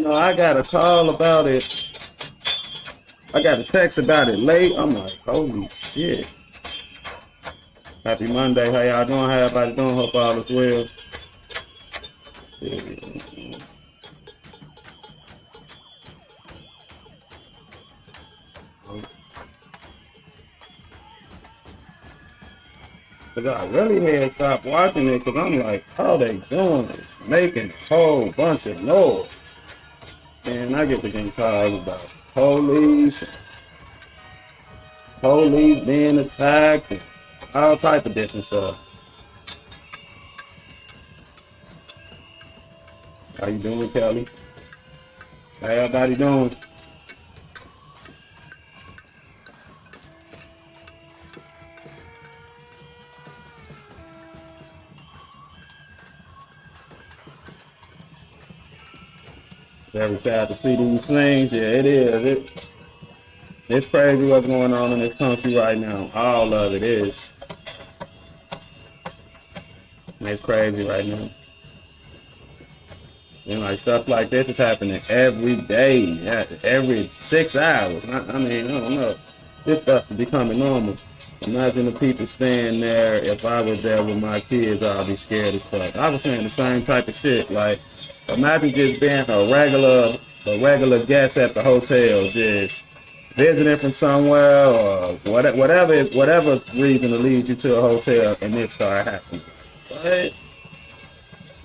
I got a call about it. I got a text about it late. I'm like, holy shit. Happy Monday. How y'all doing? How everybody doing? Hope all is well. Cause I really had stopped watching it because I'm like, all they doing is making a whole bunch of noise. And I get to getting calls about police being attacked, and all type of different stuff. How you doing, Kelly? How everybody doing? Very sad to see these things. Yeah, it is. It's crazy what's going on in this country right now. All of it is. It's crazy right now. And like stuff like this is happening every day, every 6 hours. I mean, I don't know. This stuff is becoming normal. Imagine the people staying there. If I was there with my kids, I'd be scared as fuck. I was saying the same type of shit. Like, imagine just being a regular guest at the hotel, just visiting from somewhere or whatever reason to lead you to a hotel, and this start happening. What?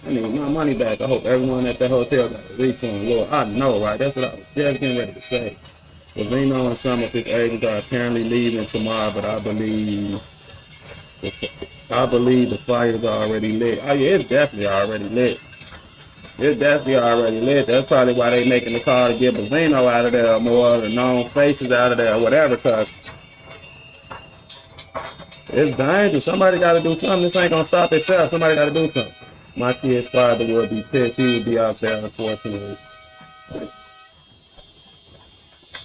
I need my money back. I hope everyone at that hotel got a refund. Lord, I know, right? That's what I was just getting ready to say. Vino and some of his agents are apparently leaving tomorrow, but I believe the fire's already lit. Oh yeah, it's definitely already lit. It's definitely already lit. That's probably why they making the call to get Vino out of there, more of the known faces out of there, or whatever, cause it's dangerous. Somebody got to do something. This ain't gonna stop itself. Somebody got to do something. My kid's father would be pissed. He would be out there, unfortunately.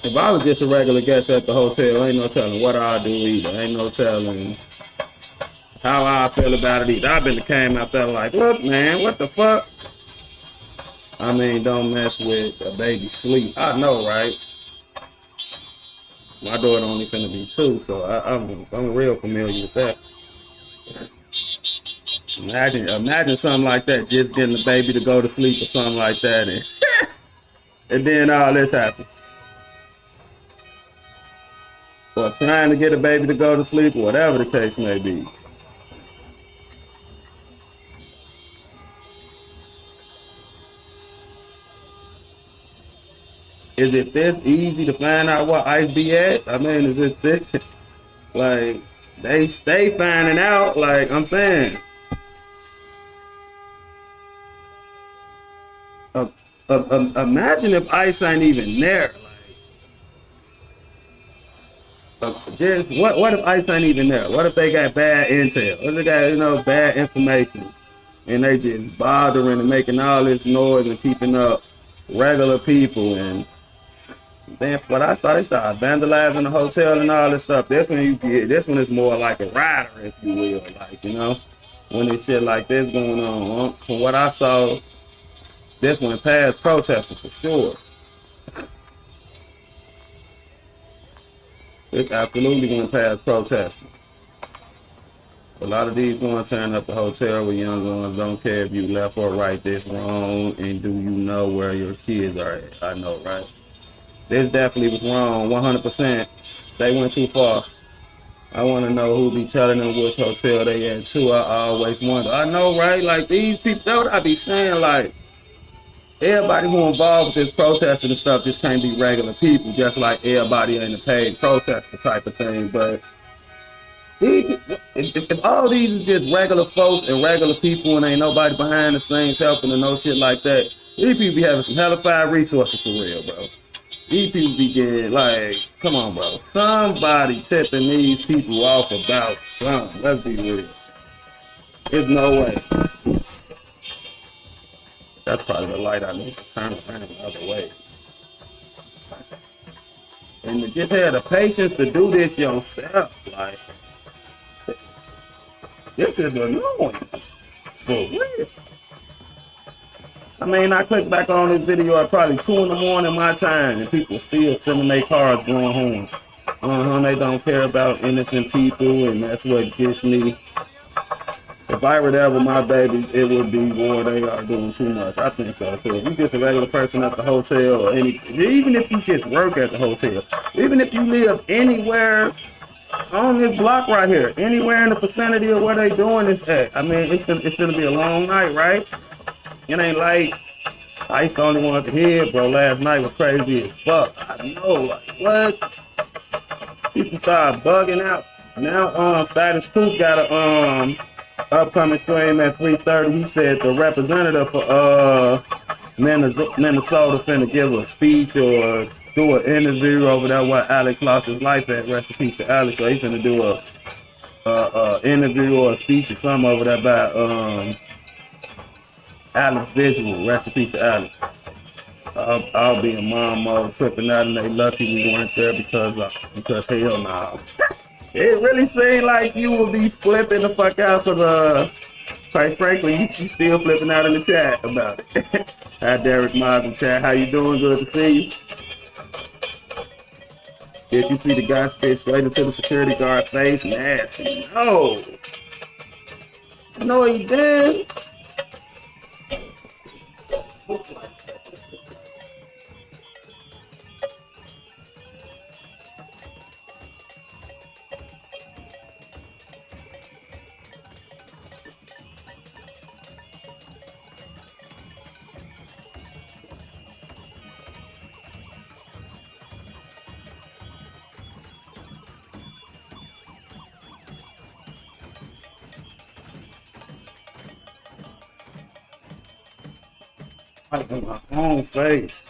If I was just a regular guest at the hotel, ain't no telling what I do either. Ain't no telling how I feel about it either. I've been came out there like, look, man, what the fuck? I mean, don't mess with a baby's sleep. I know, right? My daughter only finna be 2, so I'm real familiar with that. Imagine something like that, just getting the baby to go to sleep or something like that, and then all this happens. Or trying to get a baby to go to sleep, or whatever the case may be. Is it this easy to find out what ICE be at? I mean, is it this? Like, they stay finding out, like I'm saying. Imagine if ICE ain't even there. Just what if ICE ain't even there? What if they got bad intel? What if they got bad information, and they just bothering and making all this noise and keeping up regular people? And then what I saw, they started vandalizing the hotel and all this stuff. This one is more like a rider, if you will, like when there's shit like this going on. From what I saw, this one passed protesting for sure. It's absolutely going to pass protesting. A lot of these going to turn up the hotel with young ones. Don't care if you left or right, this wrong, and do you know where your kids are at? I know, right? This definitely was wrong, 100%. They went too far. I want to know who be telling them which hotel they at too. I always wonder. I know, right? Like these people, that's what I be saying. Like everybody who involved with this protesting and stuff just can't be regular people, just like everybody ain't a paid protester type of thing. But if all these is just regular folks and regular people and ain't nobody behind the scenes helping and no shit like that, these people be having some hellified resources for real, bro. These people be getting, like, come on, bro. Somebody tipping these people off about something. Let's be real. There's no way. That's probably the light I need to turn around the other way. And to just have the patience to do this yourself, like, this is annoying. For real. I mean, I clicked back on this video at probably 2 in the morning my time, and people still filming their cars going home. They don't care about innocent people, and that's what gets me. If I were there with my babies, it would be war. They are doing too much. I think so. So if you just a regular person at the hotel, or even if you just work at the hotel, even if you live anywhere on this block right here, anywhere in the vicinity of where they doing this at, I mean, it's gonna be a long night, right? It ain't like I used to only want to hear, bro. Last night was crazy as fuck. I know, like what? People start bugging out. Now, Status Coop got a upcoming stream at 3:30. He said the representative for Minnesota finna give a speech or do an interview over there where Alex lost his life at. Rest in peace to Alex. So he finna do a interview or a speech or something over there by Alex Visual. Rest in peace to Alex. I'll be in mom mode tripping out, and they lucky we weren't there because hell nah. It really seemed like you would be flipping the fuck out because quite frankly, you still flipping out in the chat about it. Hi Derek Miles in chat, how you doing? Good to see you. Did you see the guy spit straight into the security guard face? Nasty. No, he did. Like in my own face.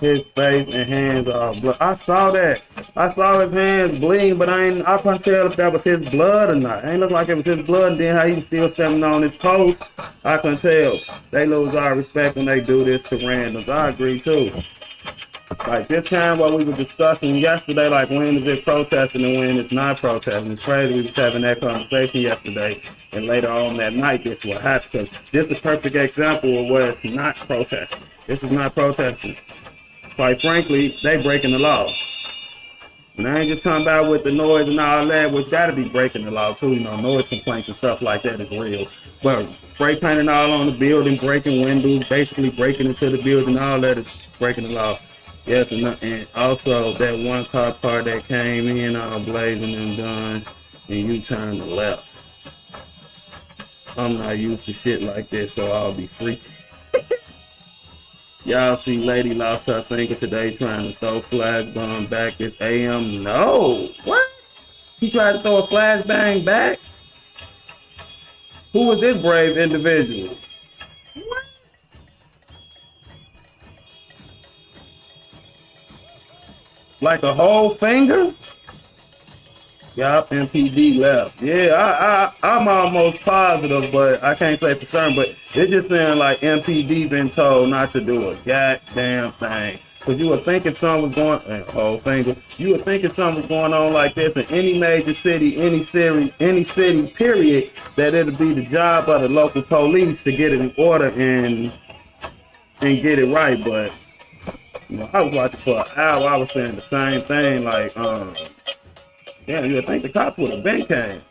His face and hands are blood. I saw that. I saw his hands bleeding, but I couldn't tell if that was his blood or not. It ain't look like it was his blood, and then how he was still standing on his post. I couldn't tell. They lose our respect when they do this to randoms. I agree too. Like this kind of what we were discussing yesterday, like when is it protesting and when it's not protesting. It's crazy we was having that conversation yesterday, and later on that night, guess what happened? Because this is a perfect example of where it's not protesting. This is not protesting. Quite frankly, they breaking the law. And I ain't just talking about with the noise and all that, which gotta be breaking the law too, you know, noise complaints and stuff like that is real. But spray painting all on the building, breaking windows, basically breaking into the building, all that is breaking the law. Yes, and also that one cop car that came in all blazing and done, and you turned left. I'm not used to shit like this, so I'll be freaking. Y'all see lady lost her finger today trying to throw flashbang back this AM. No. What? She tried to throw a flashbang back? Who was this brave individual? What? Like a whole finger? Yup, MPD left. Yeah, I'm almost positive, but I can't say for certain, but it just sounds like MPD been told not to do a goddamn thing. Cause you would think if something was you would think if something was going on like this in any major city, any city, period, that it'd be the job of the local police to get it in order and get it right. But you know, I was watching for an hour, I was saying the same thing, like, yeah, you would think the cops would have been came.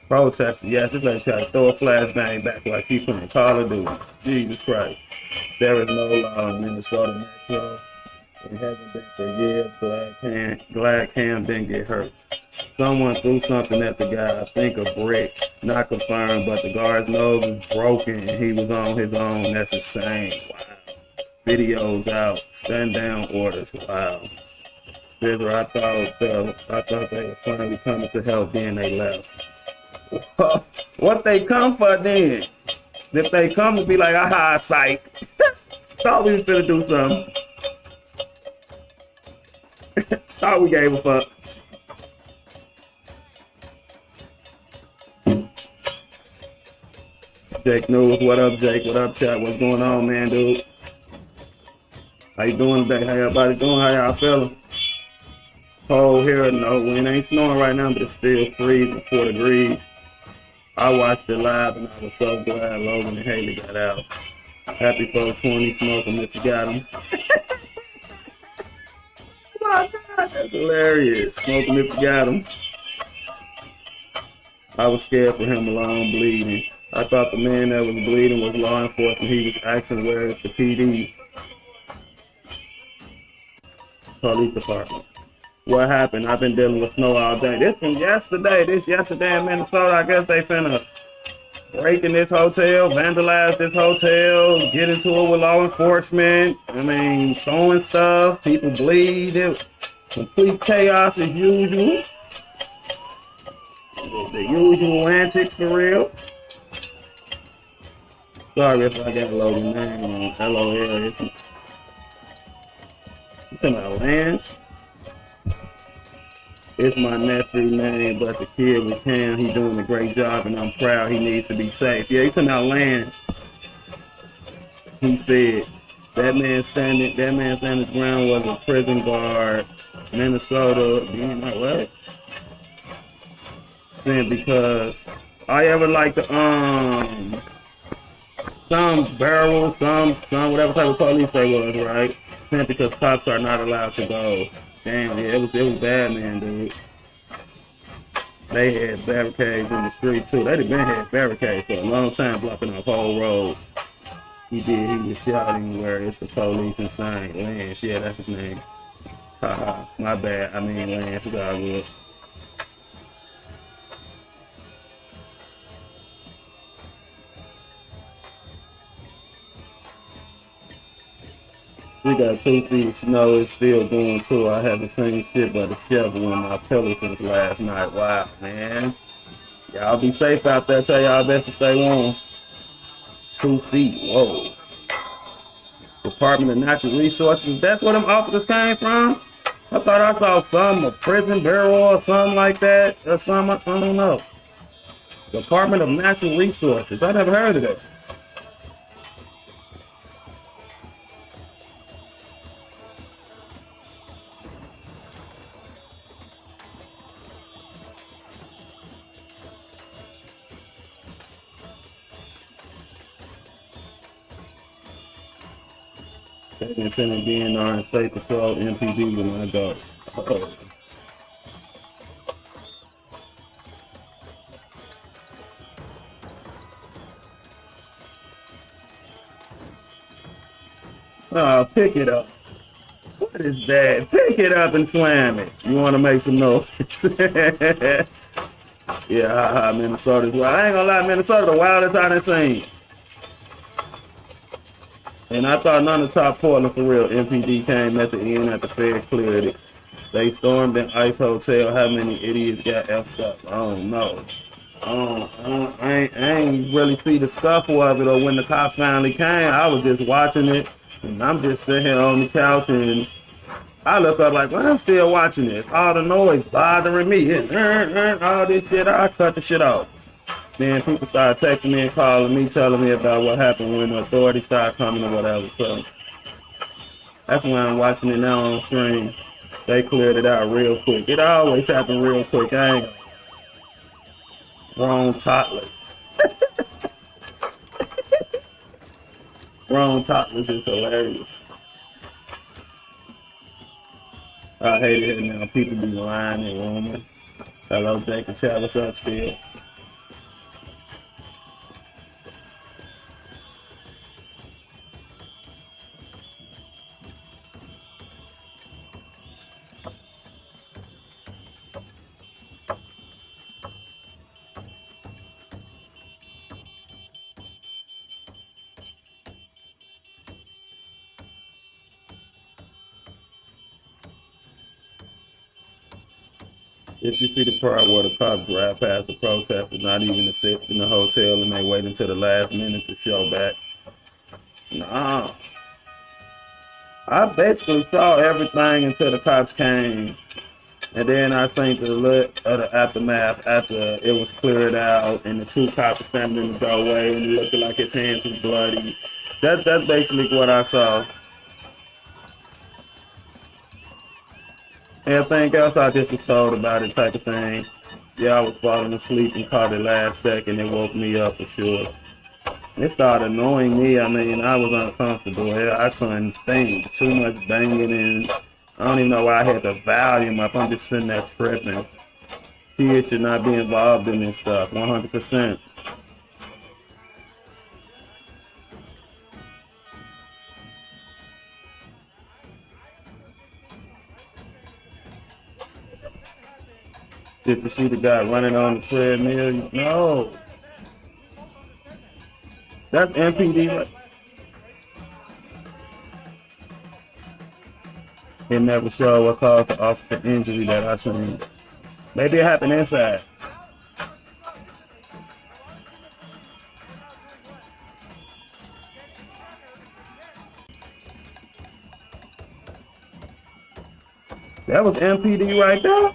Protesting, yes, this lady tried to throw a flashbang back like she playing Call of Duty. Jesus Christ. There is no law in Minnesota Metro. It hasn't been for years. Glad Cam didn't get hurt. Someone threw something at the guy, I think a brick. Not confirmed, but the guard's nose was broken and he was on his own. That's insane. Wow. Videos out. Stand down orders. Wow. I thought they were finally coming to help, then they left. What they come for then? If they come to be like, aha, psych. Thought we was gonna do something. Thought we gave a fuck. Jakenews, what up, Jake? What up, chat? What's going on, man, dude? How you doing today? How everybody doing? How y'all feeling? Cold here, no wind. Ain't snowing right now, but it's still freezing, 4 degrees. I watched it live and I was so glad Logan and Haley got out. Happy 420, smoke them if you got them. Oh my God, that's hilarious. Smoke them if you got them. I was scared for him alone bleeding. I thought the man that was bleeding was law enforcement. He was asking where is the PD, police department. What happened? I've been dealing with snow all day. This from yesterday. This yesterday in Minnesota. I guess they finna break in this hotel, vandalize this hotel, get into it with law enforcement. I mean, throwing stuff, people bleed. It complete chaos as usual. The usual antics for real. Sorry if I got loaded name on LOL. You talking about Lance? It's my nephew name, but the kid with him, he doing a great job and I'm proud. He needs to be safe. Yeah, he talking about Lance. He said that man standing his ground was a prison guard, Minnesota. You know what? Saying because I ever like the some barrel, some whatever type of police they was, right? Saying because cops are not allowed to go. Damn, yeah, it was bad, man, dude. They had barricades in the street too. They'd been had barricades for a long time, blocking off whole roads. He was shouting where it's the police and saying Lance, yeah, that's his name. Haha, my bad. I mean Lance, it's all good. We got 2 feet of snow, it's still going too. I haven't seen shit but a shovel in my pillow since last night. Wow, man. Y'all be safe out there. Tell y'all best to stay warm. 2 feet, whoa. Department of Natural Resources, that's where them officers came from? I thought I saw some a prison bureau or something like that. Or some, I don't know. Department of Natural Resources, I never heard of that. They've been sending DNR and State Patrol MPD when I go. Uh-oh. Oh, pick it up. What is that? Pick it up and slam it. You want to make some noise? Yeah, Minnesota's wild. I ain't gonna lie, Minnesota the wildest I done seen. And I thought none of top Portland for real. MPD came at the end after Fed cleared it. They stormed an ICE hotel. How many idiots got effed up? I don't know. I ain't really see the scuffle of it or when the cops finally came. I was just watching it. And I'm just sitting here on the couch and I look up like, well, I'm still watching this. All the noise bothering me. All this shit. I cut the shit off. Then people started texting me and calling me, telling me about what happened when the authorities started coming or whatever. So that's why I'm watching it now on stream. They cleared it out real quick. It always happened real quick. I ain't grown toddlers. Grown toddlers is hilarious. I hate it now. People be lying and rumors. Hello, Jake and Chad. What's up still? If you see the part where the cops drive past the protesters, not even assist in the hotel, and they wait until the last minute to show back. Nah. I basically saw everything until the cops came. And then I seen the look of the aftermath after it was cleared out and the 2 cops standing in the doorway and it looking like his hands was bloody. That's basically what I saw. Everything else I just was told about it type of thing. Yeah, I was falling asleep and caught it last second. It woke me up for sure. It started annoying me. I mean, I was uncomfortable. I couldn't think. Too much banging, and I don't even know why I had the volume up. I'm just sitting there tripping. Kids should not be involved in this stuff, 100%. Did you see the guy running on the treadmill? No. That's MPD, right? It never showed what caused the officer injury that I seen. Maybe it happened inside. That was MPD right there.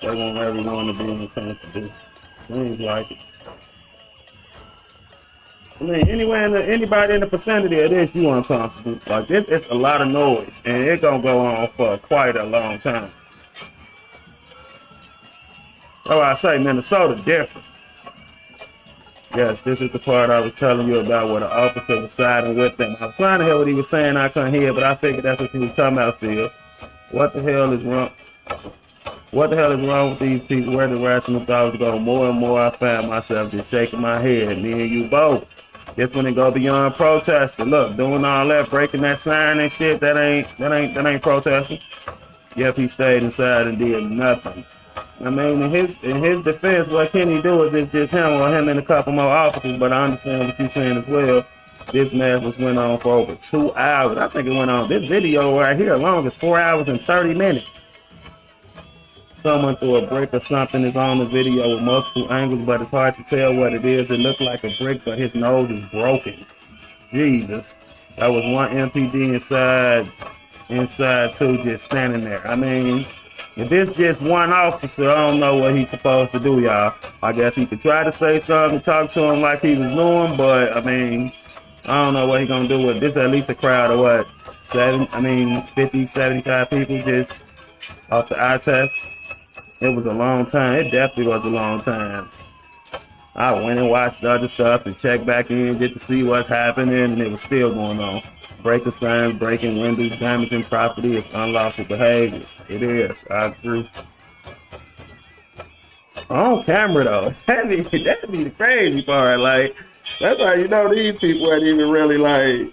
They want everyone to be in the country. Seems like it. I mean, anybody in the vicinity of this, you uncomfortable. Like this, it's a lot of noise, and it's gonna go on for quite a long time. Oh, I say Minnesota different. Yes, this is the part I was telling you about where the officer was siding with them. I was trying to hear what he was saying, I couldn't hear, but I figured that's what he was talking about still. What the hell is wrong? What the hell is wrong with these people? Where the rational thoughts go? More and more I find myself just shaking my head. Me and you both. Just when it go beyond protesting. Look, doing all that, breaking that sign and shit, that ain't protesting. Yep, he stayed inside and did nothing. I mean, in his defense, what can he do if it's just him or him and a couple more officers? But I understand what you're saying as well. This madness went on for over 2 hours. I think it went on. This video right here alone is 4 hours and 30 minutes. Someone threw a brick or something is on the video with multiple angles, but it's hard to tell what it is. It looked like a brick, but his nose is broken. Jesus. That was one MPD inside too, just standing there. I mean, if it's just one officer, I don't know what he's supposed to do, y'all. I guess he could try to say something, talk to him like he was doing, but I mean, I don't know what he's gonna do with this. At least a crowd of what, 50, 75 people just off the eye test. It was a long time. It definitely was a long time. I went and watched other stuff and checked back in, get to see what's happening, and it was still going on. Breaking signs, breaking windows, damaging property is unlawful behavior. It is. I agree. On camera though, that'd be the crazy part. Like, that's how you know these people ain't even really like.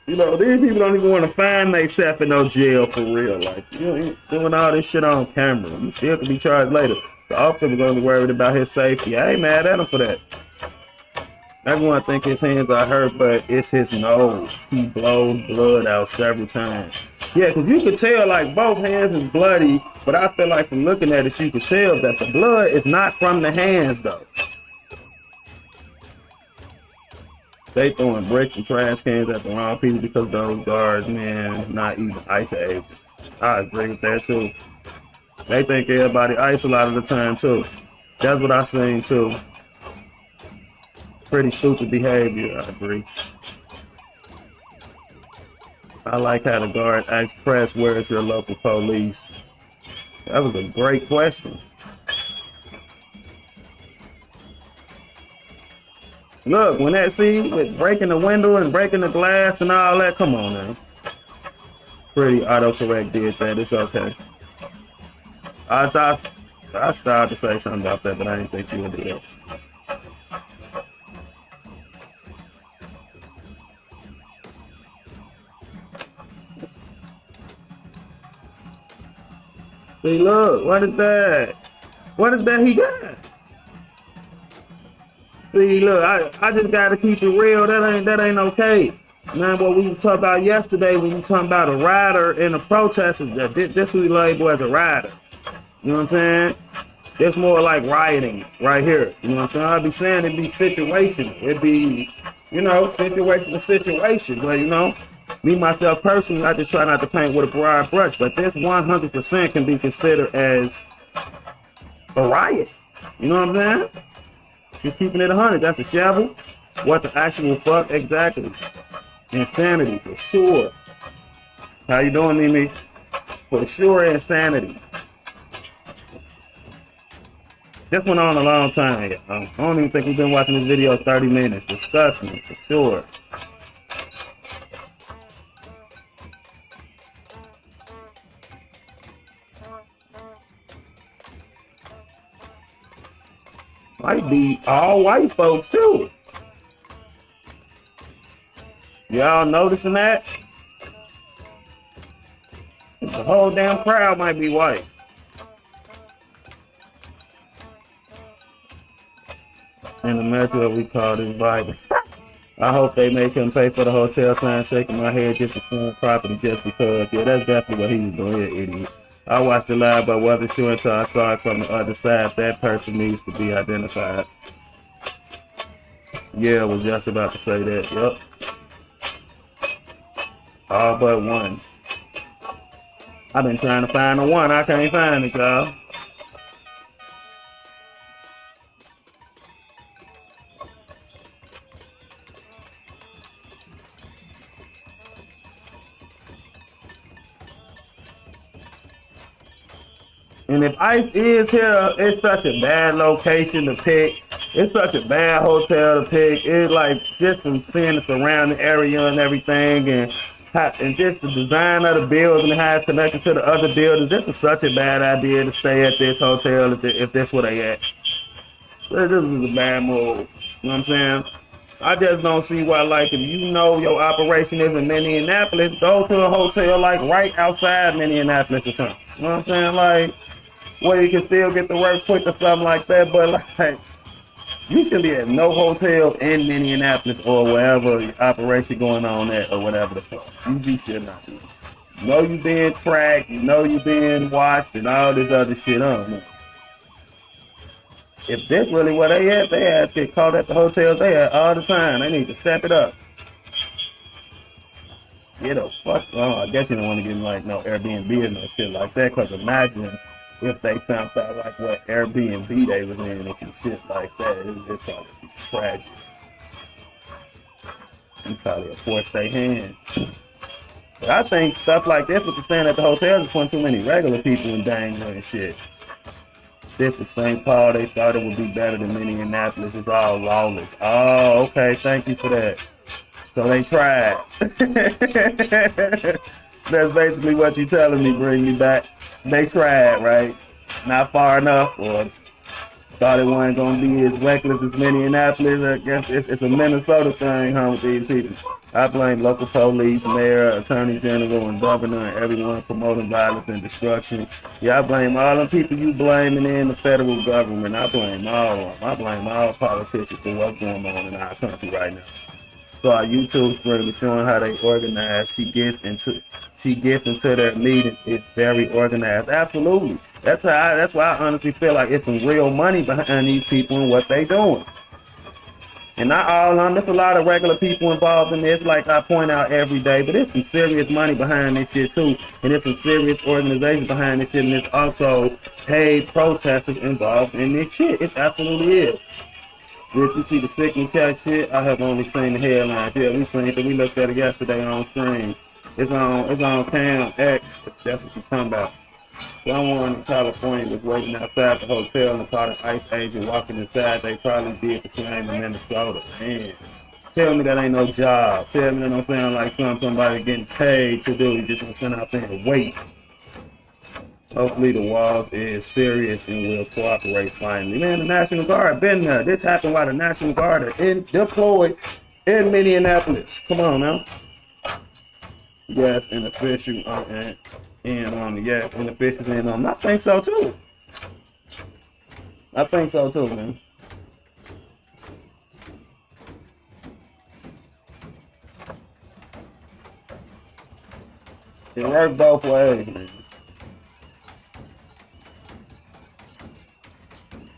You know, these people don't even want to find themselves in no jail for real. Like, you know, doing all this shit on camera. You still could be charged later. The officer was only worried about his safety. I ain't mad at him for that. Everyone think his hands are hurt, but it's his nose. He blows blood out several times. Yeah, because you could tell, like, both hands is bloody, but I feel like from looking at it, you could tell that the blood is not from the hands, though. They throwing bricks and trash cans at the wrong people because those guards, man, not even ICE agents. I agree with that too. They think everybody ICE a lot of the time too. That's what I seen too. Pretty stupid behavior, I agree. I like how the guard asked press, where is your local police? That was a great question. Look, when that scene with breaking the window and breaking the glass and all that, come on now. Pretty autocorrect did that, it's okay. I started to say something about that, but I didn't think you would do that. See, look, what is that? What is that he got? See, look, I just gotta keep it real. That ain't okay. Man, what we were talking about yesterday when you talking about a rider and a protester, this we label as a rider. You know what I'm saying? It's more like rioting right here. You know what I'm saying? I'd be saying it'd be situational. It'd be, you know, situation to situation. But, you know, me, myself, personally, I just try not to paint with a broad brush. But this 100% can be considered as a riot. You know what I'm saying? Just keeping it 100. That's a shovel. What the actual fuck? Exactly. Insanity for sure. How you doing, Mimi? For sure, insanity. This went on a long time, y'all. I don't even think we've been watching this video 30 minutes. Disgusting, for sure. Might be all white folks, too. Y'all noticing that? The whole damn crowd might be white. In America, we call this Bible. I hope they make him pay for the hotel sign, shaking my head just to assume property just because. Yeah, that's definitely what he was doing, yeah, idiot. I watched it live, but wasn't sure until I saw it from the other side. That person needs to be identified. Yeah, I was just about to say that. Yup. All but one. I've been trying to find the one. I can't find it, y'all. And if ICE is here, it's such a bad location to pick. It's such a bad hotel to pick. It's like just from seeing the surrounding area and everything, and just the design of the building and how it's connected to the other buildings. This was such a bad idea to stay at this hotel if that's where they at. This is a bad move. You know what I'm saying? I just don't see why, like, if you know your operation is in Minneapolis, go to a hotel, like, right outside Minneapolis or something. You know what I'm saying? Like, where you can still get to work quick or something like that, but, like, you should be at no hotel in Minneapolis or wherever operation going on at or whatever the fuck. You should not be. You know you being tracked, you know you being watched and all this other shit on, man. If this really what they at, they ass get caught at the hotels they at all the time. They need to step it up. Get a fuck. Oh, I guess you don't want to get like no Airbnb or no shit like that. Cause imagine if they found out like what Airbnb they was in or some shit like that. It'd probably be tragic. You probably force their hand. But I think stuff like this with the staying at the hotels is putting too many regular people in danger and shit. This is St. Paul. They thought it would be better than Minneapolis. It's all lawless. Oh, okay. Thank you for that. So they tried. That's basically what you're telling me. Bring me back. They tried, right? Not far enough, or thought it wasn't gonna be as reckless as Minneapolis. I guess it's a Minnesota thing, huh, with these people. I blame local police, mayor, attorney general, and governor, and everyone promoting violence and destruction. Yeah, I blame all them people you blaming in the federal government. I blame all of them. I blame all politicians for what's going on in our country right now. So our YouTube stream is showing how they organize. She gets into their meetings. It's very organized. Absolutely. That's why I honestly feel like it's some real money behind these people and what they doing. And not all of them. There's a lot of regular people involved in this, like I point out every day. But there's some serious money behind this shit too. And there's some serious organizations behind this shit. And there's also paid protesters involved in this shit. It absolutely is. Did you see the sickly cat shit? I have only seen the headlines. Yeah, we seen it. We looked at it yesterday on stream. It's on Cam X. That's what you're talking about. Someone in California was waiting outside the hotel and caught an ICE agent walking inside. They probably did the same in Minnesota. Man, tell me that ain't no job. Tell me that don't sound like somebody getting paid to do. You just want to send out there and wait. Hopefully the Walls is serious and will cooperate finally. Man, the National Guard been there. This happened while the National Guard are deployed in Minneapolis. Come on now. Yes, an official an official and I think so too. I think so too, man. It works both ways, man.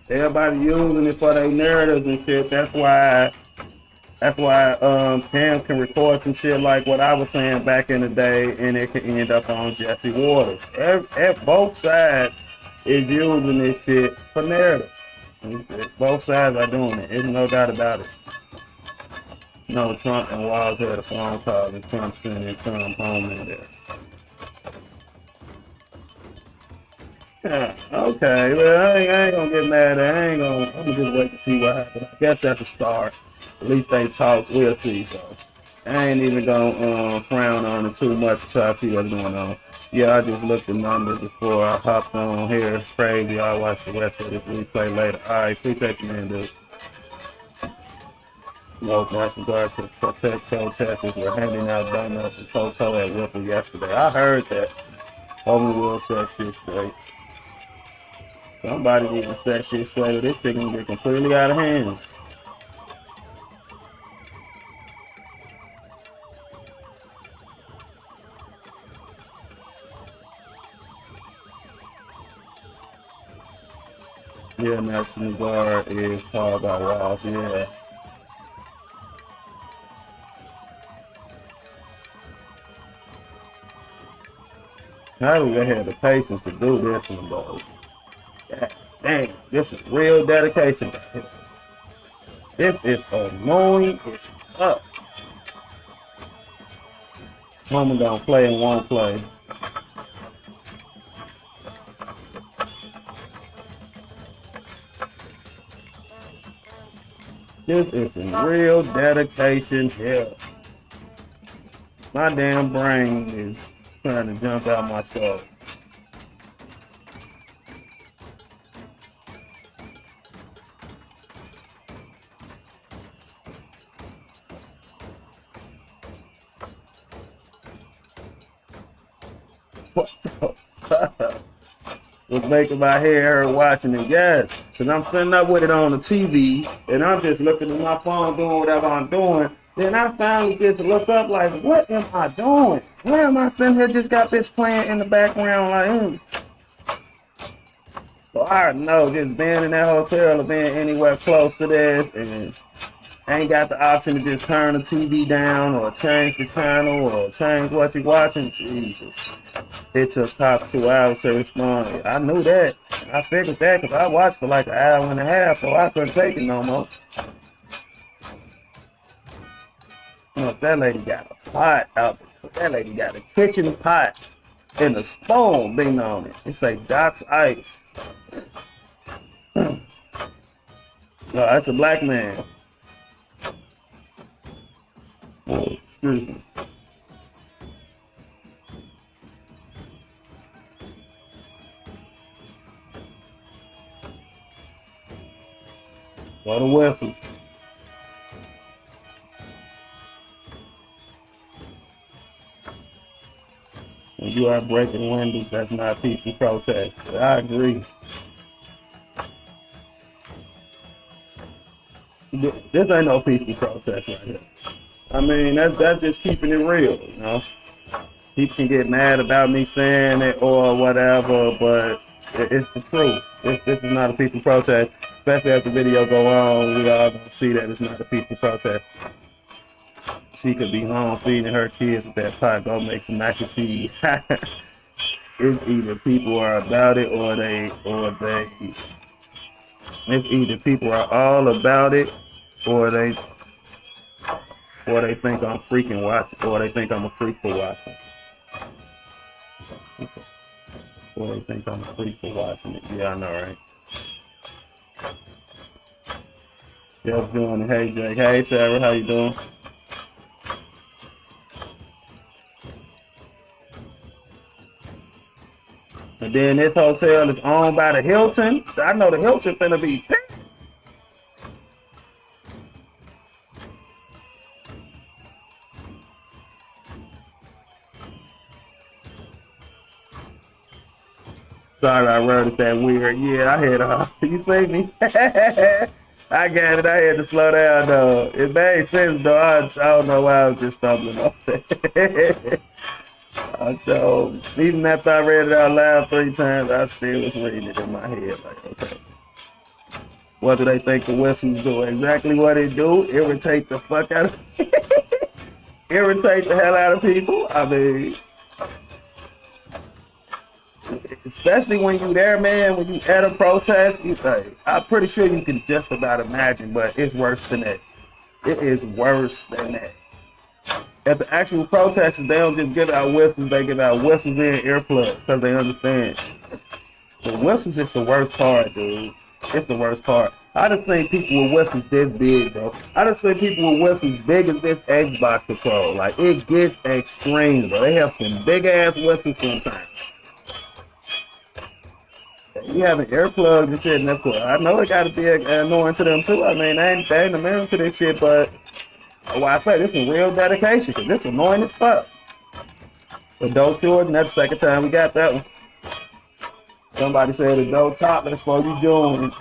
Everybody using it for their narratives and shit. That's why Cam can record some shit like what I was saying back in the day, and it can end up on Jesse Waters. Both sides is using this shit for narratives. Both sides are doing it. There's no doubt about it. No, Trump and Walls had a phone call and Trump sending Trump home in there. Yeah, okay, well, I ain't gonna get mad at it. I'm gonna just wait to see what happens. I guess that's a start. At least they talk, we'll see. So I ain't even gonna frown on it too much until I see what's going on. Yeah, I just looked at numbers before I hopped on here. It's crazy. I'll watch the rest of this replay later. All right, appreciate you, man, dude. No, National Guard to protect protesters were handing out donuts and cocoa at Whipple yesterday. I heard that. Hopefully we'll set shit straight. Somebody needs to set shit straight or this shit gonna get completely out of hand. Yeah, National Guard is called by Walls, yeah. How do they have the patience to do this one, though? God dang, this is real dedication. This is annoying as fuck. Woman gonna play and won't play. This is some real dedication here. My damn brain is trying to jump out my skull. What the fuck? Was making my hair watching it, yes. Because I'm sitting up with it on the TV, and I'm just looking at my phone doing whatever I'm doing. Then I finally just look up like, what am I doing? Why am I sitting here just got this playing in the background like, So I know just being in that hotel or being anywhere close to this and ain't got the option to just turn the TV down or change the channel or change what you're watching. Jesus. It took cops 2 hours to respond. I knew that. I figured that because I watched for like an hour and a half, so I couldn't take it no more. Look, that lady got a pot out there. That lady got a kitchen pot and a spoon being on it. It say Doc's Ice. No, that's a black man. Oh, excuse me. What a whistles. When you are breaking windows, that's not peaceful protest. I agree. This ain't no peaceful protest right here. I mean, that's just keeping it real, you know? People can get mad about me saying it or whatever, but it's the truth. This is not a peaceful protest. Especially as the video go on, we all gonna see that it's not a peaceful protest. She could be home feeding her kids with that pot, go make some mac and cheese. It's either people are about it or they. It's either people are all about it or they think I'm freaking watching, or they think I'm a freak for watching. Or they think I'm a freak for watching it. Yeah, I know, right? Just doing it. Hey, Jake. Hey, Sarah. How you doing? And then this hotel is owned by the Hilton. I know the Hilton finna be pissed. Sorry, I wrote it that weird. Yeah, I had you see me? I got it. I had to slow down though. It made sense though. I don't know why I was just stumbling off that. So even after I read it out loud 3 times, I still was reading it in my head. Like, okay, what do they think the whistles do? Exactly what it do. Irritate the fuck out of irritate the hell out of people. I mean, especially when you there, man, when you at a protest, you think, I'm pretty sure you can just about imagine, but it's worse than that. It is worse than that. At the actual protesters, they don't just get out whistles, they get out whistles and earplugs because they understand. The whistles is the worst part, dude. It's the worst part. I just seen people with whistles this big, bro. I just seen people with whistles big as this Xbox control. Like, it gets extreme, bro. They have some big ass whistles sometimes. You having earplugs and shit, and of course, I know it gotta be annoying to them too. I mean, they ain't immune to this shit, but why I say this is real dedication, because this annoying as fuck. Adult children, that's the second time we got that one. Somebody said adult toddlers before you join.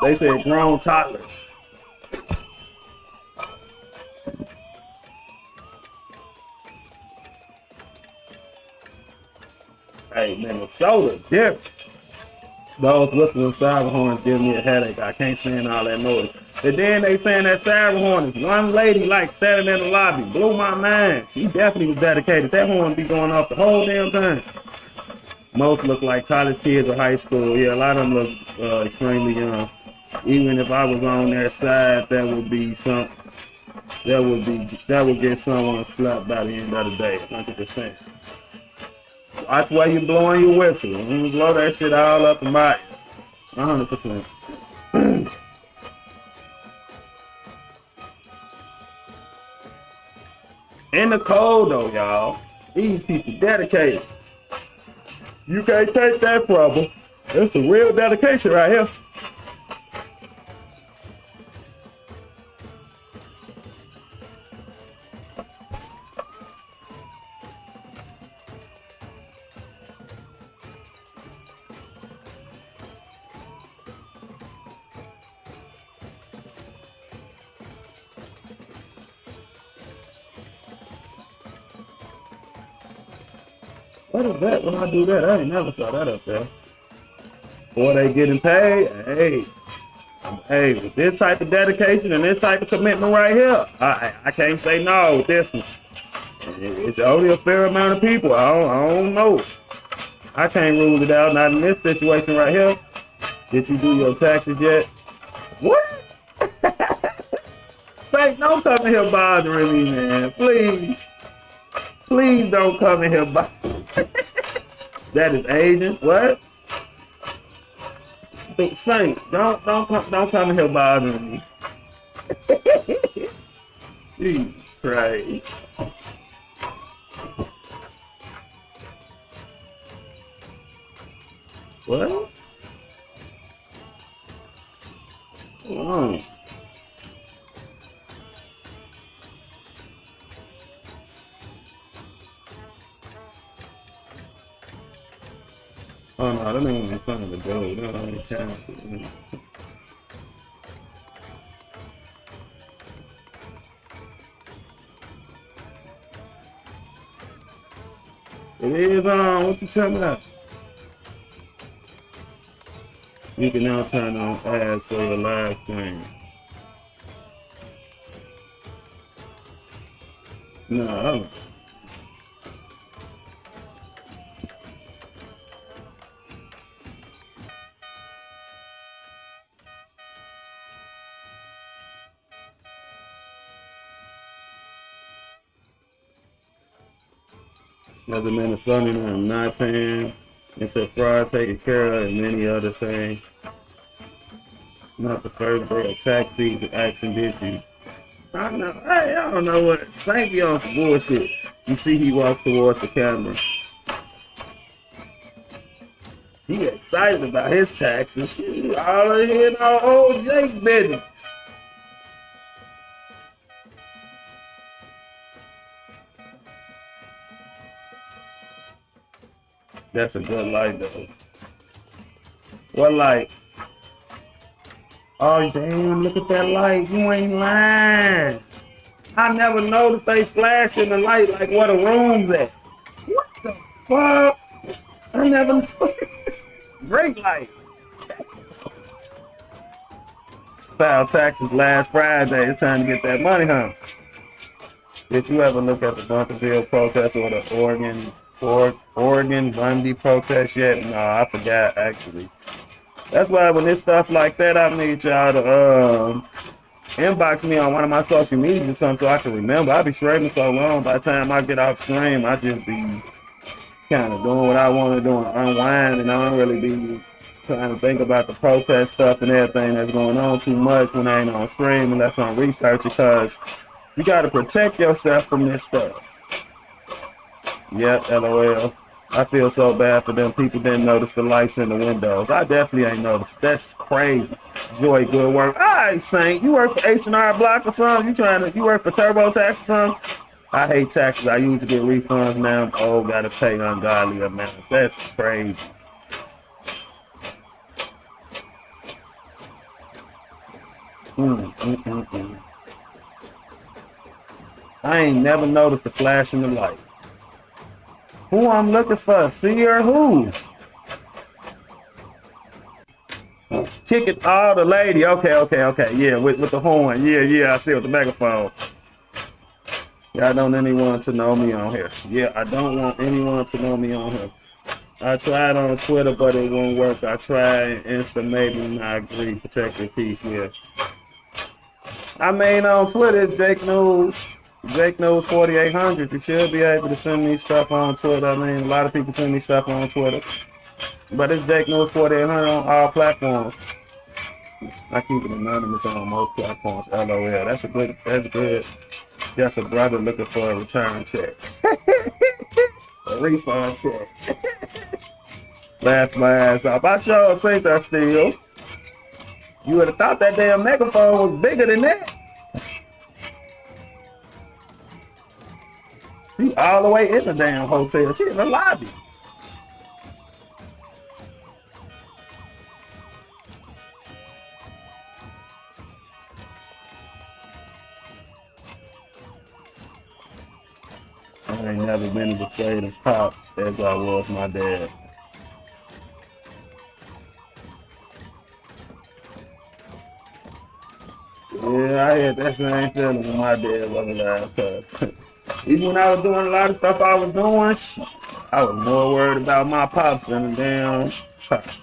They said grown toddlers. Hey, Minnesota, different. Those whistling siren horns give me a headache. I can't stand all that noise. And then they saying that siren horn is one lady like standing in the lobby. Blew my mind. She definitely was dedicated. That horn be going off the whole damn time. Most look like college kids or high school. Yeah, a lot of them look extremely young. Even if I was on their side, that would be some. That would get someone slapped by the end of the day, 100%. Watch where you blowing your whistle. You blow that shit all up in my 100%. In the cold though, y'all. These people dedicated. You can't take that from them. That's a real dedication right here. What is that when I do that? I ain't never saw that up there. Boy, they getting paid. Hey, with this type of dedication and this type of commitment right here, I can't say no with this one. It's only a fair amount of people. I don't know. I can't rule it out. Not in this situation right here. Did you do your taxes yet? What? Fake, don't come in here bothering me, man. Please. Please don't come in here bothering me. That is Asian. What? Saint, don't come in here bothering me. Jesus Christ. What? Oh. Oh no, that ain't in front of the door. That only counts. It is on. What you talking about? You can now turn on ads for your live stream. No. As a Minnesotan, I'm not paying until Friday taken care of, and many others saying, not the first day of tax season, asking did you? I don't know what. Saint be on some bullshit. You see he walks towards the camera. He excited about his taxes. He already in our old Jake business. That's a good light though. What light? Oh damn, look at that light. You ain't lying. I never noticed they flashing the light like where the room's at. What the fuck? I never noticed. Great light. Filed taxes last Friday. It's time to get that money, huh? Did you ever look at the Bunkerville protest or the Oregon Bundy protest yet? No, I forgot actually. That's why when there's stuff like that, I need y'all to inbox me on one of my social media or something so I can remember. I be streaming so long. By the time I get off stream, I just be kind of doing what I want to do and unwind, and I don't really be trying to think about the protest stuff and everything that's going on too much when I ain't on stream unless I'm researching, because you got to protect yourself from this stuff. Yep, LOL. I feel so bad for them. People didn't notice the lights in the windows. I definitely ain't noticed. That's crazy. Joy, good work. All right, Saint. You work for H&R Block or something? You work for TurboTax or something? I hate taxes. I used to get refunds. Now I'm old. Got to pay ungodly amounts. That's crazy. I ain't never noticed the flash in the light. Who I'm looking for? See or who? Chicken. Oh, the lady. Okay. Yeah, with the horn. Yeah. I see with the megaphone. Yeah, I don't want anyone to know me on here. Yeah, I don't want anyone to know me on here. I tried on Twitter, but it won't work. I tried Insta, maybe, and I agree. Protect your peace, yeah. I mean, on Twitter, it's Jakenews. Jakenews 4800. You should be able to send me stuff on Twitter. I mean, a lot of people send me stuff on Twitter. But it's Jakenews 4800 on all platforms. I keep it anonymous on most platforms. LOL. That's good. Just a brother looking for a return check. A refund check. Laughed my ass off. I sure think that still. You would have thought that damn megaphone was bigger than that. She all the way in the damn hotel. She in the lobby. I ain't never been as afraid of cops as I was my dad. Yeah, I had that same feeling when my dad wasn't alive. Cause even when I was doing a lot of stuff I was doing, I was more worried about my pops than the damn cops.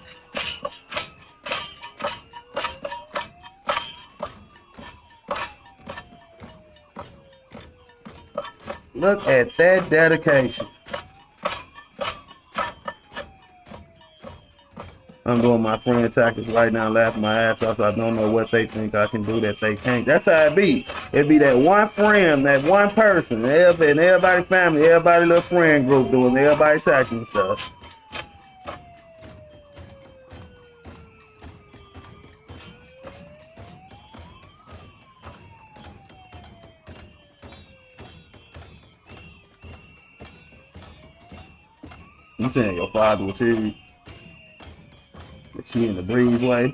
Look at that dedication. I'm doing my friend tactics right now, laughing my ass off. So I don't know what they think I can do that they can't. That's how it be. It be that one friend, that one person, and everybody family, everybody little friend group doing everybody taxing and stuff. You saying your father was here? Is she in the breezeway?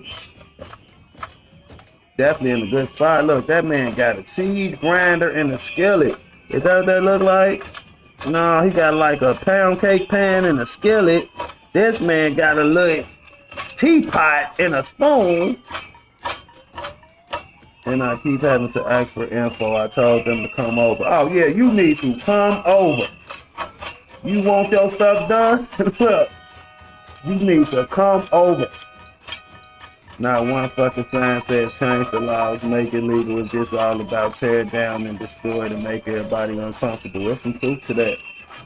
Definitely in a good spot. Look, that man got a cheese grinder and a skillet. Is that what that look like? No, he got like a pound cake pan and a skillet. This man got a little teapot and a spoon. And I keep having to ask for info. I told them to come over. Oh yeah, you need to come over. You want your stuff done? Look, you need to come over. Not one fucking sign says change the laws, make it legal. It's just all about tear down and destroy to make everybody uncomfortable. There's some truth to that.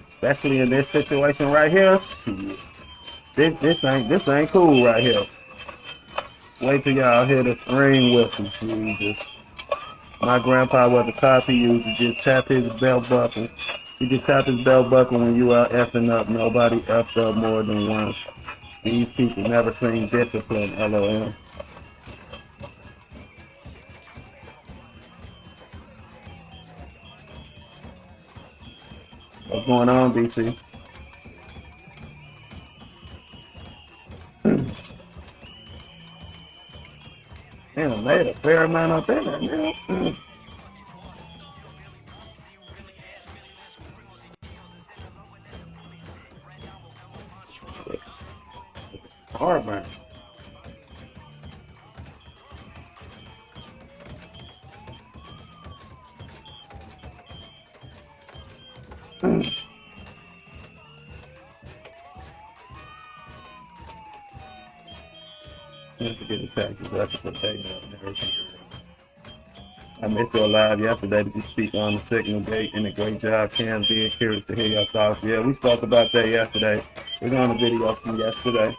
Especially in this situation right here. Shit. This ain't cool right here. Wait till y'all hear the scream whistle. Jesus. My grandpa was a cop. He used to just tap his belt buckle. He just tap his belt buckle when you out effing up. Nobody effed up more than once. These people never seen discipline, LOL. What's going on, BC? Damn, they had a fair amount up in there, man. Hard, man. Don't forget the taxes. That's what they know. I missed your live yesterday. Did you speak on the signal gate and a great job, Cam? Being curious to hear your thoughts. Yeah, we spoke about that yesterday. We're on a video from yesterday.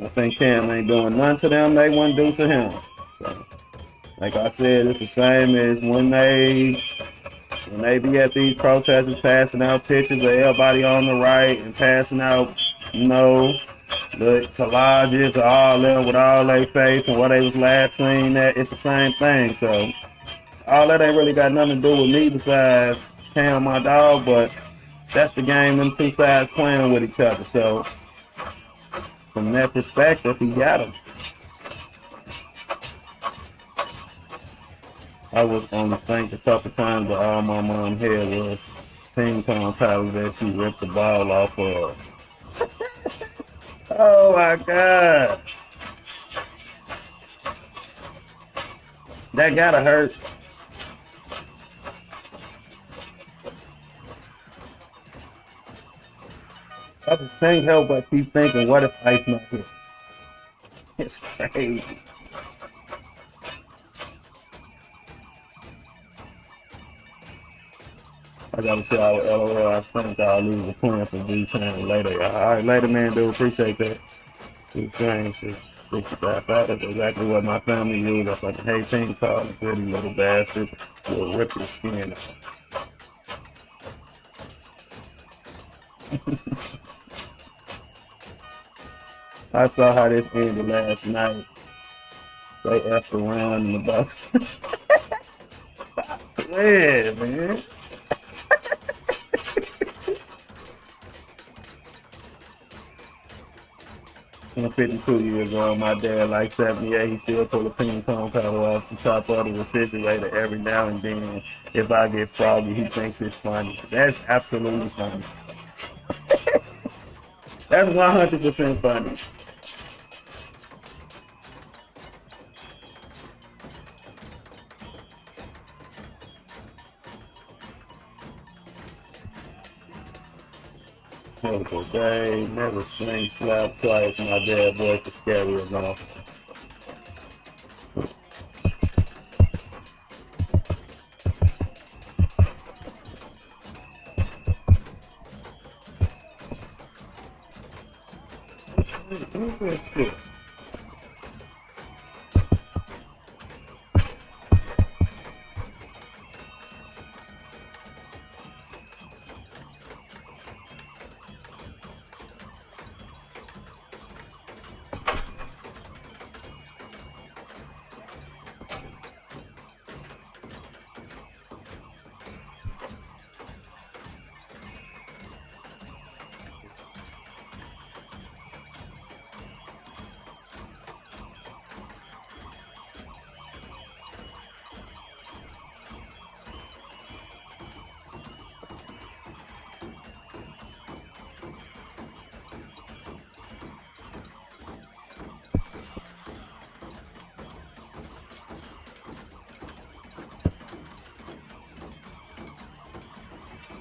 I think Cam ain't doing none to them they wouldn't do to him. So, like I said, it's the same as when they be at these protesters passing out pictures of everybody on the right and passing out, the collages of all them with all their face and what they was last seen at, it's the same thing. So all that ain't really got nothing to do with me besides Cam, my dog, but that's the game them two sides playing with each other. So from that perspective, he got him. I was on the sink a couple times, but all my mom had was ping pong paddles that she ripped the ball off of. Oh my God. That gotta hurt. I just can't help but keep thinking, what if Ice not here? It's crazy. I gotta say, LOL, I think I'll lose the plan for V10 later. All right, later, man, dude. Appreciate that. He's saying 65. That's exactly what my family used. I fucking hate ping pong, pretty little bastards will rip your skin off. I saw how this ended last night. They effed around in the bus. Yeah, man. 52 years old, my dad like 78, he still pull a ping pong paddle off the top of the refrigerator every now and then. If I get froggy, he thinks it's funny. That's absolutely funny. That's 100% funny. Beautiful day, never sling slap twice. My dad voice was scary enough. What's that shit?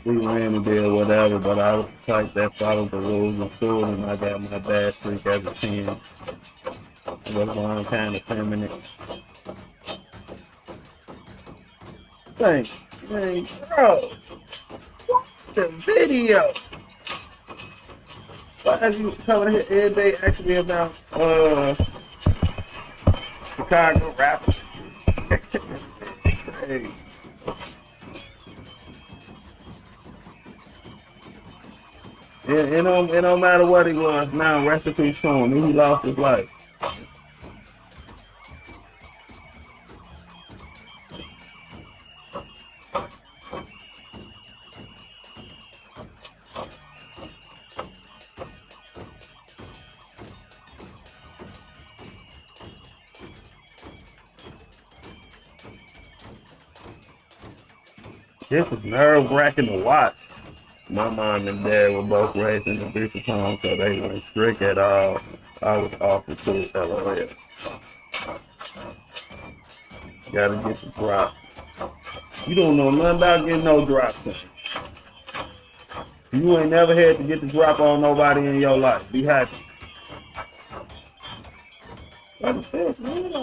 We ran and did whatever, but I was the type that followed the rules in school, and I got my bad streak as a 10. It was one kind of feminine. Thank you, bro. What's the video? Why are you coming here every day asking me about Chicago rappers? Hey. It don't matter what he was now. Recipes to him. He lost his life. This was nerve-wracking to watch. My mom and dad were both raised in the abusive home, so they weren't strict at all. I was awful too, LOL. Gotta get the drop. You don't know nothing about getting no drops in. You ain't never had to get the drop on nobody in your life. Be happy. What is this, man?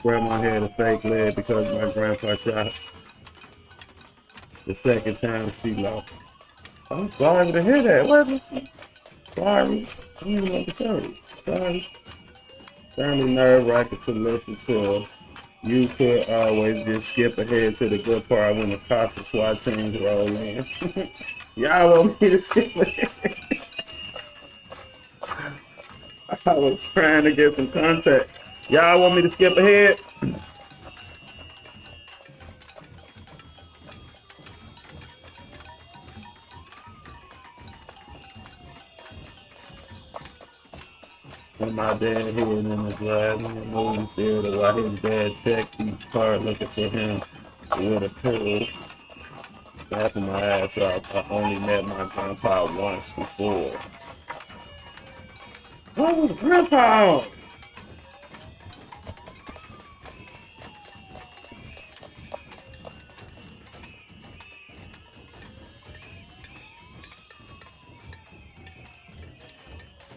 Grandma had a fake leg because my grandpa shot the second time she lost. I'm sorry to hear that. What? Sorry. I don't know what to say. Sorry. Certainly nerve-wracking to listen to. You could always just skip ahead to the good part when the cops and SWAT teams roll in. Y'all want me to skip ahead? I was trying to get some contact. Y'all want me to skip ahead? When my dad hid in the drive-in movie theater while his dad checked each car looking for him with a tool. Laughing my ass off. I only met my grandpa once before. What was grandpa on?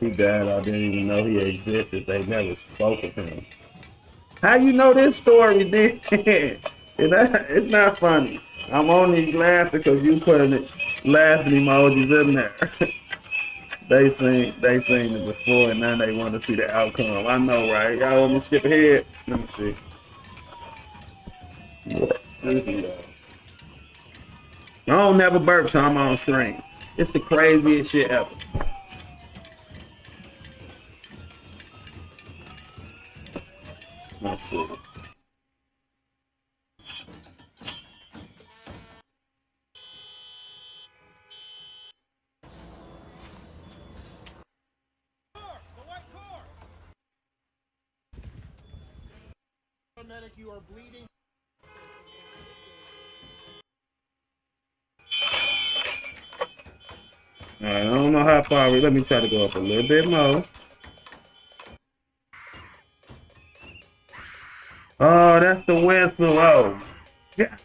He died. I didn't even know he existed. They never spoke of him. How you know this story, then? It's not funny. I'm only laughing because you putting laughing emojis in there. They seen it before, and now they want to see the outcome. I know, right? Y'all want me to skip ahead? Let me see. Excuse me, though. I don't never burp till I'm on screen. It's the craziest shit ever. Let's see. You are bleeding. All right, I don't know how far we. Let me try to go up a little bit more. Oh, that's the whistle. Oh, yeah.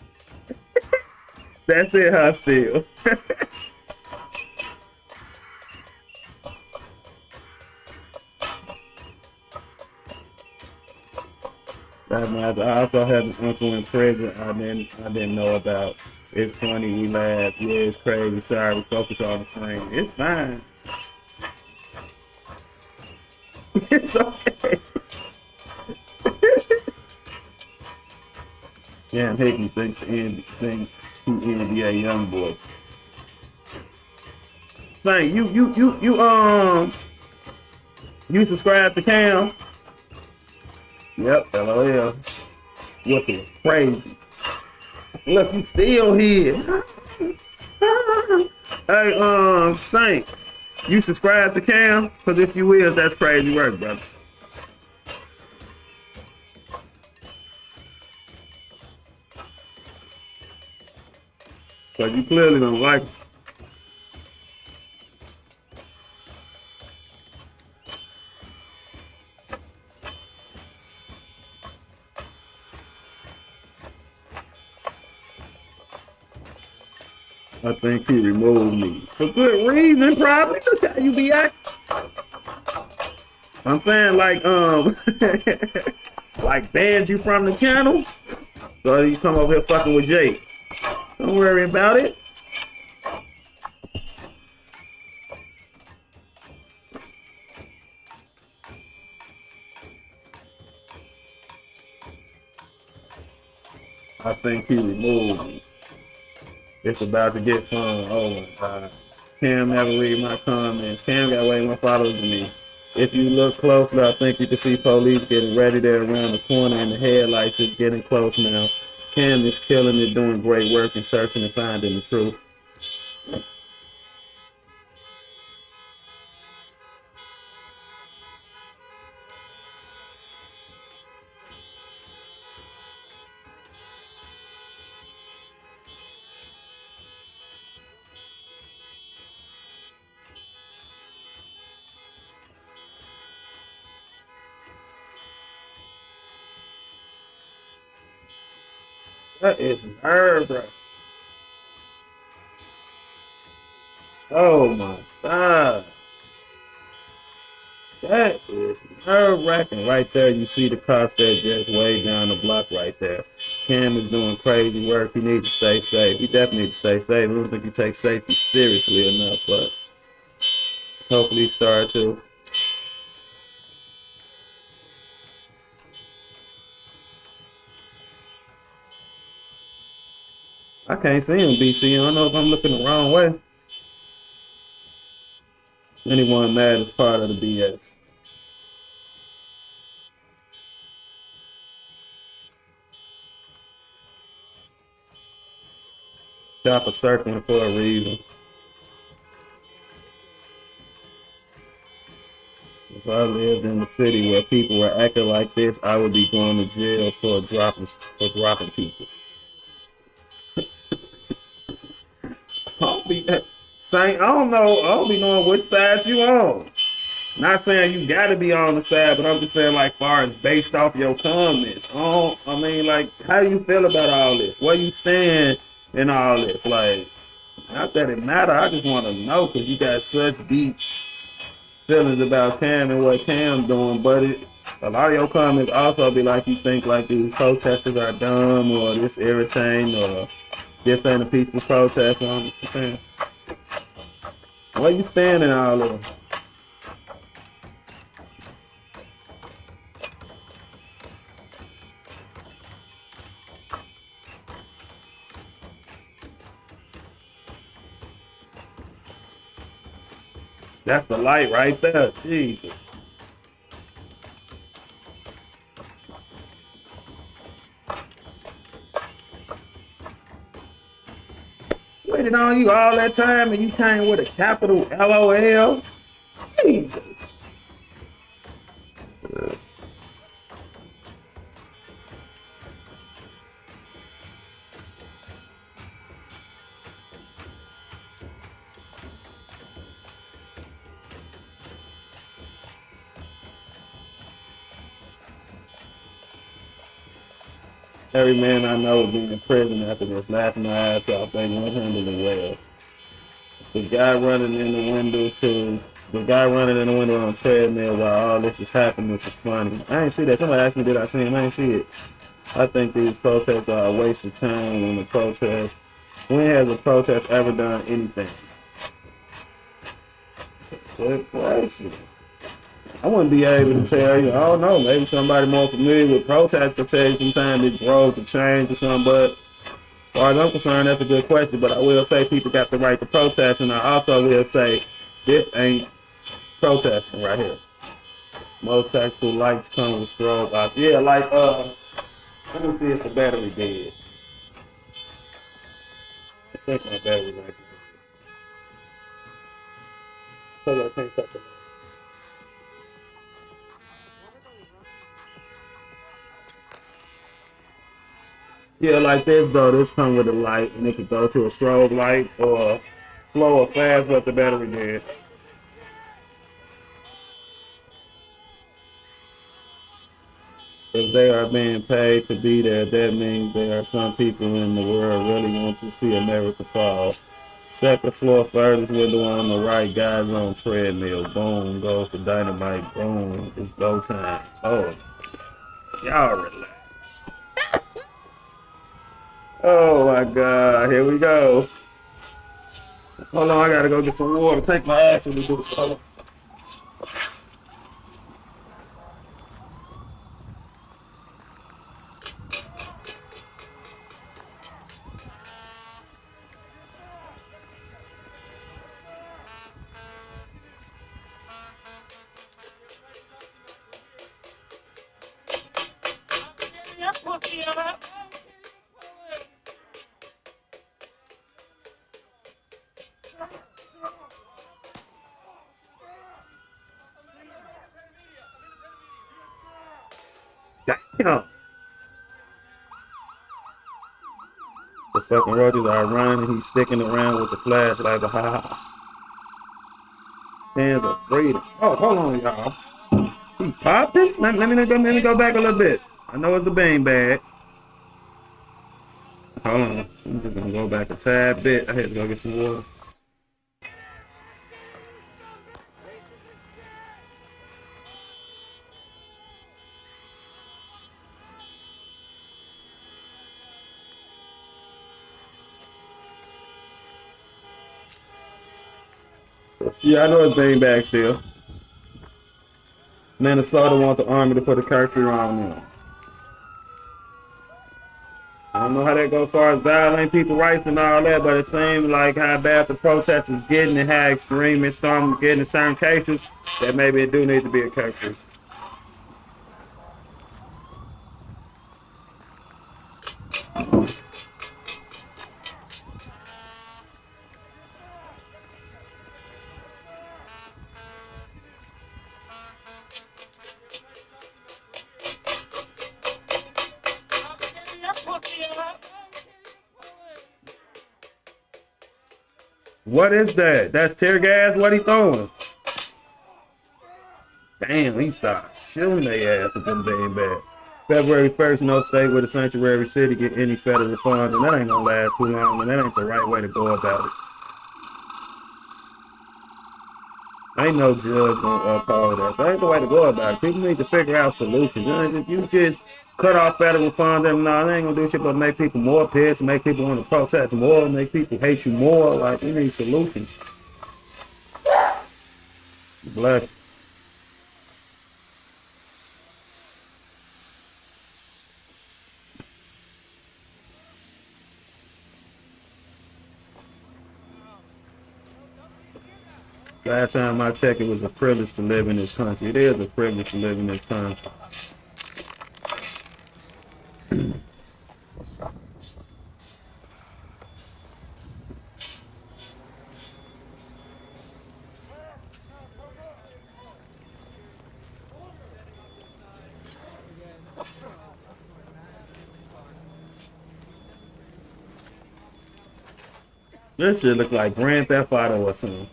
That's it, huh? Still. That man, I also had an uncle in prison. I didn't know about. It's funny, we laugh. Yeah, it's crazy. Sorry, we focus on the screen. It's fine. It's okay. Damn, Hickey thinks he NBA young boy. Thank you subscribe to Cam? Yep, LOL. What is crazy? Look, you still here. Hey, Saint, you subscribe to Cam? Because if you will, that's crazy work, brother. So you clearly don't like it. I think he removed me. For good reason, probably. Look how you be acting. I'm saying like like banned you from the channel. So you come over here fucking with Jake. Don't worry about it. I think he removed me. It's about to get fun. Oh my god. Cam never read my comments. Cam got way more followers than me. If you look closely, I think you can see police getting ready there around the corner and the headlights is getting close now. Cam is killing it, doing great work in searching and finding the truth. That is nerve-wracking. Oh my God. That is nerve-wracking. Right there, you see the cops that just way down the block right there. Cam is doing crazy work. He needs to stay safe. He definitely needs to stay safe. I don't think he takes safety seriously enough, but hopefully he start to. I can't see him, BC. I don't know if I'm looking the wrong way. Anyone mad is part of the BS. Chopper circling for a reason. If I lived in the city where people were acting like this, I would be going to jail for dropping people. I don't be saying I don't know. I don't be knowing which side you on. Not saying you got to be on the side, but I'm just saying like far as based off your comments. I mean, like, how do you feel about all this? Where you stand in all this? Like, not that it matter. I just want to know because you got such deep feelings about Cam and what Cam doing, but a lot of your comments also be like you think like these protesters are dumb or this irritating or this ain't a peaceful protest. I'm saying, where you stand in all of them? That's the light right there. Jesus. Waited on you all that time and you came with a capital LOL. Jesus. Every man I know will be in prison after this, laughing my ass off. They won't handle it well. The guy running in the window to the guy running in the window on treadmill while all this is happening. This is funny. I ain't see that. Somebody asked me, did I see him? I ain't see it. I think these protests are a waste of time. When has a protest ever done anything? Good question. I wouldn't be able to tell you. I don't know. Maybe somebody more familiar with protests could tell you sometimes it drove to change or something. But as far as I'm concerned, that's a good question. But I will say people got the right to protest, and I also will say this ain't protesting right here. Most tactical lights come with strobe lights. Yeah, like let me see if the battery dead. I think my battery might be dead. So I can't touch it. Yeah, like this, bro. This come with a light, and it could go to a strobe light or slow or fast, but the battery dead. If they are being paid to be there, that means there are some people in the world really want to see America fall. Second floor, furthest window on the right, guys on treadmill. Boom, goes the dynamite. Boom, it's go time. Oh, y'all relax. Oh my God, here we go. Hold on, I gotta go get some water. Take my ass when we do this. Hold on. Damn. The fucking roaches are running and he's sticking around with the flashlight. Ha ha. Hands are breathing. Oh, hold on, y'all. He popping? Let me go back a little bit. I know it's the bean bag. Hold on. I'm just gonna go back a tad bit. I had to go get some water. Yeah, I know it's bean bag still. Minnesota want the army to put a curfew on them. I don't know how that goes as far as violating people's rights and all that, but it seems like how bad the protest is getting and how extreme it's starting to get in certain cases, that maybe it do need to be a curfew. What is that? That's tear gas? What he throwing? Damn, he started shooting their ass with them being bad. February 1st, no state with a sanctuary city get any federal funds, and that ain't gonna last too long, and that ain't the right way to go about it. Ain't no judge gonna uphold that. That ain't the way to go about it. People need to figure out solutions. If you just cut off federal funds, then no, they ain't gonna do shit but make people more pissed, make people want to protest more, make people hate you more. Like, we need solutions. Black. Last time I checked, it was a privilege to live in this country. It is a privilege to live in this country. This shit look like Grand Theft Auto or something.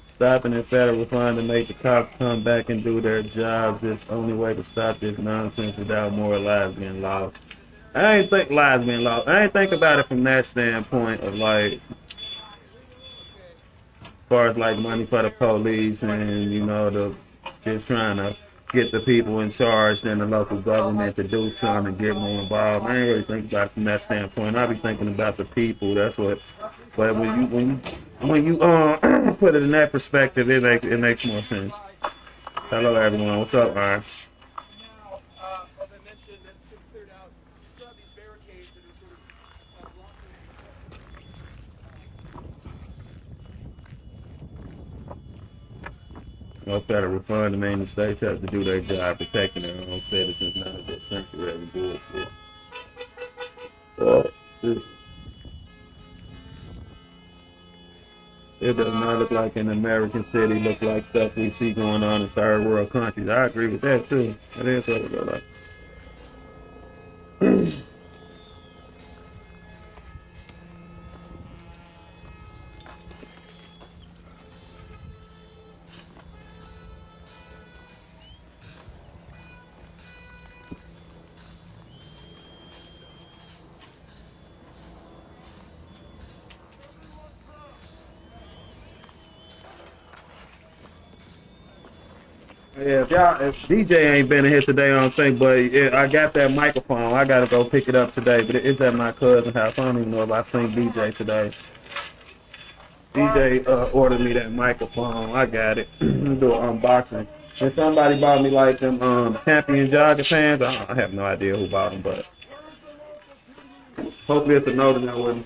Stopping in federal fund to make the cops come back and do their jobs is the only way to stop this nonsense without more lives being lost. I ain't think lives being lost. I ain't think about it from that standpoint of like, as far as like money for the police and, you know, the just trying to get the people in charge and the local government to do something and get more involved. I ain't really think about it from that standpoint. I be thinking about the people. That's what. But when you put it in that perspective, it makes more sense. Hello everyone. What's up, man? No federal fund, the main states have to do their job protecting their own citizens, none of this sanctuary bullshit. It does not look like an American city, look like stuff we see going on in third world countries. I agree with that too. That is what it looks like. Yeah, if DJ ain't been in here today, I don't think, but I got that microphone. I gotta go pick it up today, but it's at my cousin's house. I don't even know if I seen DJ today. DJ ordered me that microphone. I got it. Do an unboxing. And somebody bought me like them champion jogging pants. I have no idea who bought them, but hopefully it's a note in there with me.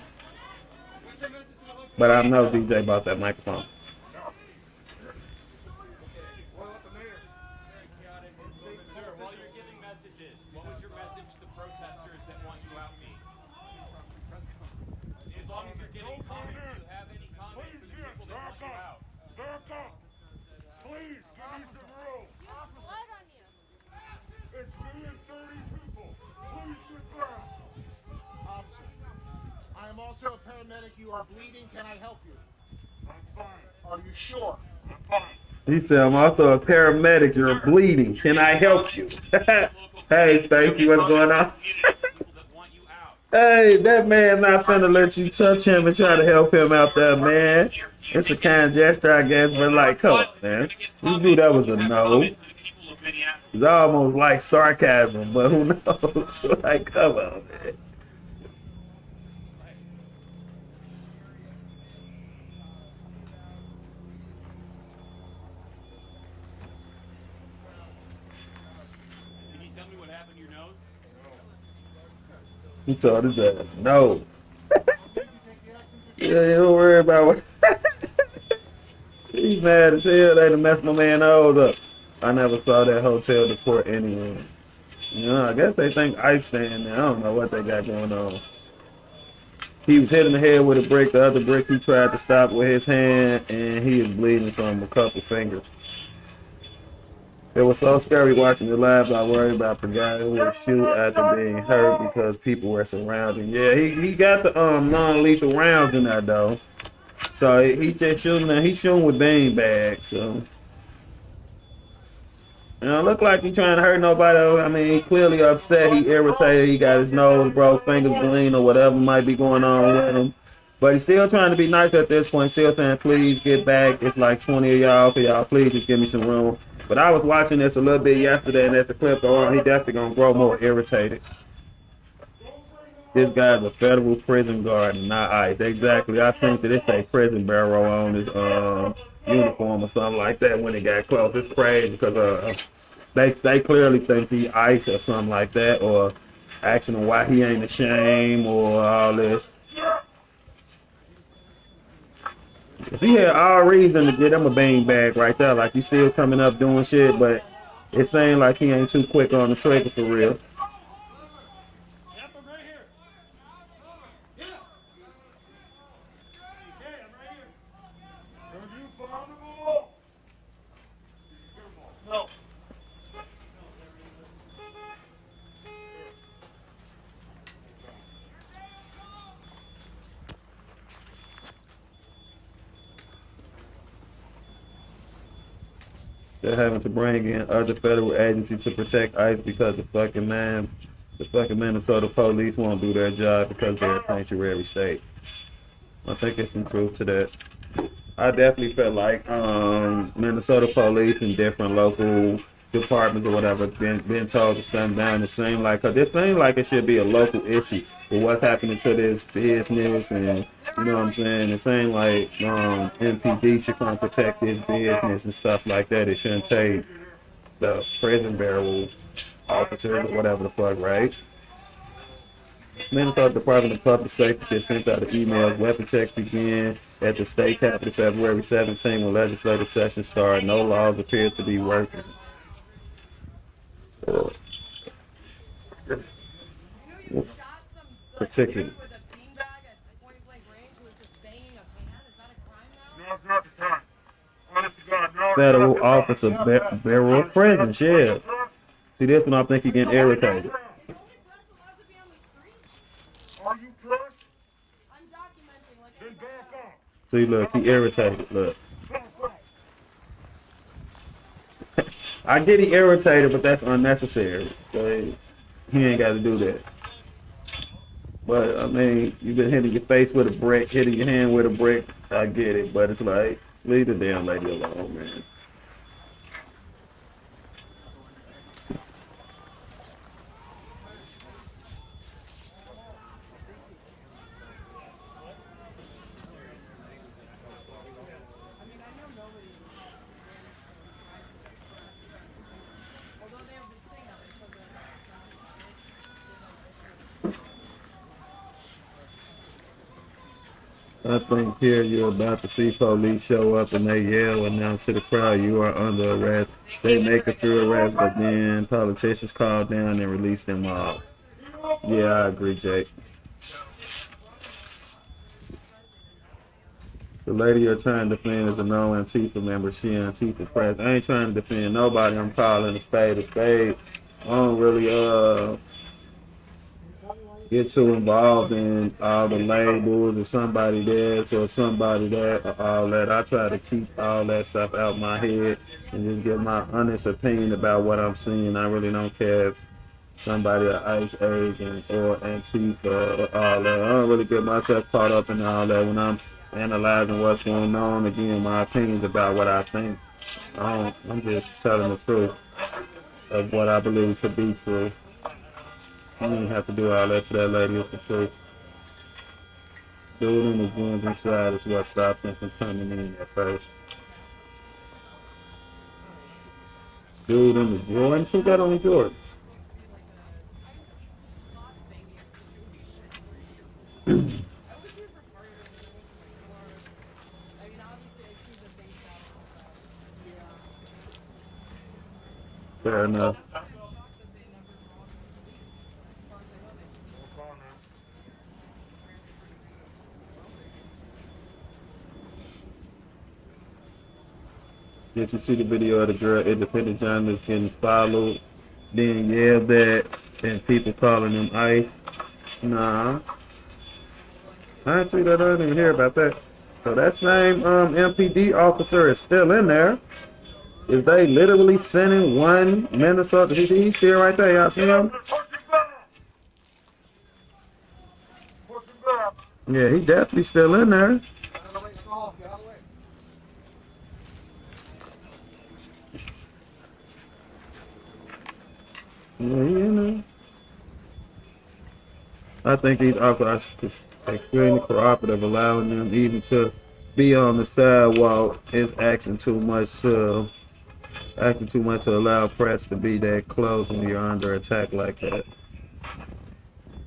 But I know DJ bought that microphone. paramedic, you are bleeding. Can I help you? I'm fine. Are you sure? I'm fine. He said, I'm also a paramedic. You're bleeding. Can I help you? Hey, Stacy, what's going on? Hey, that man not finna let you touch him and try to help him out there, man. It's a kind gesture, I guess, but like, come on, man. You knew that was a no. It's almost like sarcasm, but who knows? Like, come on, man. He told his ass, no. Yeah, don't worry about what. He's mad as hell. They done messed my man nose up. I never saw that hotel deport anyway. You know, I guess they think ICE staying there. I don't know what they got going on. He was hit in the head with a brick. The other brick he tried to stop with his hand, and he is bleeding from a couple fingers. It was so scary watching the live. I worried about the guy who would shoot after being hurt because people were surrounding. Yeah, he got the non-lethal rounds in there though. So he's just shooting. He's shooting with bean bags. So. You know, look like he trying to hurt nobody. I mean, he clearly upset. He irritated. He got his nose broke, fingers bleeding, or whatever might be going on with him. But he's still trying to be nice at this point. Still saying, please get back. It's like 20 of y'all. Can y'all please just give me some room? But I was watching this a little bit yesterday, and as the clip go on, he definitely going to grow more irritated. This guy's a federal prison guard, not ICE. Exactly. I think that it say prison barrel on his uniform or something like that when it got close. It's crazy because they clearly think he ICE or something like that, or asking him why he ain't ashamed or all this. If he had all reason to get him a bean bag right there, like you still coming up doing shit, but it seems like he ain't too quick on the trigger for real. They're having to bring in other federal agencies to protect ICE because the fucking Minnesota police won't do their job because they're a sanctuary state. I think there's some truth to that. I definitely felt like Minnesota police and different local departments or whatever been told to stand down. It seemed like, cause it seemed like it should be a local issue with what's happening to this business, and you know what I'm saying. It seemed like MPD should come protect this business and stuff like that. It shouldn't take the prison barrel officers or whatever the fuck, right? Minnesota Department of Public Safety just sent out an email. Weapon checks begin at the state capitol February 17 when legislative session started. No laws appears to be working. Particularly. Federal officer barrel prison, yeah. See, this one I think he getting irritated. Are you trust? I'm documenting like Then back off. See, look, he irritated. Look. I get he irritated, but that's unnecessary. So he ain't got to do that. But, I mean, you've been hitting your face with a brick, hitting your hand with a brick. I get it, but it's like, leave the damn lady alone, man. I think here you're about to see police show up and they yell and announce to the crowd you are under arrest. They make a few arrests, but then politicians call down and release them all. Yeah, I agree, Jake. The lady you're trying to defend is a known Antifa member. She Antifa press. I ain't trying to defend nobody. I'm calling a spade a spade. I don't really get too involved in all the labels or somebody this or somebody that or all that. I try to keep all that stuff out my head and just give my honest opinion about what I'm seeing. I really don't care if somebody an Ice Age or Antifa or all that. I don't really get myself caught up in all that when I'm analyzing what's going on. Again, my opinions about what I think. I'm just telling the truth of what I believe to be true. You didn't have to do all that to that lady. It's the truth. Dude in the guns inside is what stopped them from coming in at first. Dude in the Jordans? Who got on the Jordans? Fair enough. Did you see the video of the girl independent journalist getting followed, then yelled at, and people calling him ICE? Nah. I didn't see that. I didn't even hear about that. So that same MPD officer is still in there. Is they literally sending one Minnesota? He's still right there. Y'all see him? Yeah, he definitely still in there. Yeah, he in there. I think these officers are extremely cooperative, allowing them even to be on the sidewalk is acting too much to allow press to be that close when you're under attack like that.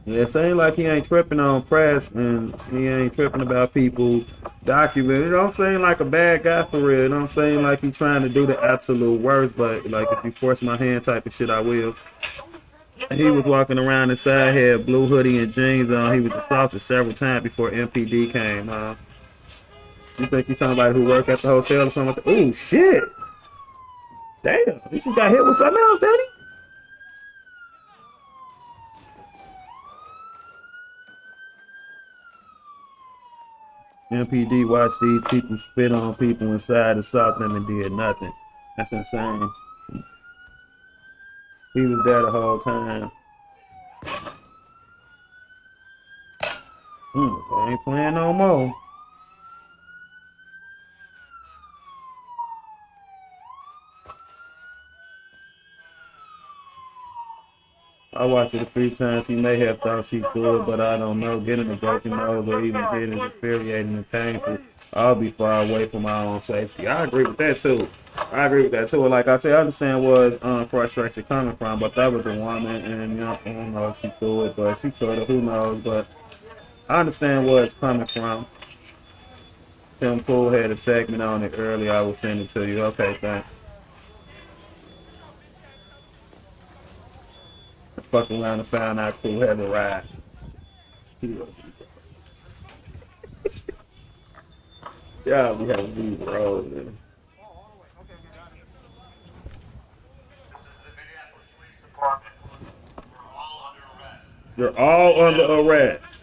Yeah, it ain't like he ain't tripping on press and he ain't tripping about people documenting. It don't seem like a bad guy for real. It don't seem like he trying to do the absolute worst, but like if you force my hand type of shit, I will. And he was walking around inside, had blue hoodie and jeans on. He was assaulted several times before MPD came. You think he's talking about who work at the hotel or something like that? Oh, shit. Damn. He just got hit with something else, did he? MPD watched these people spit on people inside, assault them, and did nothing. That's insane. He was there the whole time. I ain't playing no more. I watched it a few times. He may have thought she could, but I don't know. Getting a broken nose or even hitting is infuriating and painful. I'll be far away from my own safety. I agree with that too. Like I said, I understand where his frustration coming from, but that was a woman, and I don't know if she could, but she could have. Who knows? But I understand where it's coming from. Tim Pool had a segment on it earlier. I will send it to you. Okay, thanks. I fucked around and found out Pool had a ride. Yeah, we have to leave the road, man. You're all under arrest.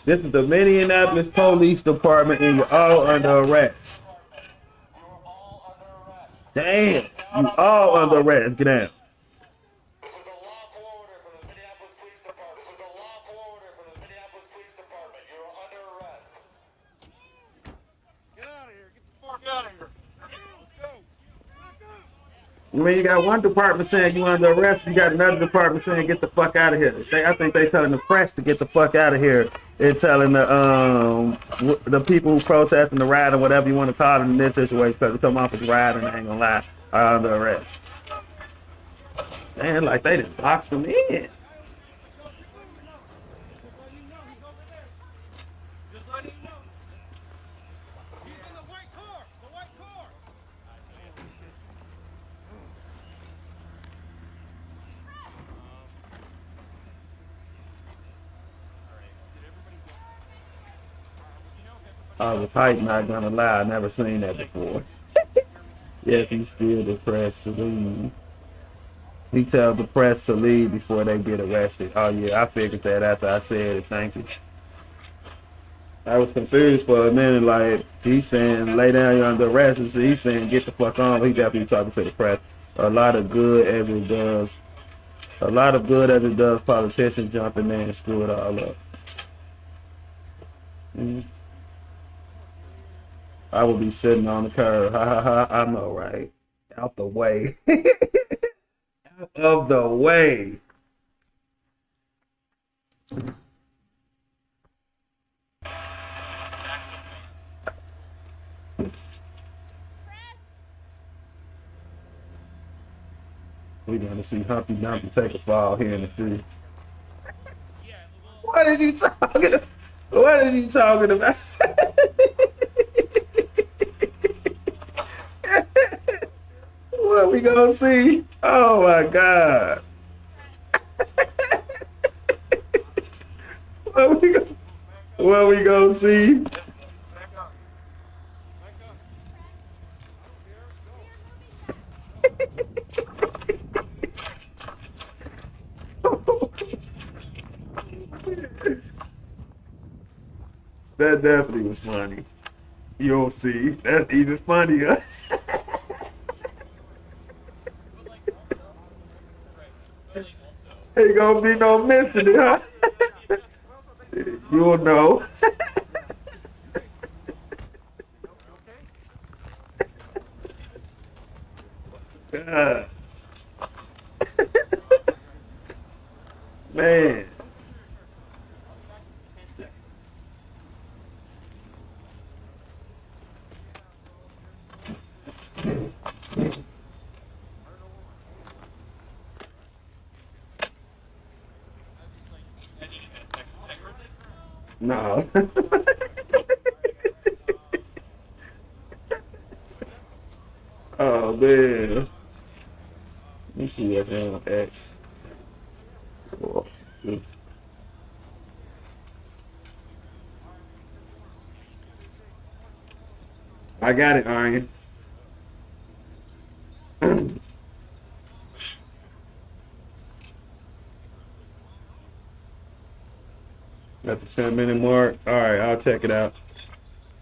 This is the Minneapolis Police Department, and you're all under arrest. Damn, you all under arrest. Get out. I mean, you got one department saying you under arrest, you got another department saying get the fuck out of here. I think they telling the press to get the fuck out of here. They're telling the people who protesting the riot or whatever you want to call it in this situation, because they come off as rioting, I ain't gonna lie, are under arrest. Man, like they done boxed them in. I was hyped, not gonna lie. I never seen that before. Yes, he's still depressed. He tells the press to leave before they get arrested. Oh yeah, I figured that after I said it. Thank you. I was confused for a minute. Like he's saying, lay down, you're under arrest. And so he's saying, get the fuck on. He definitely talking to the press. A lot of good as it does. A lot of good as it does. Politicians jump in there and screw it all up. Mm. I will be sitting on the curb. Ha ha ha. I know, right? Out the way. Out of the way. We're gonna see Humpty Dumpty take a fall here in the street. What are you talking about? What are you talking about? What we gonna see? Oh my God! What we gonna, what we gonna see? Back up. Back up. That definitely was funny. You'll see. That's even funnier. Ain't gonna be no missing it, huh? You'll know. God. Man. No. Oh man. Let me see what's on X. Oh, that's good. I got it, Aryan. At the 10-minute mark. All right, I'll check it out.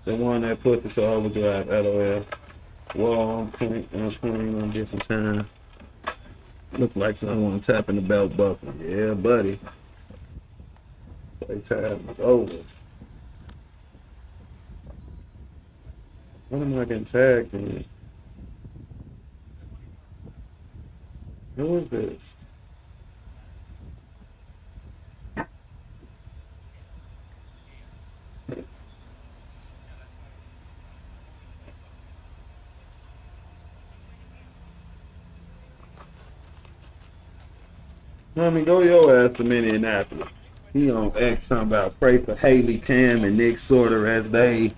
The one that puts it to overdrive. LOL. Well, I'm clean on just in time. Look like someone tapping the belt buckle. Yeah, buddy. Playtime is over. What am I getting tagged in? Who is this? Homie, go your ass to Minneapolis. He on X talking about pray for Haley, Cam, and Nick Sorter as they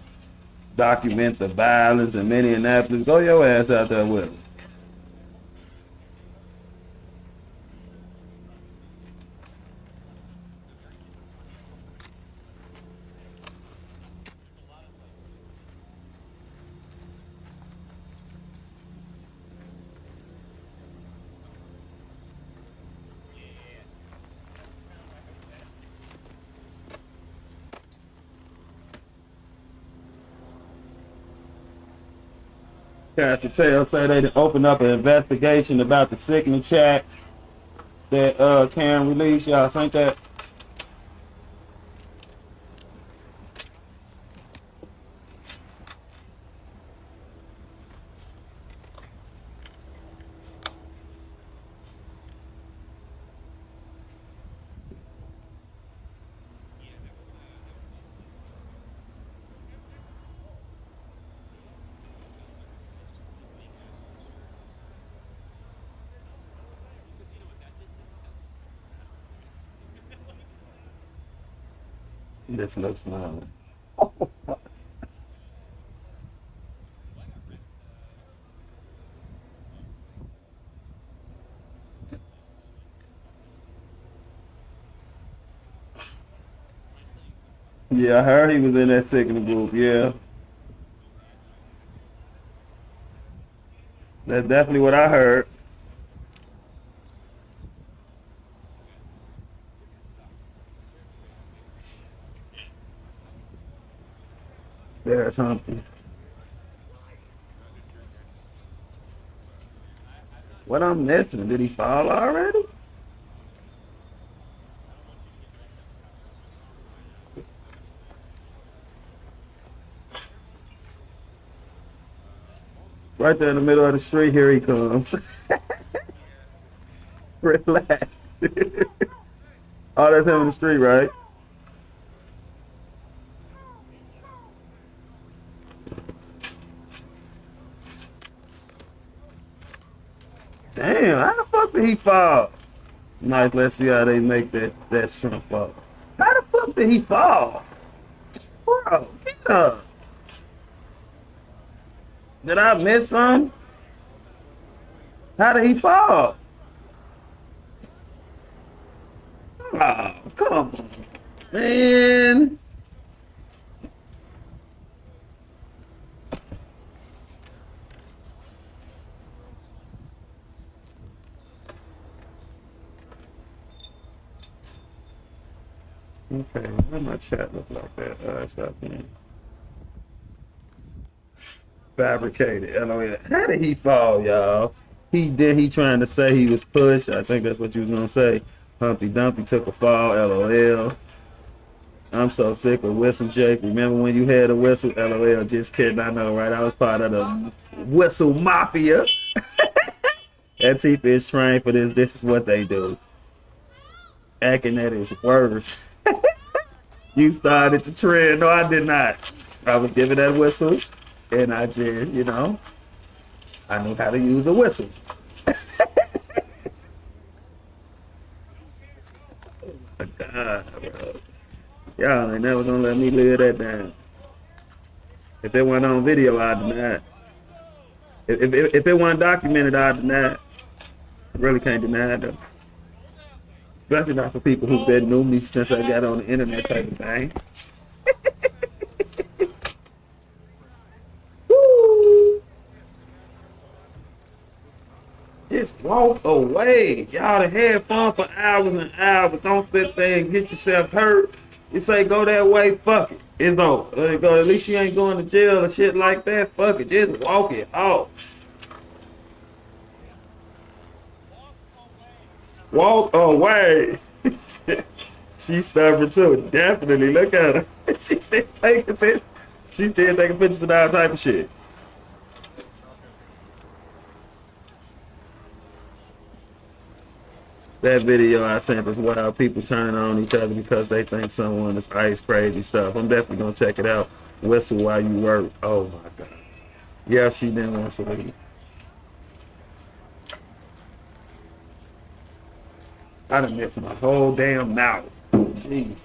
document the violence in Minneapolis. Go your ass out there with him. Pastor Taylor say they done opened up an investigation about the sickening chat that Cam released. Y'all think that? This looks nice. Yeah, I heard he was in that sickening group. Yeah, that's definitely what I heard. Where's Humpty? What I'm missing? Did he fall already? Right there in the middle of the street, here he comes. Relax. Oh, that's him in the street, right? Damn, how the fuck did he fall? Nice, let's see how they make that shrimp fall. How the fuck did he fall? Bro, get up. Did I miss something? How did he fall? Oh, come on, man. Okay, why my chat look like that? Stop being fabricated. LOL. How did he fall, y'all? He trying to say he was pushed. I think that's what you was gonna say. Humpty Dumpty took a fall. LOL. I'm so sick of whistle, Jake. Remember when you had a whistle? LOL. Just kidding. I know, right? I was part of the whistle mafia. Antifa is trained for this. This is what they do. Acting at its worst. You started the trend. No, I did not. I was giving that whistle, and I just, I knew how to use a whistle. Oh my God, bro. Y'all ain't never gonna let me live that down. If it wasn't on video, I'd deny it. If it wasn't documented, I'd deny it. I really can't deny it, though. Especially not for people who've been knew me since I got on the internet type of thing. Woo. Just walk away. Y'all done had fun for hours and hours. Don't sit there and get yourself hurt. You say go that way, fuck it. It's over. Let it go. At least you ain't going to jail or shit like that. Fuck it. Just walk it off. Walk away. She's stubborn too. Definitely. Look at her. She's still taking pictures. She's still taking pictures of all type of shit. That video I sent was wild. People turning on each other because they think someone is ice crazy stuff. I'm definitely gonna check it out. Whistle while you work. Oh my God. Yeah, she didn't want to leave. I done missed my whole damn mouth. Jeez.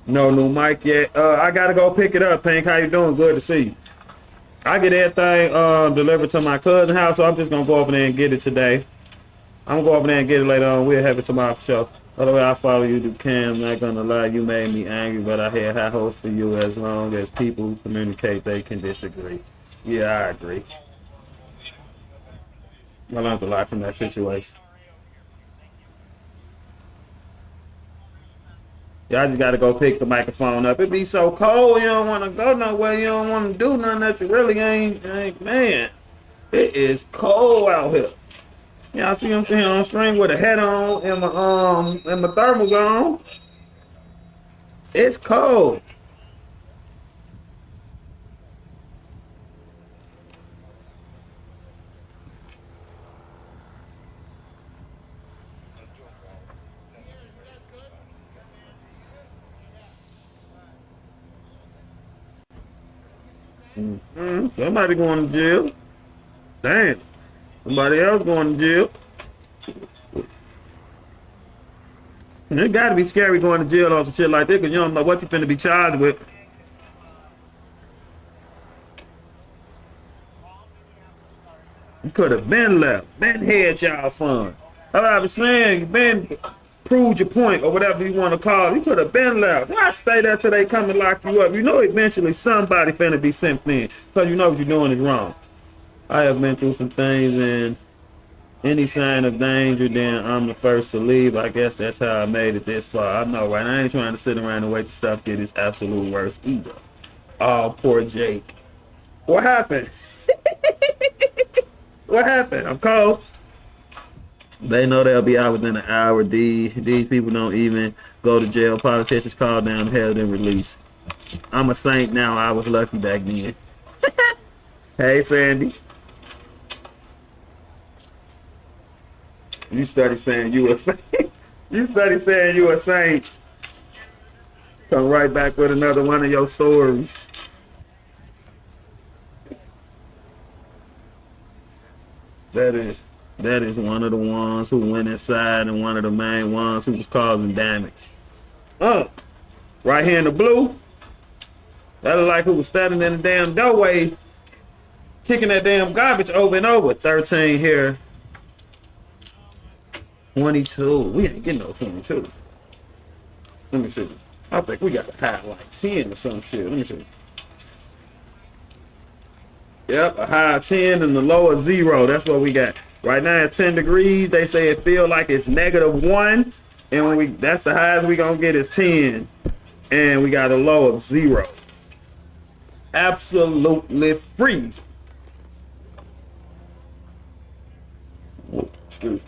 No new mic yet. I gotta go pick it up, Pink. How you doing? Good to see you. I get everything delivered to my cousin's house, so I'm just gonna go over there and get it today. I'm gonna go over there and get it later on. We'll have it tomorrow for sure. By the way, I follow you, Ducan. I'm not gonna lie, you made me angry, but I had high hopes for you. As long as people communicate, they can disagree. Yeah, I agree. I learned a lot from that situation. Yeah, I just gotta go pick the microphone up. It be so cold, you don't wanna go nowhere, you don't wanna do nothing that you really ain't man. It is cold out here. Yeah, I see I'm sitting on string with a hat on and my thermals on. It's cold. Somebody going to jail. Damn. Somebody else going to jail. It got to be scary going to jail or some shit like that because you don't know what you're finna be charged with. You could have been left. Been had y'all fun. That's what I was saying. You been proved your point or whatever you want to call it. You could have been left. Why stay there till they come and lock you up? You know eventually somebody finna be sent in because you know what you're doing is wrong. I have been through some things and Any sign of danger, then I'm the first to leave. I guess that's how I made it this far. I know, right? I ain't trying to sit around and wait to stuff get its absolute worst either. Oh, poor Jake. What happened? What happened? I'm cold. They know they'll be out within an hour. These people don't even go to jail. Politicians call down held and release. I'm a saint now. I was lucky back then. Hey, Sandy. You study saying you a saint. You study saying you a saint. Come right back with another one of your stories. That is that is one of the ones who went inside and one of the main ones who was causing damage. Right here in the blue. That look like who was standing in the damn doorway, kicking that damn garbage over and over. 13 here. 22. We ain't getting no 22. Let me see. I think we got a high like 10 or some shit. Let me see. Yep, a high 10 and the lower 0. That's what we got. Right now at 10 degrees, they say it feel like it's -1. And when that's the highest we gonna get is 10. And we got a low of 0. Absolutely freezing. Oh, excuse me.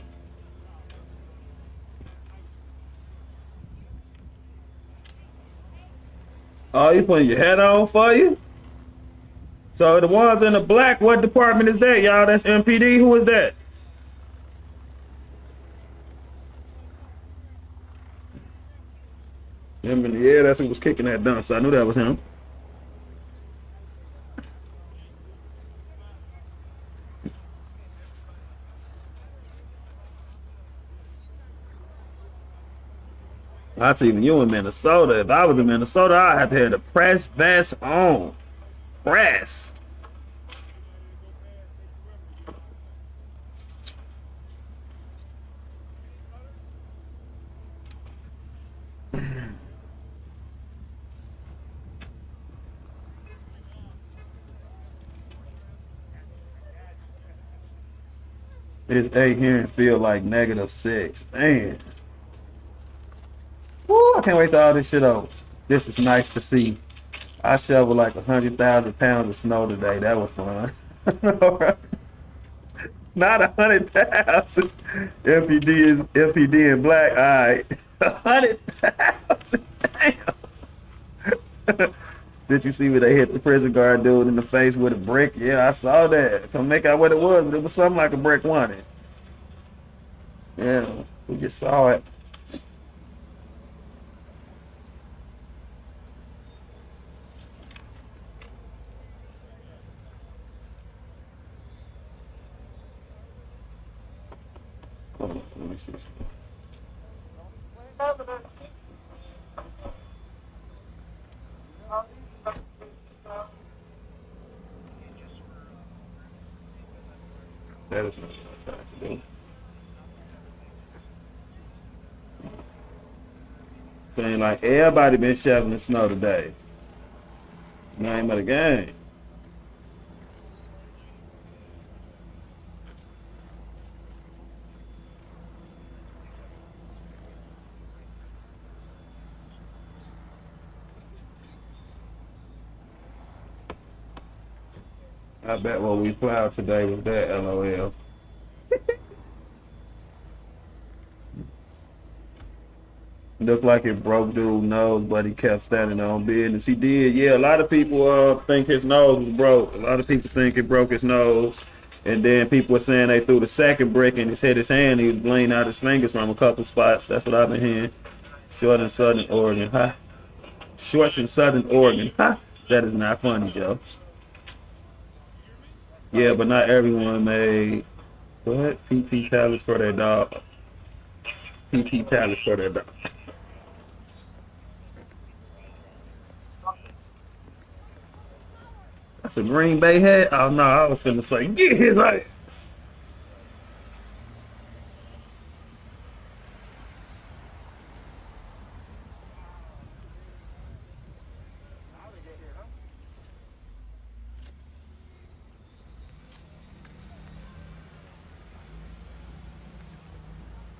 Oh, you putting your hat on for you? So the ones in the black, what department is that, y'all? That's MPD. Who is that? Him in the air. That's who was kicking that dump. So I knew that was him. I see you in Minnesota. If I was in Minnesota, I'd have to have the press vest on. Press. It's 8 here and feel like -6. Man. Woo, I can't wait to all this shit over. This is nice to see. I shoveled like 100,000 pounds of snow today. That was fun. Not 100,000. MPD in black. All right. 100,000. Damn. Did you see where they hit the prison guard dude in the face with a brick? Yeah, I saw that. Don't make out what it was, but it was something like a brick, wasn't it? Yeah, we just saw it. Hold on, let me see. That is not what I tried to do. Saying like everybody been shoveling snow today. Name of the game. I bet what we plowed today was that LOL. Looked like it broke dude's nose, but he kept standing on business. He did, yeah. A lot of people think his nose was broke. A lot of people think it broke his nose. And then people were saying they threw the second brick and it hit his hand. He was bleeding out his fingers from a couple spots. That's what I've been hearing. Short in Southern Oregon, huh? Shorts in Southern Oregon, huh? That is not funny, Joe. Yeah, but not everyone made what? PP Palace for their dog. PP Palace for their dog. That's a Green Bay hat? Oh no, I was finna say, get his ass.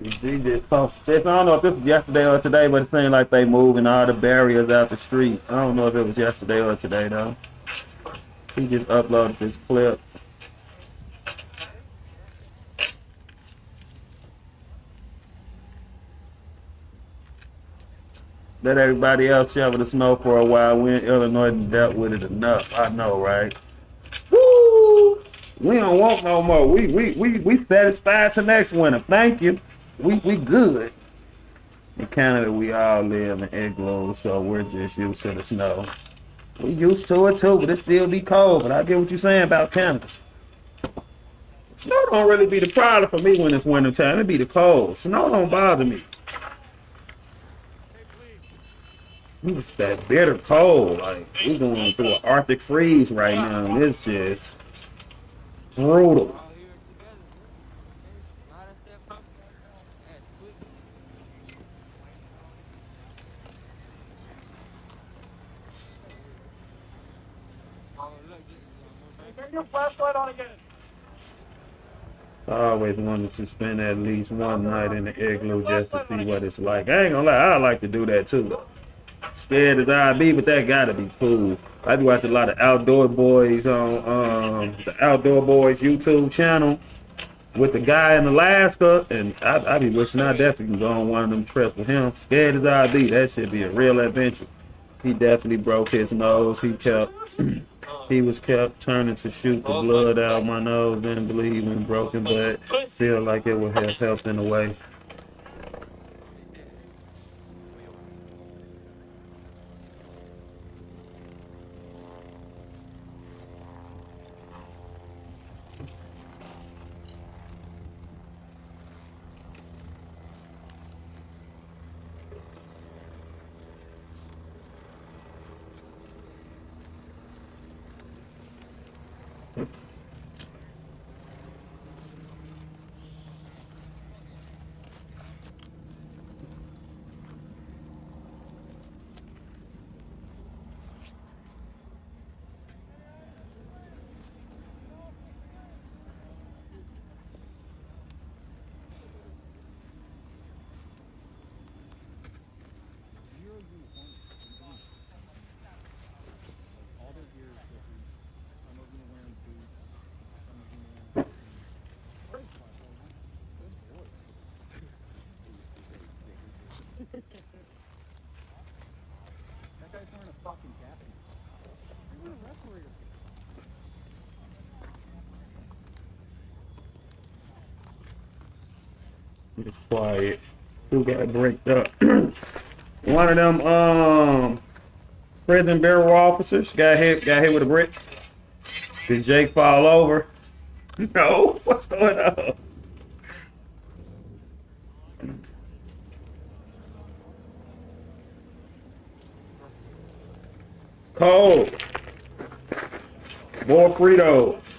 G just posted. I don't know if this was yesterday or today, but it seemed like they moving all the barriers out the street. I don't know if it was yesterday or today though. He just uploaded this clip. Let everybody else shovel the snow for a while. We in Illinois dealt with it enough. I know, right? Woo! We don't want no more. We satisfied to next winter. Thank you. We good. In Canada, we all live in igloos, so we're just used to the snow. We used to it too, but it still be cold. But I get what you're saying about Canada. Snow don't really be the problem for me when it's winter time. It be the cold. Snow don't bother me. It's that bitter cold. Like, we going through an Arctic freeze right now, and it's just brutal. Turn your flashlight on again. I always wanted to spend at least one night in the igloo just to see what it's like. I ain't gonna lie, I like to do that too, though. Scared as I be, but that gotta be cool. I be watching a lot of Outdoor Boys on the Outdoor Boys YouTube channel with the guy in Alaska, and I be wishing I definitely can go on one of them trips with him. Scared as I be, that should be a real adventure. He definitely broke his nose. He was kept turning to shoot the blood out my nose. Didn't believe in broken, but feel like it would have helped in a way. That guy's wearing a fucking casket. You're wearing a respirator. It's quiet. Who got bricked up? One of them prison bureau officers got hit with a brick. Did Jake fall over? No. What's going on? It's cold. More Fritos.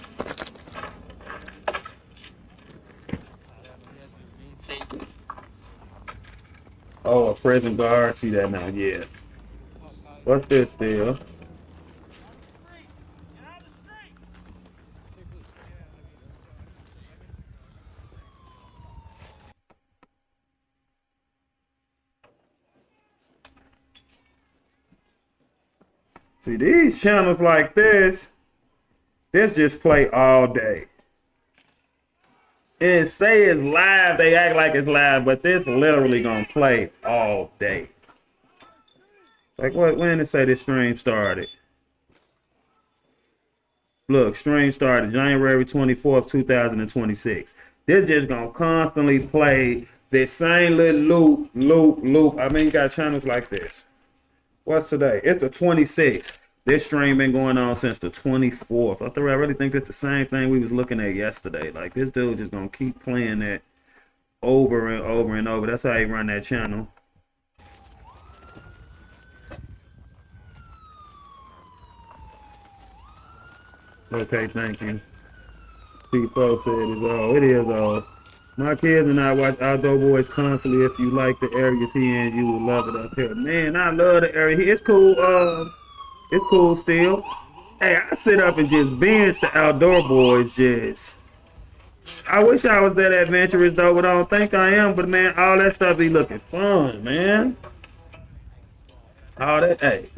Oh, a prison guard. See that now? Yeah. What's this still? See, these channels like this just play all day. It say it's live, they act like it's live, but this literally gonna play all day. Like what? When did it say this stream started? Look, stream started January 24th, 2026. This just gonna constantly play this same little loop. I mean, you got channels like this. What's today? It's the 26th. This stream been going on since the 24th. I really think that's the same thing we was looking at yesterday. Like, this dude just gonna keep playing that over and over and over. That's how he run that channel. Okay, thank you. People said it's all. It is all. My kids and I watch Outdoor Boys constantly. If you like the areas he in, you will love it up here. Man, I love the area here. It's cool. It's cool still. Hey, I sit up and just binge the Outdoor Boys just I wish I was that adventurous though, but I don't think I am. But man, all that stuff be looking fun, man. All that, hey,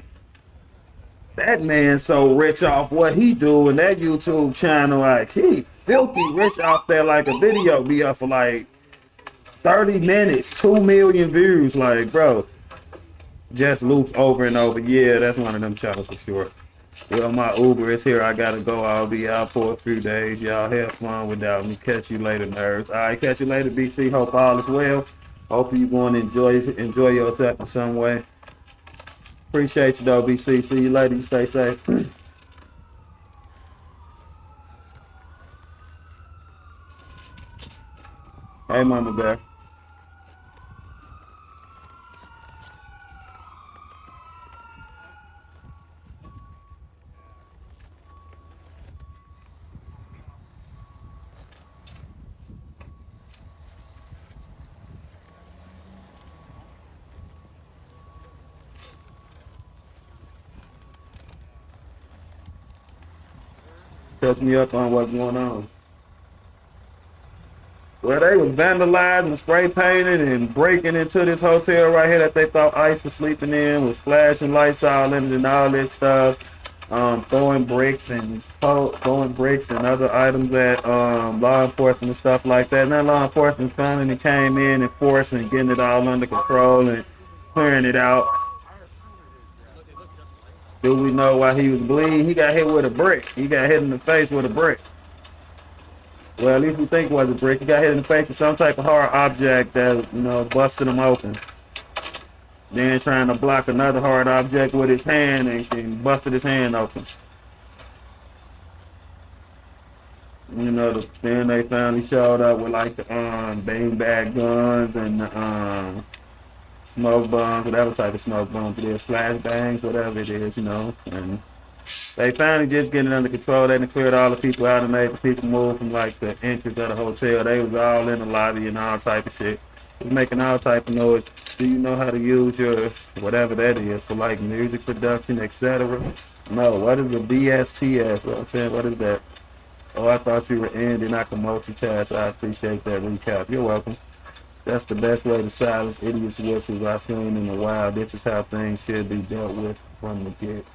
that man so rich off what he do in that YouTube channel, like he filthy rich off there. Like a video be up for like 30 minutes, 2 million views. Like, bro, just loops over and over. Yeah, that's one of them channels for sure. Well, my Uber is here. I gotta go. I'll be out for a few days. Y'all have fun without me. Catch you later, nerds. All right, catch you later, BC. Hope all is well. Hope you going to enjoy yourself in some way. Appreciate you though, BC. See you later. You stay safe. Hey, Mama Bear. Catch me up on what's going on. Well, they was vandalizing, spray painting, and breaking into this hotel right here that they thought ICE was sleeping in, was flashing lights all in it and all this stuff, throwing bricks and other items at law enforcement and stuff like that. And then law enforcement finally came in and forcing, getting it all under control and clearing it out. Do we know why he was bleeding? He got hit with a brick. He got hit in the face with a brick. Well, at least we think it was a brick. He got hit in the face with some type of hard object that, busted him open. Then trying to block another hard object with his hand and busted his hand open. Then they finally showed up with like the bang bag guns and smoke bombs, whatever type of smoke bombs it is, flash bangs, whatever it is, and they finally just getting it under control. They done cleared all the people out and made the people move from like the entrance of the hotel. They was all in the lobby and all type of shit. Was making all type of noise. Do you know how to use your whatever that is for like music production, etc.? No, what is the BSTS? What I'm saying, what is that? Oh, I thought you were ending. I can multitask. I appreciate that recap. You're welcome. That's the best way to silence idiots whistles I've seen in a while. This is how things should be dealt with from the get.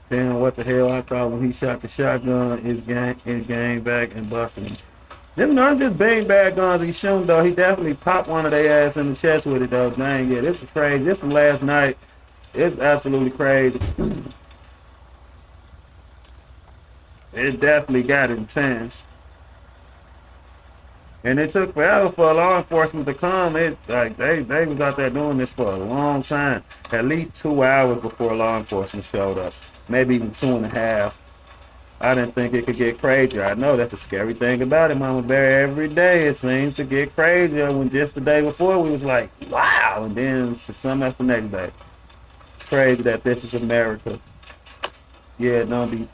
Damn, what the hell I thought when he shot the shotgun, his gang back and busted him. Them not just bang bag guns he shooting though. He definitely popped one of their ass in the chest with it though. Dang, yeah, this is crazy. This from last night. It's absolutely crazy. It definitely got intense. And it took forever for law enforcement to come. They was out there doing this for a long time. At least 2 hours before law enforcement showed up. Maybe even 2.5. I didn't think it could get crazier. I know that's the scary thing about it, Mama Bear. Every day it seems to get crazier. When just the day before we was like, wow, and then for some else the next day. It's crazy that this is America. Yeah, don't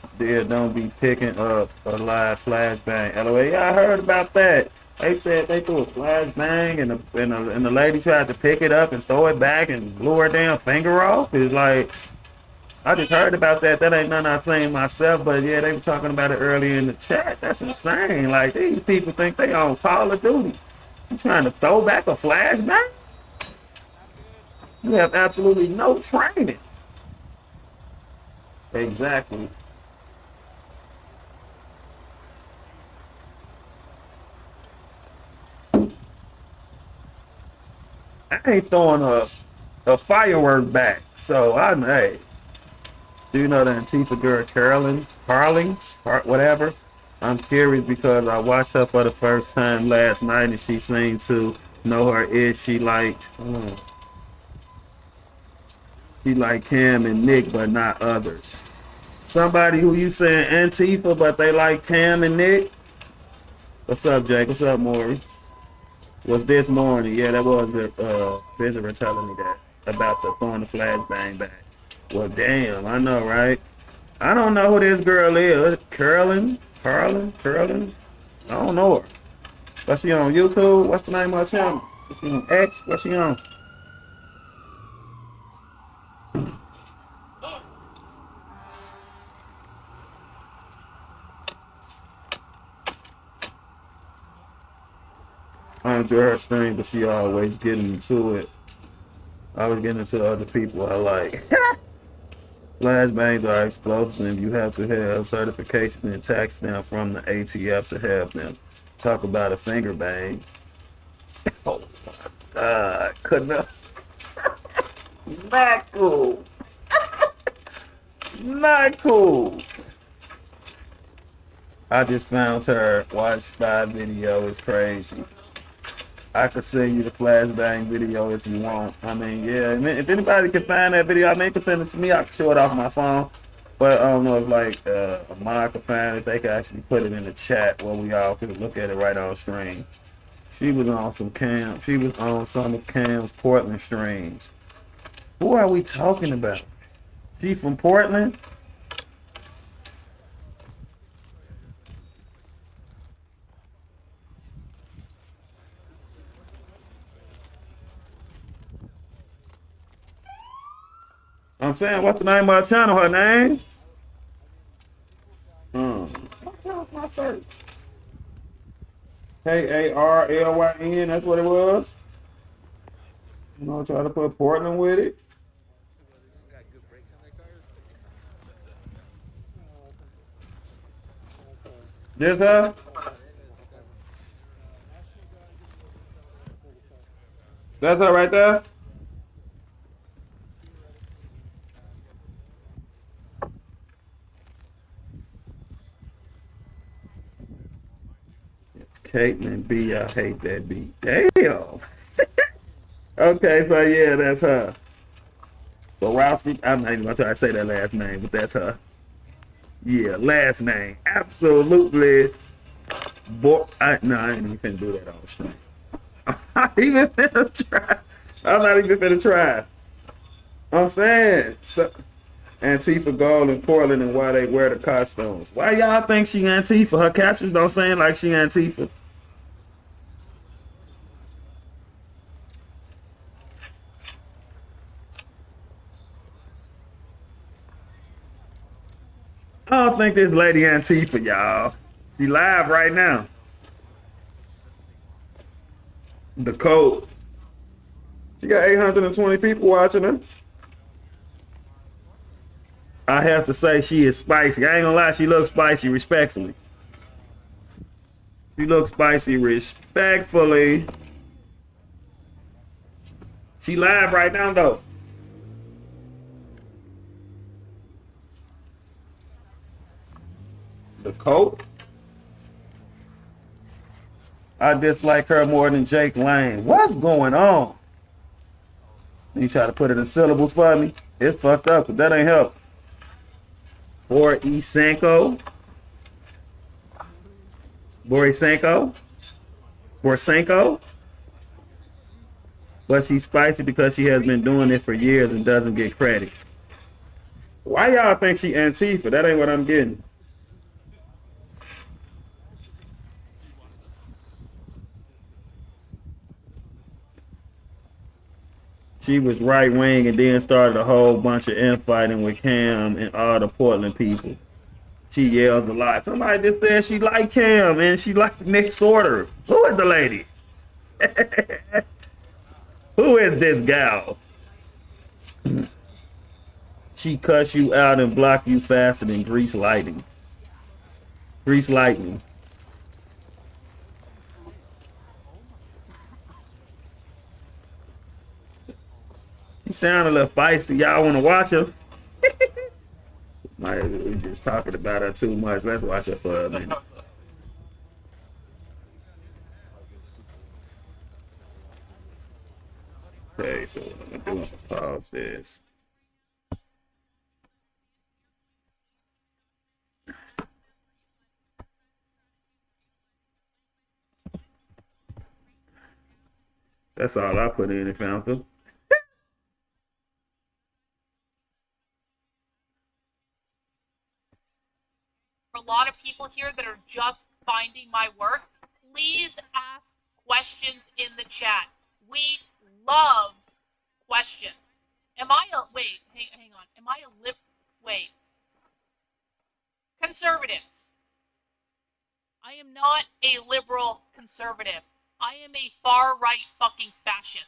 be picking up a live flashbang. LOL, yeah, I heard about that. They said they threw a flashbang and the lady tried to pick it up and throw it back and blew her damn finger off. It's like, I just heard about that. That ain't nothing I've seen myself, but yeah, they were talking about it earlier in the chat. That's insane. Like, these people think they on Call of Duty. You trying to throw back a flashbang? You have absolutely no training. Exactly. I ain't throwing a firework back. So hey, do you know the Antifa girl Carolyn, whatever? I'm curious because I watched her for the first time last night and she seemed to know her is she liked Cam and Nick but not others. Somebody who you saying Antifa but they like Cam and Nick? What's up, Jake? What's up, Maury? Was this morning? Yeah, that was a visitor telling me that about the throwing the flashbang back. Well, damn, I know, right? I don't know who this girl is. Carolyn? I don't know her. What's she on YouTube? What's the name of her channel? Is she on X? What's she on? enjoy her stream, but she always getting into it. I was getting into other people I like. Flashbangs are explosives, and you have to have certification and tax stamp from the ATF to have them. Talk about a finger bang. Oh my God, couldn't have. Not cool. Not cool. I just found her. Watch spy video. It's crazy. I could send you the flashbang video if you want. I mean, yeah. And if anybody can find that video, I mean, you can send it to me. I can show it off my phone. But I don't know if like a mod can find it. They can actually put it in the chat where we all can look at it right on stream. She was on some Cam. She was on some of Cam's Portland streams. Who are we talking about? She from Portland? I'm saying, what's the name of her channel? Her name? What was my search? Karlyn. That's what it was. You know, try to put Portland with it. This her? That's her right there? It's Caitlin B. I hate that beat. Damn. Okay, so yeah, that's her. Borowski. I'm not even gonna try to say that last name, but that's her. Yeah, last name. Absolutely. I ain't even finna do that on stream. I'm not even finna try. I'm not even finna try. I'm saying, so, Antifa Gold in Portland and why they wear the costumes. Why y'all think she Antifa? Her captions don't sound like she Antifa. I don't think this lady Antifa, y'all. She live right now. The code. She got 820 people watching her. I have to say she is spicy. I ain't gonna lie, she looks spicy respectfully. She looks spicy respectfully. She live right now though. The coat. I dislike her more than Jake Lane. What's going on? You try to put it in syllables for me? It's fucked up, but that ain't help. Borisenko. But she's spicy because she has been doing it for years and doesn't get credit. Why y'all think she Antifa? That ain't what I'm getting. She was right wing and then started a whole bunch of infighting with Cam and all the Portland people. She yells a lot. Somebody just said she liked Cam and she liked Nick Sorter. Who is the lady? Who is this gal? She cuss you out and block you faster than grease lightning. Grease lightning. You sound a little feisty. Y'all want to watch her? We just talking about her too much. Let's watch her for a minute. Okay, so what I'm gonna do is pause this. That's all I put in and found them. A lot of people here that are just finding my work, please ask questions in the chat. We love questions. Wait, hang on. Am I a wait. Conservatives. I am not a liberal conservative. I am a far-right fucking fascist.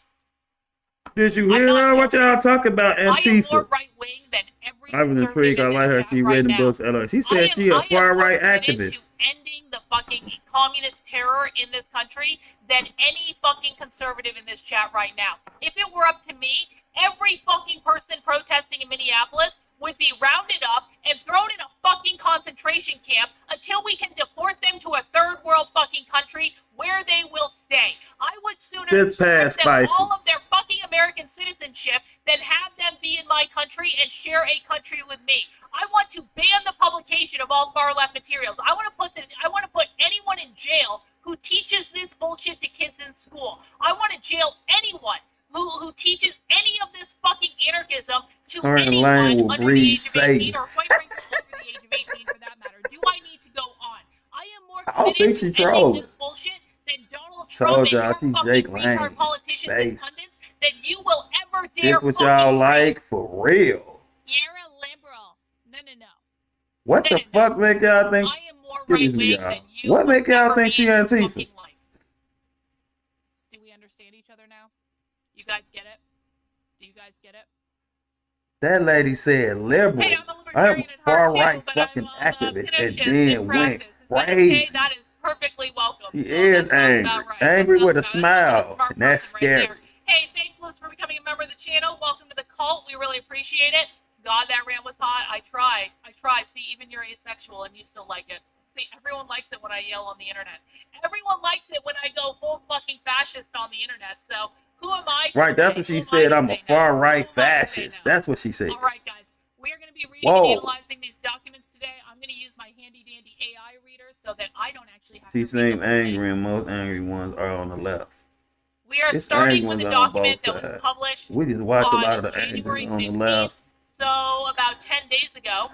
Did you I'm hear not her? What joking. y'all talking about, I am more Antifa? right-wing than every I was conservative intrigued. I in like this her. chat She right reading now. books. She said she a I am far more right committed activist. to ending the fucking communist terror in this country than any fucking conservative in this chat right now. If it were up to me, every fucking person protesting in Minneapolis would be rounded up and thrown in a fucking concentration camp until we can deport them to a third world fucking country where they will stay. I would sooner Just strip pass them spicy. all of their fucking American citizenship than have them be in my country and share a country with me. I want to ban the publication of all far left materials. I want to put anyone in jail who teaches this bullshit to kids in school. I want to jail anyone who teaches any of this fucking anarchism to Her and Lane anyone will under the breed age of 18 Satan. or quite frankly over the age of 18 for that matter. Do I need to go on? I am more I don't think committed she to ending trolling. this bullshit than Donald Told Trump and y'all your she fucking Jake retard Lane. politicians and Based. pundits that you will ever This dare what fucking y'all say. like for real. You're a liberal. No. What the fuck make y'all think? I am more Excuse me, right-wing y'all. than you What will make y'all ever think be she in your Antifa? fucking life. Do we understand each other now? You guys get it? Do you guys get it? That lady said liberal. Hey, I'm a I'm libertarian a at far heart right too, but fucking I'm a activist, and clinician then in went practice. Is that okay? crazy. That is perfectly welcome. She So is that sounds angry, about right. angry That with a sounds about right. That's smile, smart and that's person scary. right there. Hey, thanks, Liz, for becoming a member of the channel. Welcome to the cult. We really appreciate it. God, that rant was hot. I try. See, even you're asexual and you still like it. See, everyone likes it when I yell on the internet. Everyone likes it when I go full fucking fascist on the internet. So who am I? Right, that's what she said. I'm a far right fascist. That's what she said. All right, guys. We are going to be reading Whoa. and analyzing these documents today. I'm going to use my handy dandy AI reader so that I don't actually have She to read seemed the whole thing. angry, and most angry ones are on the left. We are It's starting angry with a ones on document both that was sides. published We just watch a on lot of the January angry on the 15th, left. so about 10 days ago.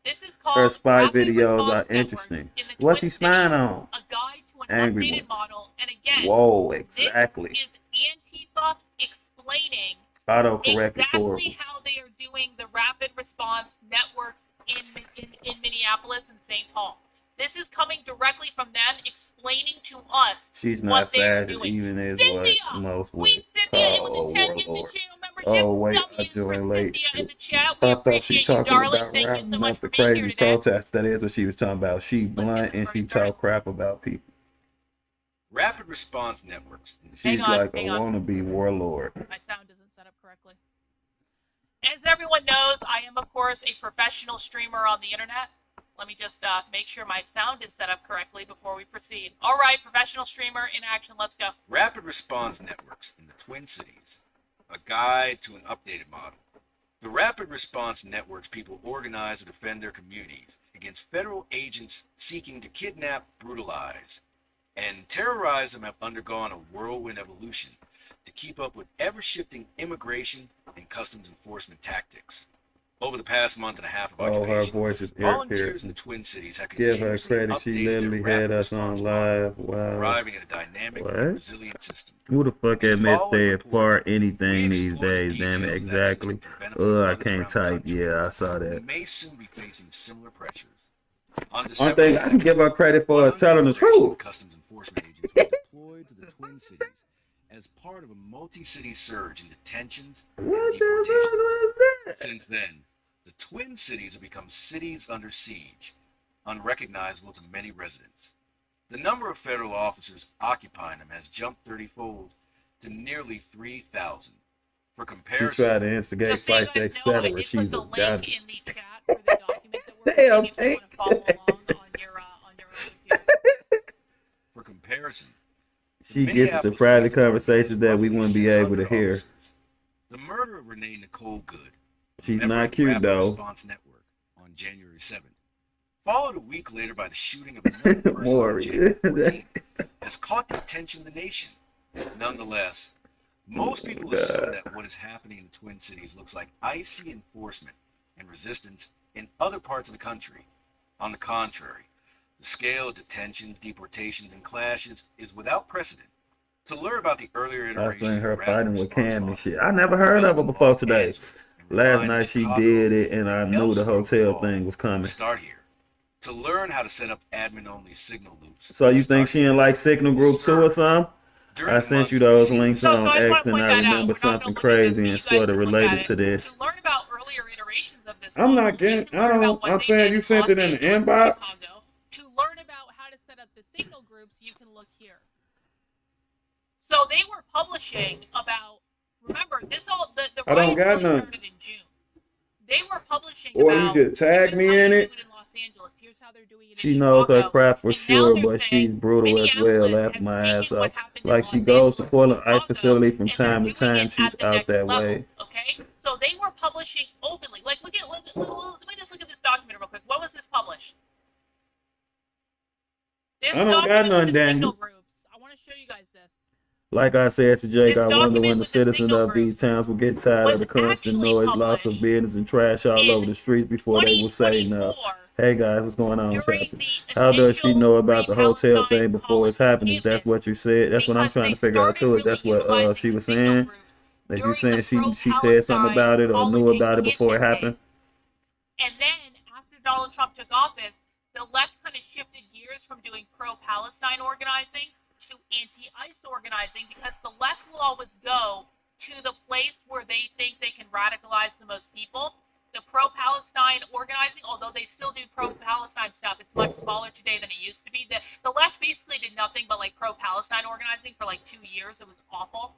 This is called Her spy Rapid videos Response are Networks interesting. in the What's Twin she spying Cities, on? a guide to an Angry updated ones. model. And again, Whoa, exactly. this is Antifa explaining Autocorrect is horrible. exactly how they are doing the rapid response networks in Minneapolis and St. Paul. This is coming directly from them explaining to us She's what not they are fascist, doing. even as Cynthia! what most would Queen Cynthia call with a the 10 gifted warlord. channel membership. Oh wait, I W's for joined late. Cynthia in the chat. We I thought she appreciate you, talking darling. about Thank you rapping so much up the for being here crazy today. protest. That is what she was talking about. She blunt and she talk crap about people. Rapid response networks. She's like a hang on. wannabe warlord. My sound isn't set up correctly. As everyone knows, I am, of course, a professional streamer on the internet. Let me just make sure my sound is set up correctly before we proceed. All right, professional streamer in action. Let's go. Rapid response networks in the Twin Cities. A guide to an updated model. The rapid response networks people organize to defend their communities against federal agents seeking to kidnap, brutalize, and terrorize them have undergone a whirlwind evolution to keep up with ever-shifting immigration and customs enforcement tactics. Over the past month and a half of Oh, her occupation, voice is Eric volunteers in Pearson. the Twin Cities have Give her continuously credit. She updated literally their had rapid us on response model, live. Wow. arriving at a dynamic What? and resilient system. Who the fuck In the admits following they report, far anything we these explore the days? Damn it, details of that exactly. system to benefit others I can't around the type. country. Yeah, I saw We that. may soon be facing similar pressures. On One December thing I can give her credit for is telling the truth. Customs enforcement agents were deployed to the Twin Cities as part of a multi-city surge in detentions and What the fuck deportations. was that? Since then, the Twin Cities have become cities under siege, unrecognizable to many residents. The number of federal officers occupying them has jumped 30-fold to nearly 3,000. For She comparison, tried to instigate Just so you fights, guys know, I etc. did put She's the a link god. in the chat for the document that we're Damn, reading if you want to follow along on your own computer. for comparison, She gets into private conversations that we wouldn't be able to hear. the murder of Renee Nicole Good, She's member not of the cute Rapid though. Response Network, on January 7th, followed a week later by the shooting of another person on Maury. January 14th, has caught the attention of the nation. Nonetheless, most people assume that what is happening in the Twin Cities looks like icy enforcement and resistance in other parts of the country. On the contrary, the scale of detentions, deportations, and clashes is without precedent. To learn about the earlier I iteration seen of her the rapid fighting with response Cam and model, shit. I never heard of her before today. Last night she Chicago, did it, and I knew the Ellsworth hotel Hall. thing was coming. Start here. To learn how to set up admin-only signal loops. So you think she in like signal group 2 or something? During I the sent months you those preceding links the So on I just X, want to and point I that out. remember We're not something going to look at this, crazy but and you guys sort of can look at related it. to this. To learn about earlier iterations of this I'm model, not you getting. can I learn about don't. what I'm they saying did you in sent Los it in the Angeles and inbox. Chicago. To learn about how to set up the signal groups, you can look here. So they were publishing about. Remember, the I don't riots got really none. started in June. They were publishing Or you about just tag here's me how in they do it. it in Los Angeles. Here's how they're doing it in She knows her Chicago. craft for And now sure, they're but saying she's brutal as well, Minneapolis laughing has my ass taken what off. happened in Like she Los goes to Angeles and Portland Ice Chicago, facility from and they're time to doing time. it She's at the out next that level. way. Okay, so they were publishing openly. Like, let me just look at this document real quick. When was this published? This I don't got document with none, the signal Daniel. groups. I want to show you guys this. Like I said to Jake, This I wonder when document the with the citizens signal of these groups towns will get tired of was the constant actually noise, loss of published business, and trash all in over the streets before they will say enough. 2024 Hey guys, what's going on, during chapter? the How does she initial know about Free the hotel Palestine thing before it's policy happening? That's canvas what you said. That's what I'm because trying they to figure out started too. Is really that's what utilizing she the was signal saying? groups That you during the saying she said something pro-Palestine about it or knew college about it before it canvas happened? days. And then after Donald Trump took office, the left kind of shifted gears from doing pro-Palestine organizing to anti-ICE organizing because the left will always go to the place where they think they can radicalize the most people. The pro-Palestine organizing, although they still do pro-Palestine stuff, it's much smaller today than it used to be. The left basically did nothing but like pro-Palestine organizing for like 2 years. It was awful.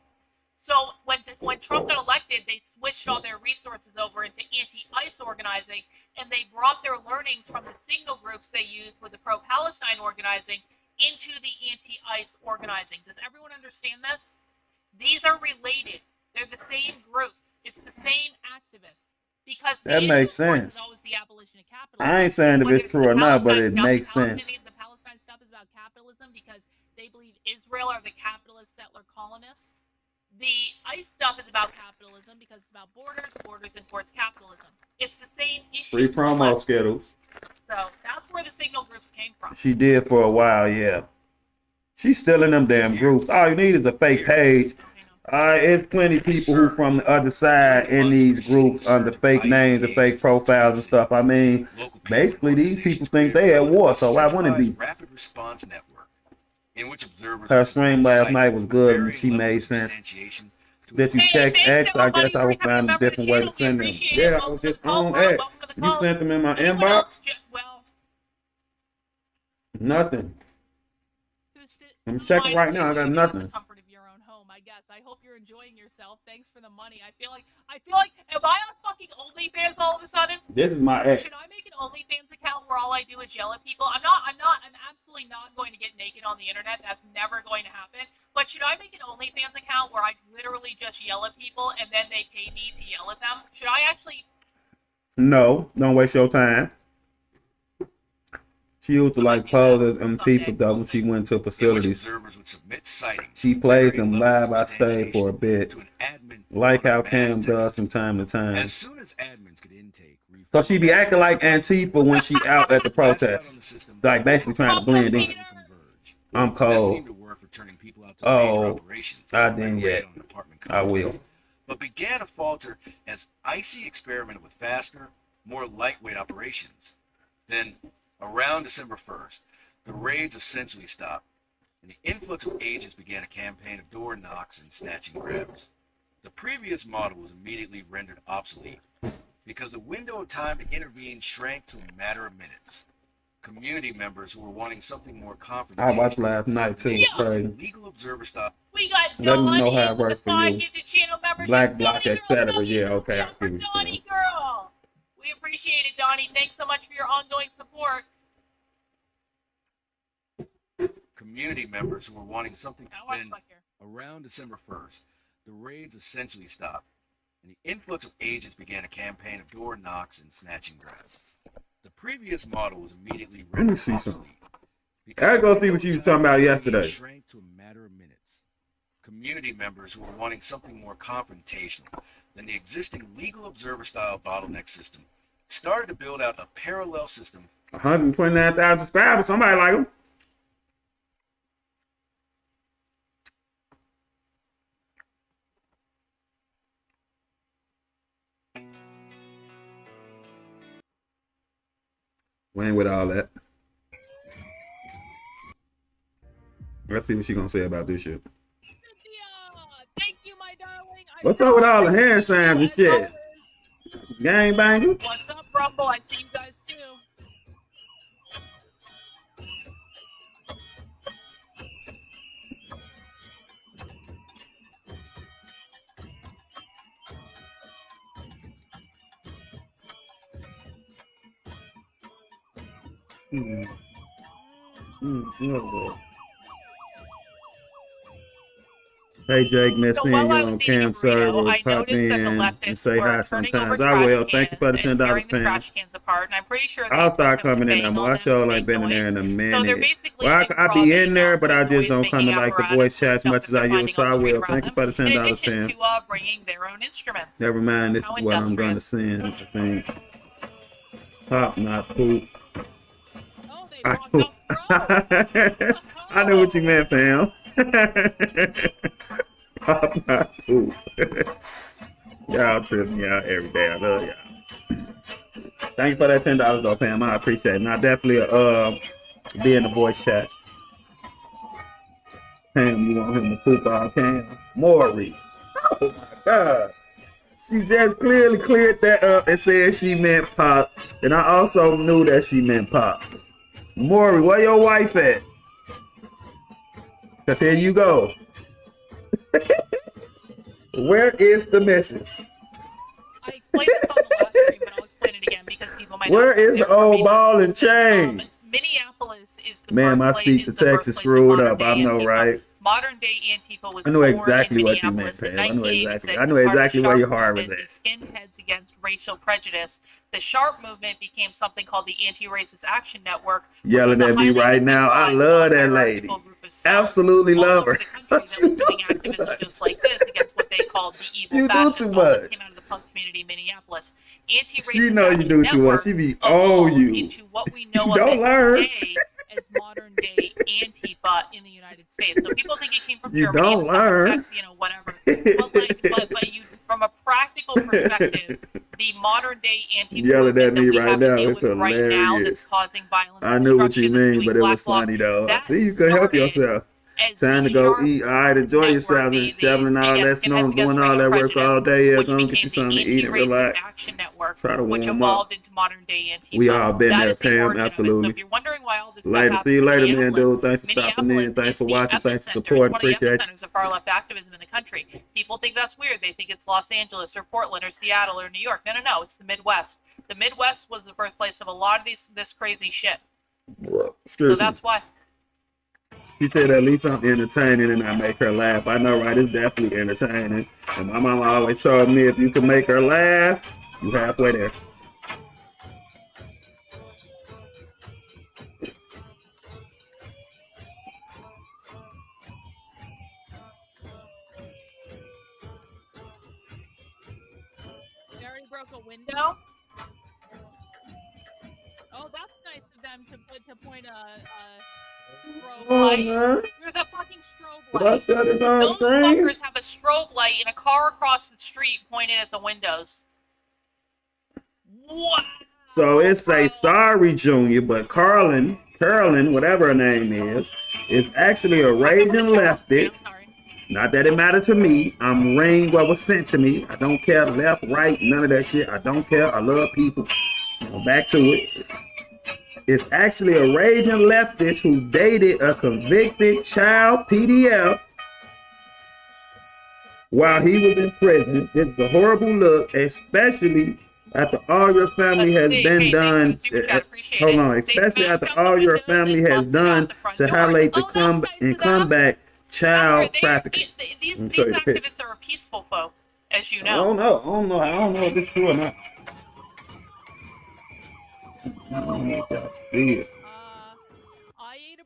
So when Trump got elected, they switched all their resources over into anti-ICE organizing, and they brought their learnings from the signal groups they used with the pro-Palestine organizing into the anti-ICE organizing. Does everyone understand this? These are related. They're the same groups. It's the same activists. Because the That issue, makes of course, is sense. always the abolition of I capitalism. ain't saying if Whether it's it's true the or not, but Palestine it stuff, makes sense. the Palestine stuff is about capitalism because they believe Israel are the capitalist settler colonists. The ICE stuff is about capitalism because it's about borders, borders enforce capitalism. It's the same issue. Free promo schedules. So that's where the signal groups came from. She did for a while, yeah. She's still in them damn groups. All you need is a fake page. It's plenty of people who from the other side in these groups under fake names and fake profiles and stuff. I mean, basically these people think they at war, so why wouldn't it be? Rapid response network, in which observers Her stream last night was good and she made sense. That you check X, I guess I would find a different way to send them. Yeah, I was just on X. You sent them in my inbox? Well, Nothing. I'm checking right now. I got nothing. Comfort of your own home, I guess. I hope you're enjoying yourself. Thanks for the money. I feel like, am I on fucking OnlyFans all of a sudden? This is my ex. Should I make an OnlyFans account where all I do is yell at people? I'm absolutely not going to get naked on the internet. That's never going to happen. But should I make an OnlyFans account where I literally just yell at people and then they pay me to yell at them? Should I actually? No, don't waste your time. She used to like pose as people though when she went to facilities. She plays them live by stage for a bit, like how Cam does from time to time. So she be acting like Antifa when she out at the protests, like basically trying to blend in. I'm cold. Oh, I didn't yet. I will. But began to falter as ICE experimented with faster, more lightweight operations. Then, around December 1st, the raids essentially stopped, and the influx of agents began a campaign of door knocks and snatching grabs. The previous model was immediately rendered obsolete because the window of time to intervene shrank to a matter of minutes. Community members who were wanting something more confrontational. I watched last night too. It's crazy. Legal observer stop. We got Let me know Donnie how it works with the for you. 5 channel membership. Black block, Donnie etc. girl, Yeah, okay, I for see what you're Donnie saying. girl. We appreciate it, Donnie. Thanks so much for your ongoing support. Community members who were wanting something. Then, around December 1st, the raids essentially stopped, and the influx of agents began a campaign of door knocks and snatching grabs. The previous model was immediately Let me see something. I gotta go see what you was talking about yesterday. Shrank to a matter of minutes. Community members who were wanting something more confrontational than the existing legal observer style bottleneck system started to build out a parallel system. 129,000 subscribers. Somebody like them. We ain't with all that. Let's see what she gonna say about this shit. What's up with all the hand signs and shit? Gang banger? What's up, Rumble? I see you guys too. Hey Jake, miss So seeing while you I was on eating a Cam burrito, server. I Pop noticed that the in and leftists say hi were turning over sometimes. I will. trash Thank you for the cans and $10, tearing the Pam. trash cans apart, and I'm pretty sure I'll the start person was coming in there banging more. on I them sure to like make been in noise. there in a So they're minute. basically Well, I be in improvising there, but I just don't noise-making come in like the apparatus voice with chat as stuff much that as I they're used. finding So on I the street will. around Thank you them, for the in $10, addition Pam. to bringing their own instruments. Never mind. This How is what I'm going to industrious. send. I think. Pop, not poop. Oh, they I, walked up pro. I know what you meant, fam. Pop, not poop. Y'all trip me out every day. I love y'all. Thank you for that $10 though, Pam. I appreciate it. And I definitely be in the voice chat. Pam, you want him to poop all Cam? Maury. Oh my God. She just clearly cleared that up and said she meant Pop. And I also knew that she meant Pop. Maury, where your wife at? Cause here you go. Where is the missus? I explained this on the last stream, but I'll explain it again because people might Where not is the old ball and chain? Minneapolis is the Man, my birthplace- speech is to the text is birthplace of screwed up. modern-day I know, Antifa. right? Modern-day Antifa was I know born exactly in what you meant, Minneapolis in Pam. I know 1986 exactly. I know as part of exactly the where your Sharp heart was movement, at. the skinheads against racial prejudice. The Sharp movement became something called the Anti-Racist Action Network. Yelling at me right now. I love that lady. Absolutely love her. She do too much. Just like this against what they called the evil You do fascists. too All this much. came out of the punk community in Minneapolis. She know you do too much. She be on you. Into what we know Don't of learn. today as modern day Antifa in the United States. So people think it came from You Germany. don't In some learn. respects, whatever. But you, from a practical perspective, the modern day Antifa Yelling at movement me that we right have to now. deal It's with right now hilarious. that's causing violence. I and knew what you destruction, that's mean, doing but it was black funny bloc, though. that See, you can help started yourself. as Time the to go Sharp eat. All right, enjoy Network, yourself and the shoveling all that skinheads snow, against doing all racial that work all prejudice, day. Yeah, which go and get became you something the to eat and Anti-Racist relax. Action Network, Try to which warm up. evolved into modern day Antifa. We all been That there, is the Pam. origin of it. So Absolutely. if you're wondering why all this stuff Later. See happens you in later, man, Minneapolis, dude. Thanks for stopping in. Thanks is for the watching. Thanks for epicenter. supporting. It's one of the Appreciate you. epicenters of far left activism in the country. People think that's weird. They think it's Los Angeles or Portland or Seattle or New York. No. It's the Midwest. The Midwest was the birthplace of a lot of this crazy shit. Excuse me. That's why. She said at least I'm entertaining and I make her laugh. I know, right? It's definitely entertaining. And my mama always told me if you can make her laugh, you halfway there. They already broke a window. Oh, that's nice of them to point a strobe light. Man. There's a fucking strobe Did I light. set this on Those screen? fuckers have a strobe light in a car across the street pointed at the windows. What? So it say sorry, Junior, but Carlin, whatever her name is actually a raging leftist. Not that it mattered to me. I'm reading what was sent to me. I don't care left, right, none of that shit. I don't care. I love people. Back to it. It's actually a raging leftist who dated a convicted child PDF while he was in prison. It's a horrible look, especially after all your family has been done. Hold on, especially after all your family has done to highlight the comeback child trafficking. These Let me show you the picture. activists are a peaceful folk, as you I know. don't know if it's true or not. I don't know if y'all see it. I ate a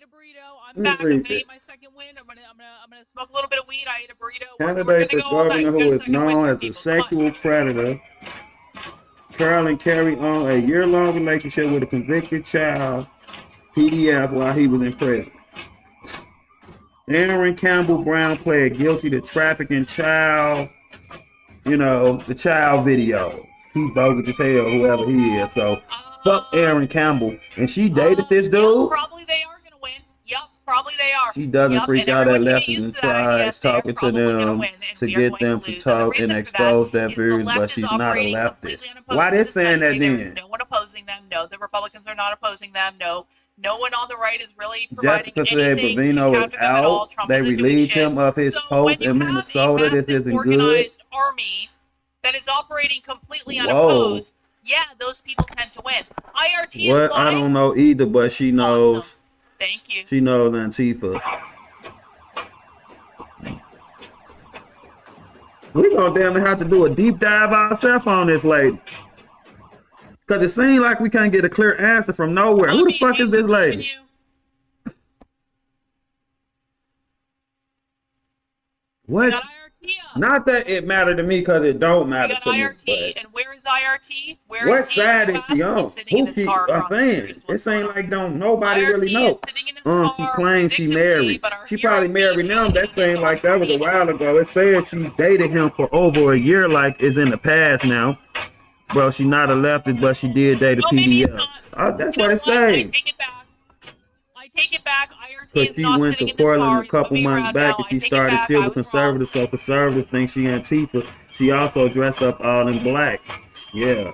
burrito. I'm Let me back. I'm read gonna eat this. my second wind. I'm gonna smoke a little bit of weed. I ate a burrito. Candidate for governor who is known as a sexual predator. Carolyn carried on a year-long relationship with a convicted child PDF while he was in prison. Aaron Campbell Brown pled guilty to trafficking child, the child videos. He's bogus as hell, whoever he is. So fuck Aaron Campbell. And she dated this dude? Probably they are gonna win. Yup. Probably they are. She doesn't Yep, freak and out at everyone's getting leftists used and to that idea. tries They are talking to probably going to them win, and to we are get going them to to lose. And the talk and reason for that expose their is the views, left but is she's not a operating leftist. completely unopposed Why to they this saying that country. There is then? no one opposing them. No, the Republicans are not opposing them. No, no one on the right is really providing Jessica said anything to Bavino is counter them at all. out. Trump They isn't doing relieved shit. him of his So post when you in have a Minnesota. This massive isn't good. organized army that is operating completely Whoa. unopposed, yeah, those people tend to win. IRT is What? I live. don't know either, but she knows. Awesome. Thank you. She knows Antifa. We gonna damn near have to do a deep dive ourselves on this lady. Cause it seems like we can't get a clear answer from nowhere. Who the fuck is this lady? What's not that it mattered to me, cause it don't matter to me. IRT, and where is IRT? Where What is side is she on? Who she? I'm saying it seems like don't nobody really know. She claims she married. She probably married now. That seemed like that was a while ago. It says she dated him for over a year, like it's in the past now. Well, she's not a leftist, but she did date a PDF. That's what it says. I take it back. Because she went to Portland a couple months back and she started shit with conservatives, so conservatives think she Antifa. She also dressed up all in black. Yeah.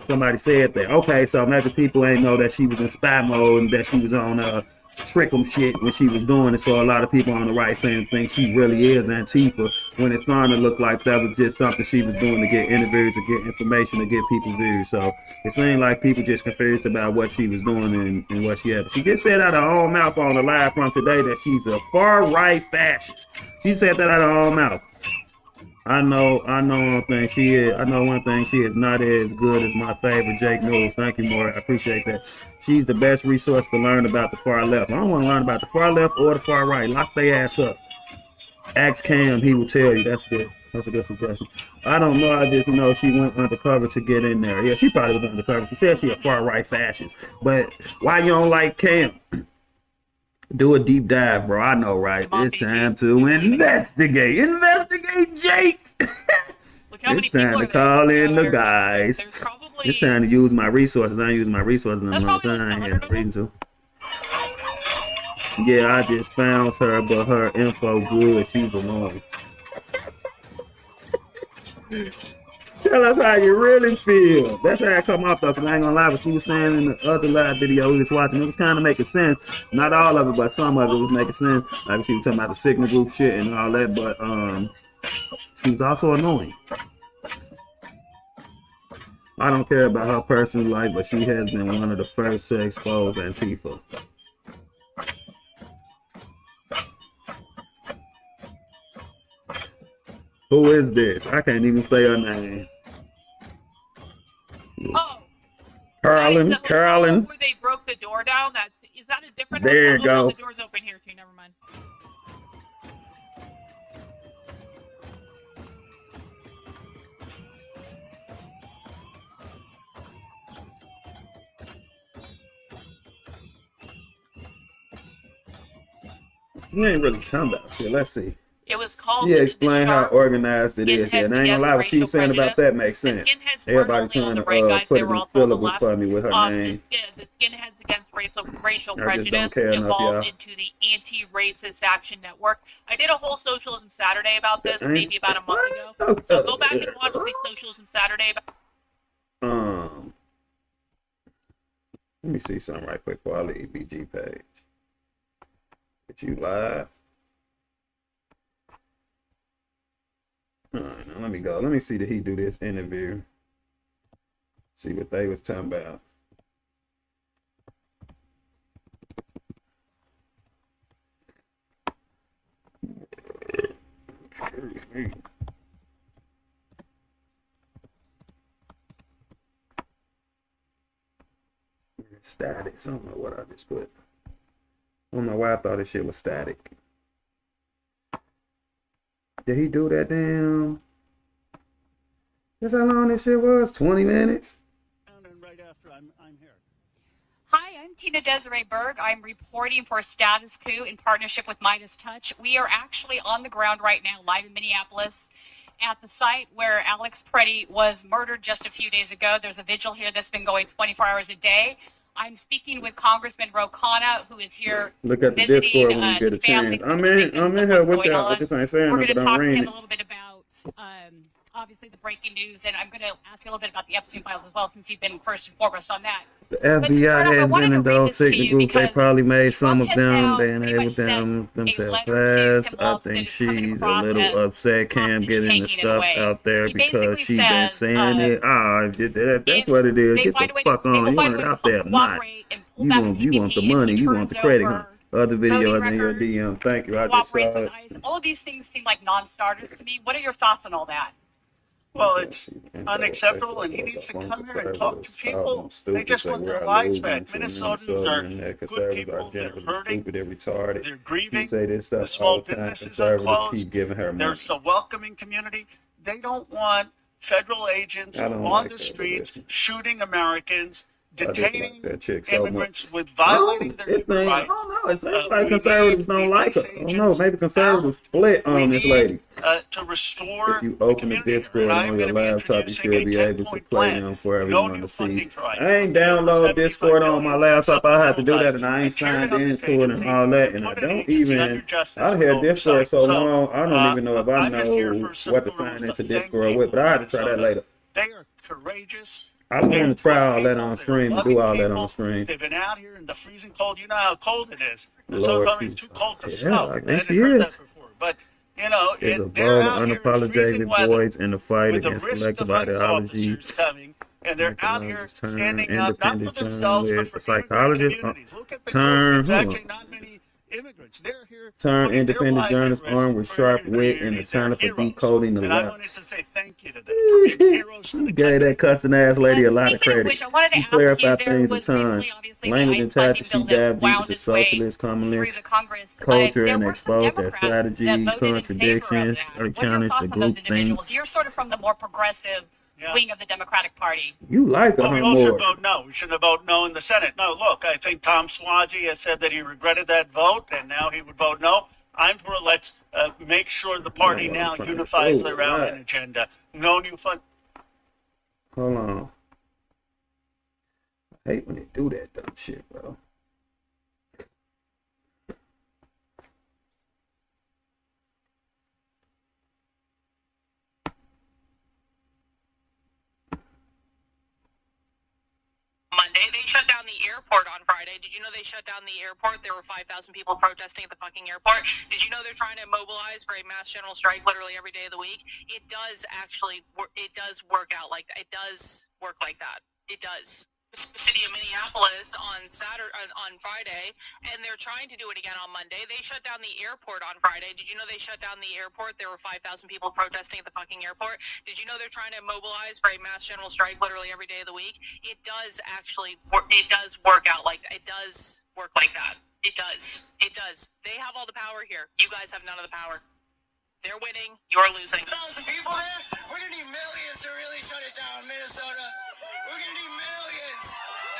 Somebody said that. Okay, so maybe people ain't know that she was in spy mode and that she was on trick 'em shit when she was doing it. So a lot of people on the right saying think she really is Antifa when it's starting to look like that was just something she was doing to get interviews, to get information, to get people's views. So it seemed like people just confused about what she was doing and what she had. She just said out of her own mouth on the live from today that she's a far right fascist. She said that out of her own mouth. I know one thing she is. I know one thing she is not as good as my favorite Jakenews. Thank you, Maury. I appreciate that. She's the best resource to learn about the far left. I don't want to learn about the far left or the far right. Lock their ass up. Ask Cam, he will tell you. That's good. That's a good suggestion. I don't know. I just know she went undercover to get in there. Yeah, she probably was undercover. She said she a far right fascist. But why you don't like Cam? Do a deep dive, bro. I know, right? It's time to investigate. Investigate, Jake. It's time to call in the guys. It's time to use my resources. I ain't using my resources in a long time. I ain't had no reason to. Yeah, I just found her, but her info good. She's alone. Tell us how you really feel. That's how I come off though, because I ain't gonna lie, what she was saying in the other live video we was watching, it was kind of making sense. Not all of it, but some of it was making sense. Like she was talking about the signal group shit and all that, but she was also annoying. I don't care about her personal life, but she has been one of the first to expose Antifa. Who is this? I can't even say her name. Oh, Carolyn. Where they broke the door down. Is that a different? There you go. No, the door's open here too. Never mind. You ain't really talking about shit. Let's see. It was called. Yeah, explain how organized it is. Yeah, and I ain't gonna lie, what she was saying about that makes sense. Everybody trying to put it in syllables for me with her name. The skinheads against racial prejudice evolved into the Anti-Racist Action Network. I did a whole Socialism Saturday about this, maybe about a month ago. So go back and watch the Socialism Saturday. Let me see something right quick before I leave BG page. Get you live. All right, now let me go. Let me see, did he do this interview? See what they was talking about. Excuse me. Static. I don't know what I just put. I don't know why I thought this shit was static. Did he do that damn? Guess how long this shit was? 20 minutes? And right after I'm here. Hi, I'm Tina Desiree Berg. I'm reporting for Status Coup in partnership with Midas Touch. We are actually on the ground right now, live in Minneapolis, at the site where Alex Preddy was murdered just a few days ago. There's a vigil here that's been going 24 hours a day. I'm speaking with Congressman Ro Khanna, who is here Look at the visiting Discord when you get a families chance. and I'm victims in of here what's with going y'all. I on. just ain't saying We're nothing, going to but I'm talk to reading him it. a little bit about, obviously, the breaking news, and I'm going to ask you a little bit about the Epstein files as well, since you've been first and foremost on that. The But to start FBI off, I has wanted been to in read those this to you technicals. They because probably made some Trump of has them. now They pretty enabled much sent them a themselves letter to fast. Tim I Walz that think is coming she's a across little as upset. Cam hostage getting the taking in a stuff way. out there He because basically she been says, saying it. That's if what it is. they Get the find a way to, fuck they on. will You find want a it way to out there? Not. cooperate and pull back the You want the CBP if money. he You want turns the credit, huh? over Other voting videos in your records, DM. Thank you. I just cooperates saw with it. ICE. All of these things seem like non-starters to me. What are your thoughts on all that? Well, it's unacceptable, and he needs to come here and talk to people. They just want their lives back. Minnesotans are good people. They're hurting. retarded. They're She grieving. say this The stuff all small the time. businesses are Conservatives closed. keep giving her money. There's a welcoming community. They don't want federal agents I don't on like the that, but streets listen. shooting Americans, I just detaining like that chick so immigrants much. with violating their It's human I rights. don't know. It seems We like conservatives need don't the like her. ICE I don't know. agents Maybe conservatives split We on this need lady. to restore If you the open the community here. Discord And I'm on your going to be laptop, you introducing should a be able to 10-point play plan. them for No everyone new to see. funding for ICE. I ain't We'll give download them Discord on my $75 laptop. I have to do that, supplemental and I ain't signed on this into it and agency, all that. And I put an don't agency even. under justice I with hear Discord oversight. so long, I don't even know if I I'm just here know for what to simple sign rules into to thank Discord with. But people I in have to try that Minnesota. later. They are courageous. I don't They're want to try good all that people. on They're stream and do loving all that on people. stream. They've been out here in the freezing cold. You know how cold it is. Lord, Minnesota is she's too cold to yeah, smoke. I I think hadn't she heard that is. before. But, you know, Is a they're bold, out here in freezing unapologetic weather voice in the fight with the against risk collective of ICE ideology. officers coming, and they're out here Turn, standing up not for independent themselves but journalist, for a psychologist. immigrant communities. Look at the Turn, group. It's hold actually on. not many immigrants. They're here Turn putting their independent lives at journalist risk armed with for sharp immigrant wit and the communities. They're talent for heroes. decoding the And I wanted to left. say thank you to them for being heroes for the Gave country. that cussing ass lady a lot of Speaking of credit. which, I wanted to She ask you, clarified there things in was time. recently, obviously, the Language and ICE funding tactics, she bill that dived deep wound into its way socialist, through communist the Congress, but culture there and were some exposed their Democrats that strategies, voted in favor of contradictions, that. or What are your challenged the thoughts on those group thing. individuals? You're sort of from the more progressive wing of the Democratic Party. You like Well, her we all should more. vote no. We shouldn't have voted no in the Senate. No, look, I think Tom Suozzi has said that he regretted that vote, and now he would vote no. I'm for let's make sure the party now unifies around an agenda. No new fund. Hold on. I hate when they do that dumb shit, bro. Monday, they shut down the airport on Friday. Did you know they shut down the airport? There were 5,000 people protesting at the fucking airport. Did you know they're trying to mobilize for a mass general strike literally every day of the week? It does actually work. It does work out like that. It does work like that. It does. City of Minneapolis on Friday, and they're trying to do it again on Monday. They shut down the airport on Friday. Did you know they shut down the airport? There were 5,000 people protesting at the fucking airport. Did you know they're trying to mobilize for a mass general strike literally every day of the week? It does actually work. It does work out like that. It does work like that. It does. It does. They have all the power here. You guys have none of the power. They're winning. You're losing. 1,000 people there? We're going to need millions to really shut it down, Minnesota. We're going to need millions.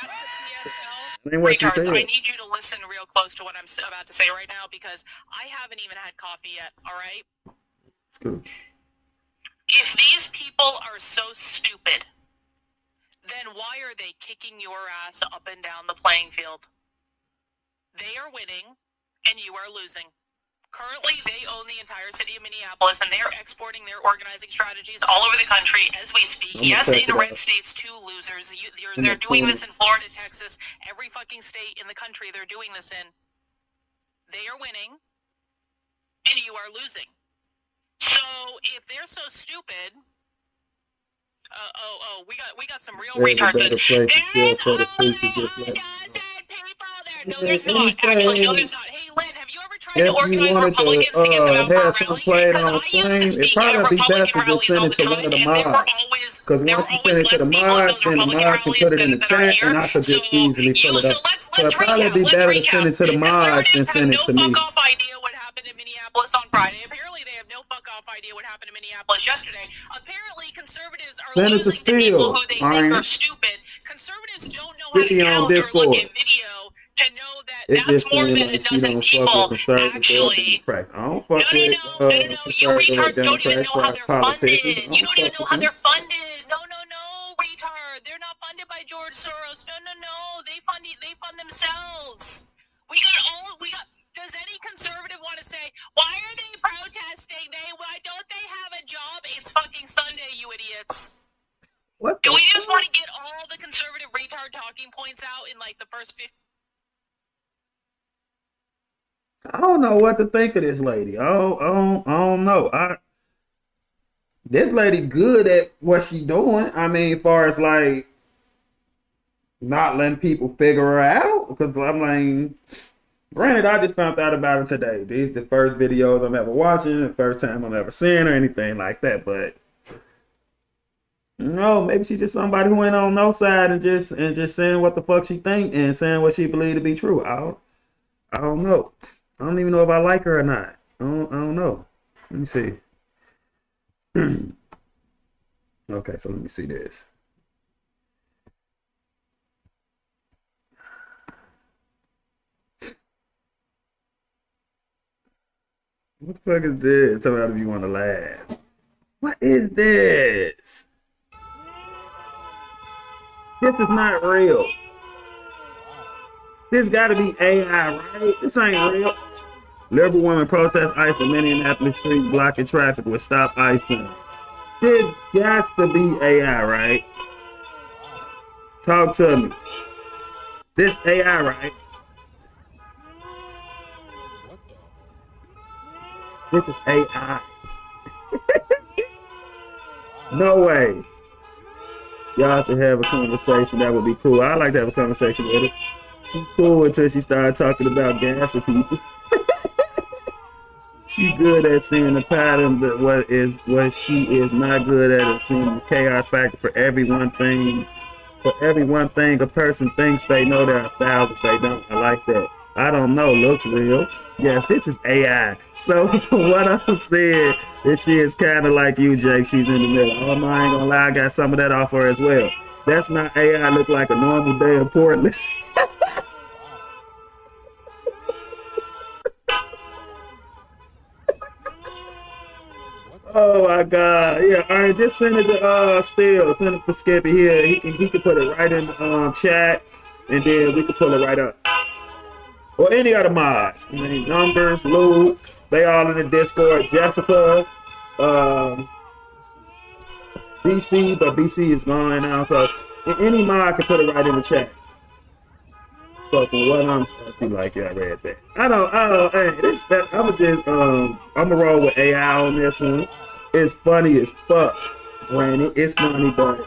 That's the PSL. Ain't what she Retards, said. I need you to listen real close to what I'm about to say right now because I haven't even had coffee yet, all right? It's cool. If these people are so stupid, then why are they kicking your ass up and down the playing field? They are winning, and you are losing. Currently, they own the entire city of Minneapolis, and they are exporting their organizing strategies all over the country as we speak. Yes, in red states, too, losers. They're doing this in Florida, Texas, every fucking state in the country they're doing this in. They are winning, and you are losing. So, if they're so stupid... we got some real retards. There's only 1,000 people there. No, there's not. Actually, no, there's not. Hey, Lynn, have you ever tried to organize Republicans to get them out for a rally? Because I used to speak at Republican rallies all the time, and there were always less people at those Republican rallies than are here. So, let's recap. Conservatives have no fuck-off idea what happened in Minneapolis on Friday. Apparently, they have no fuck-off idea what happened in Minneapolis yesterday. Apparently, conservatives are losing to people who they think are stupid. Conservatives don't know how to count or look at video to know that that's more than a dozen people actually. I don't fuck No, you retards don't even know how they're funded. You don't even know how they're funded. No, retard. They're not funded by George Soros. No, idiots. What Do the we just fuck? want to get all the conservative retard talking points out in like the first 50? I don't know what to think of this lady. I don't know. This lady good at what she doing. I mean, as far as like not letting people figure her out. Because I'm like, granted, I just found out about her today. These the first videos I'm ever watching, the first time I'm ever seeing her, anything like that. But no, maybe she's just somebody who ain't on no side and just saying what the fuck she think and saying what she believe to be true. I don't know. I don't even know if I like her or not. I don't know. Let me see. Okay, so let me see this. What the fuck is this? Tell me if you want to laugh. What is this? This is not real. This got to be AI, right? This ain't real. Liberal women protest ICE in Minneapolis streets blocking traffic with stop ICE signs. This got to be AI, right? Talk to me. This AI, right? This is AI. No way. Y'all should have a conversation. That would be cool. I like to have a conversation with her. She cool until she started talking about gassing people. She good at seeing the pattern, but what she is not good at is seeing the chaos factor for every one thing. For every one thing a person thinks they know, there are thousands they don't. I like that. I don't know. Looks real. Yes, this is AI. So what I'm saying is she is kind of like you, Jake. She's in the middle. Oh no, I ain't gonna lie. I got some of that off her as well. That's not AI. Look like a normal day in Portland. Oh my God! Yeah, all right. Just send it to Still. Send it to Skippy here. He can put it right in the chat, and then we can pull it right up. Or any other mods. I mean, Numbers, Lou, they all in the Discord. Jessica, BC, but BC is gone now. So any mod can put it right in the chat. So for what I'm saying, like, yeah, I read that. I don't, hey, I'ma roll with AI on this one. It's funny as fuck, granted. It's funny, but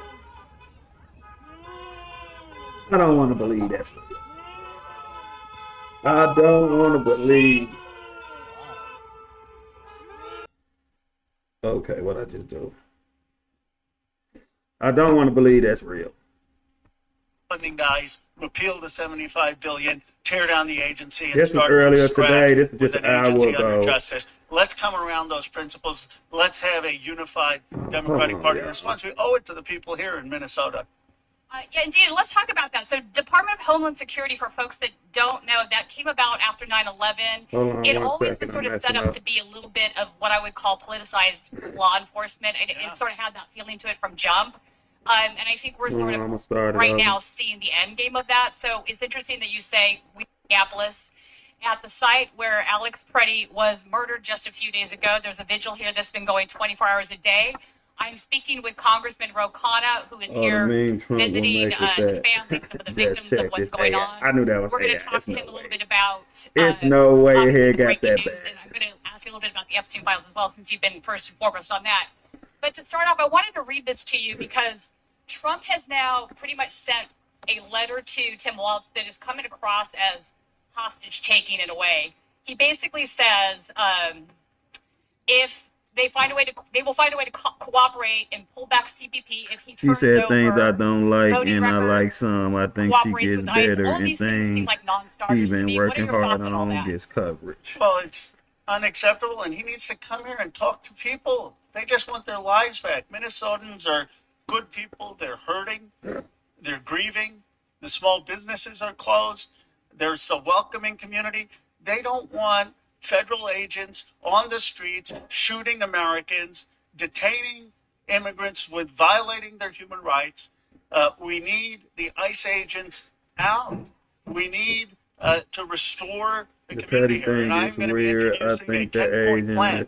I don't want to believe that's real. I don't want to believe. Okay, what I just do? I don't want to believe that's real. Funding guys, repeal the $75 billion, tear down the agency, and this was start earlier from scratch today. This is just with an an hour agency under ago. justice. Let's come around those principles. Let's have a unified Democratic Party response. We owe it to the people here in Minnesota. Yeah, indeed. Let's talk about that. So, Department of Homeland Security, for folks that don't know, that came about after 9/11. It always was sort of set up to be a little bit of what I would call politicized law enforcement, and it sort of had that feeling to it from jump. And I think we're sort of right now seeing the end game of that. So it's interesting that you say Minneapolis, at the site where Alex Preddy was murdered just a few days ago. There's a vigil here that's been going 24 hours a day. I'm speaking with Congressman Ro Khanna, who is here visiting the families, some of the victims of what's going on. I knew that was We're going to talk to him a little bit about There's no way your head got that bad. And I'm going to ask you a little bit about the Epstein files as well, since you've been first and foremost on that. But to start off, I wanted to read this to you because Trump has now pretty much sent a letter to Tim Walz that is coming across as hostage taking in a way. He basically says if they will find a way to cooperate and pull back CBP if he turns She said over things I don't like and I records, like some. I think she gets better and things like she's been working hard on gets coverage. Well, it's unacceptable, and he needs to come here and talk to people. They just want their lives back. Minnesotans are good people. They're hurting. They're grieving. The small businesses are closed. There's a welcoming community. They don't want federal agents on the streets shooting Americans, detaining immigrants with violating their human rights. We need the ICE agents out. We need to restore the community here. And I'm going to be introducing a 10-point plan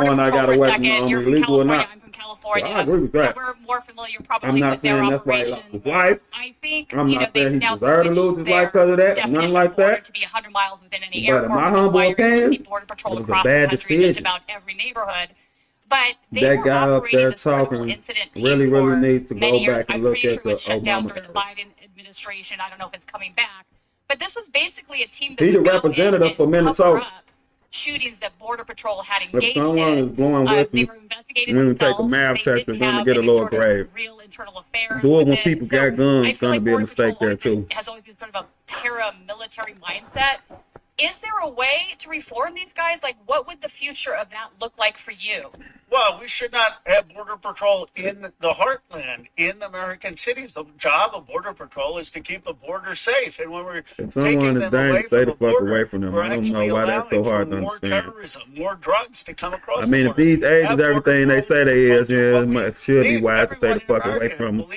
Border one I Patrol got for a away second. from You're from illegal or California. not. I'm from California. So I agree with that. So we're more familiar probably I'm not with their saying that's why he operations. lost his life. I think, I'm you not know, saying they've he now deserved to switched lose his life their because of that. definition Nothing of like border that. to be 100 miles within any But in airport, my which is humble why you're going to see opinion, Border Patrol it was a across the bad country in just decision. about every neighborhood. But they That were guy up operating there this critical talking incident team really for needs to many go years. back and I'm look pretty sure at it the was shut down Obama during the era. Biden administration. I don't know if it's coming back. But this was basically a team that He the would go in representative and for cover Minnesota. up shootings that Border Patrol had If engaged someone is in. going with They me, were investigating we're gonna take a themselves. math They test. didn't It's gonna have get a any little sort of grave. real internal affairs. Do it when with it. people So got guns. I It's feel gonna like be a Border Patrol mistake there too. has always been sort of a paramilitary mindset. Is there a way to reform these guys? Like, what would the future of that look like for you? Well, we should not have Border Patrol in the heartland, in American cities. The job of Border Patrol is to keep the border safe. And when we're If someone is dangerous, stay the fuck away from them. I don't know why that's so hard to understand. More terrorism, more drugs to come across. I mean, if these agents, everything they say they is, yeah, it should be wise to stay the fuck away from them.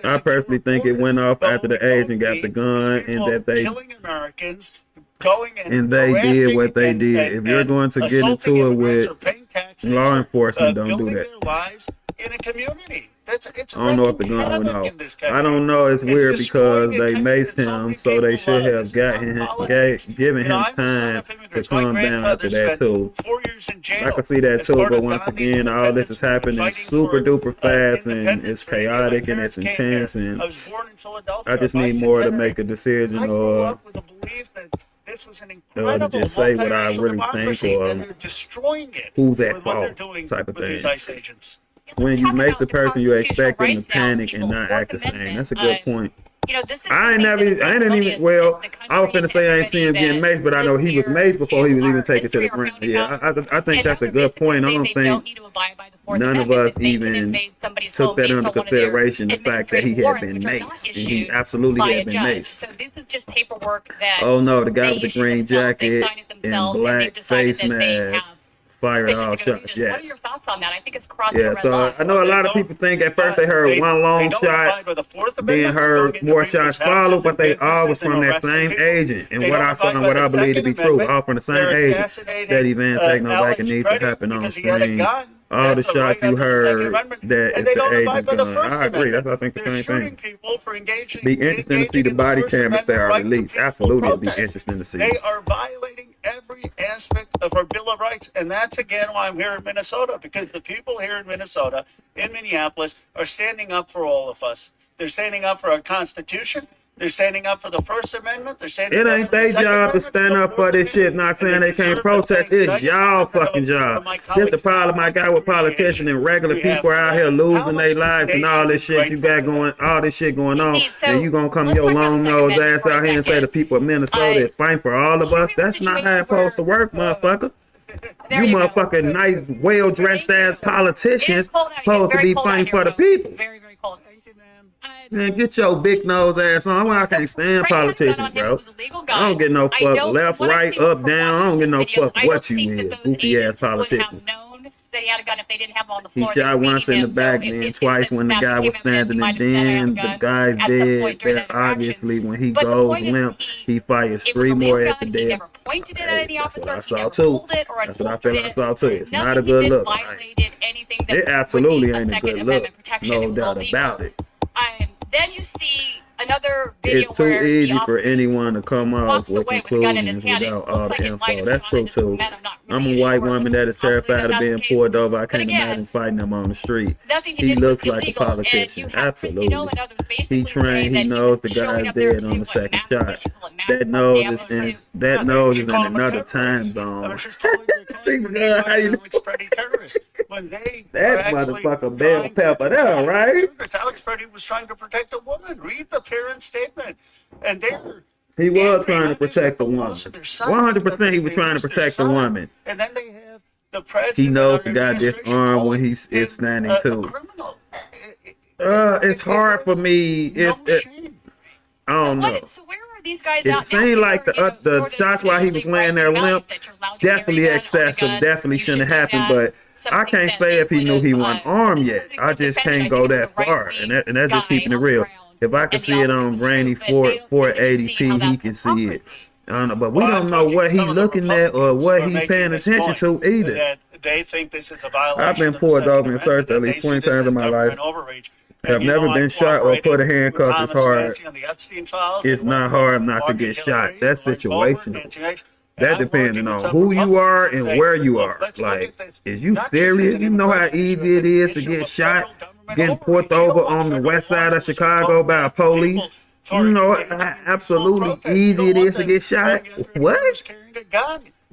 I personally think it went off after the agent got the gun and that they killing Americans, going and they did what they did. If you're going to get into it with law enforcement, don't do that. Their lives in a community. It's I don't know if the gun went off. I don't know. It's weird because they maced him, so they should have given him time to calm down after that too. 4 years in jail. I can see that too, but once again, all this is happening super duper fast and it's chaotic and it's intense, and I was born in Philadelphia. I just need more to make a decision I grew or up with the belief that this was an incredible to just say what I multiracial really democracy, think or and they're destroying it who's at with what they're fault doing type of with these thing. ICE agents. When you make the person you expect them to rights now, panic and people, not Fourth act the same. Amendment, That's a good point. You know, this is I ain't something never, that I didn't even, rebellious well, in the I was country finna say I ain't seen him and getting everybody maced, but I know he was that maced before he was even our taken to the history, our ground. founding Yeah, fathers. I think And that's a those are good basically point. I saying don't they don't think need to abide by the Fourth none of Amendment, us that they can even invade somebody's took home that based under on one of their consideration, the fact that he administrative had warrants, been which are not maced. And he issued absolutely by had a been judge. maced. So this is just paperwork that Oh no, the guy they with the issue green themselves, they jacket sign it and themselves, and they've black decided face that they mask have fired permission all to go do shots, this. What are your yes. thoughts on that? I think it's crossing Yeah, a red so line. I know a lot of people think at first they heard one long shot, then heard more shots follow, but they all was from that same agent. And what I saw and what I believe to be true, all from the same agent. That event ain't no like it needs to happen on screen. All the shots you heard, that is the agent's gun. I agree. That's I think the same thing. Be interesting to see the body cameras that are released. Absolutely, it'll be interesting to see. They are violating every aspect of our Bill of Rights, and that's again why I'm here in Minnesota, because the people here in Minnesota, in Minneapolis, are standing up for all of us. They're standing up for our Constitution. They're standing up for the First Amendment. They're standing It up ain't for the their Second job to Amendment, stand the up for Fourth this shit, Amendment, not saying and they can't deserve the protest. same. It's I just y'all want to know fucking job. from my This the colleagues problem I got with politicians and regular people out here losing their lives and all this shit you got going, all this shit going on. Indeed. So, And you gonna come let's your talk about long the Second nose Amendment ass for a out here and say second. the people of Minnesota is fighting for all of us? That's not how it's supposed to work, motherfucker. There You you go. motherfucking nice, well-dressed ass politicians It is cold out. It is supposed to very be cold out fighting here, for the folks. It's people. very, very cold. Thank you, ma'am. Man, get your big nose ass on. I can't stand politicians, bro. I don't get no fuck left, right, up, down. I don't get no fuck what you is, goofy ass politician. That he had a gun if they didn't have him on the He floor. shot once in the back, then twice when the guy was standing, and then the guy's dead. That obviously, when he goes limp, he fires 3 more at the dead. That's what I saw too. That's what I feel I saw too. It's not a good look. It absolutely ain't a good look. No doubt about it. Then you see another video It's too where easy for anyone to come off with away with a gun in conclusions his hand. It without looks all like the it might info. have That's shot true into some too. men. I'm not I'm really a white sure. woman that is Possibly terrified that's of being the case. pulled over. I can't again, imagine fighting him on the street. Nothing He did looks was like a illegal. politician. And you have Absolutely. Christy Nolan and others basically He trained. saying He that knows the was showing guy's up there dead to, on the second shot. mass That nose is in another time zone. See, how you When they that motherfucker bell pepper there, right? Alex Freddie was trying to protect a woman. Read the parent's statement. And he was trying to protect the woman. 100% he was trying to protect the woman. And then they have the president. He knows the guy disarmed when he is standing too. It's hard for me. I don't know. So where are these guys It seemed like the shots while he was laying there limp, definitely excessive, definitely shouldn't have happened, but I can't say if he knew he wasn't armed yet. I just can't go that far, and that's just keeping it real. If I can see it on grainy 480p, he can see it. I don't know, but we don't know what he looking at or what he paying attention to either. They think this is a violation. I've been pulled over and searched at least 20 times in my life. I've never been shot or put in handcuffs. It's hard. It's not hard not to get shot. That's situational. That depending on who you are and where you are. Like, is you serious? You know how easy it is to get shot, getting pulled over on the west side of Chicago by police? You know how absolutely easy it is to get shot? What?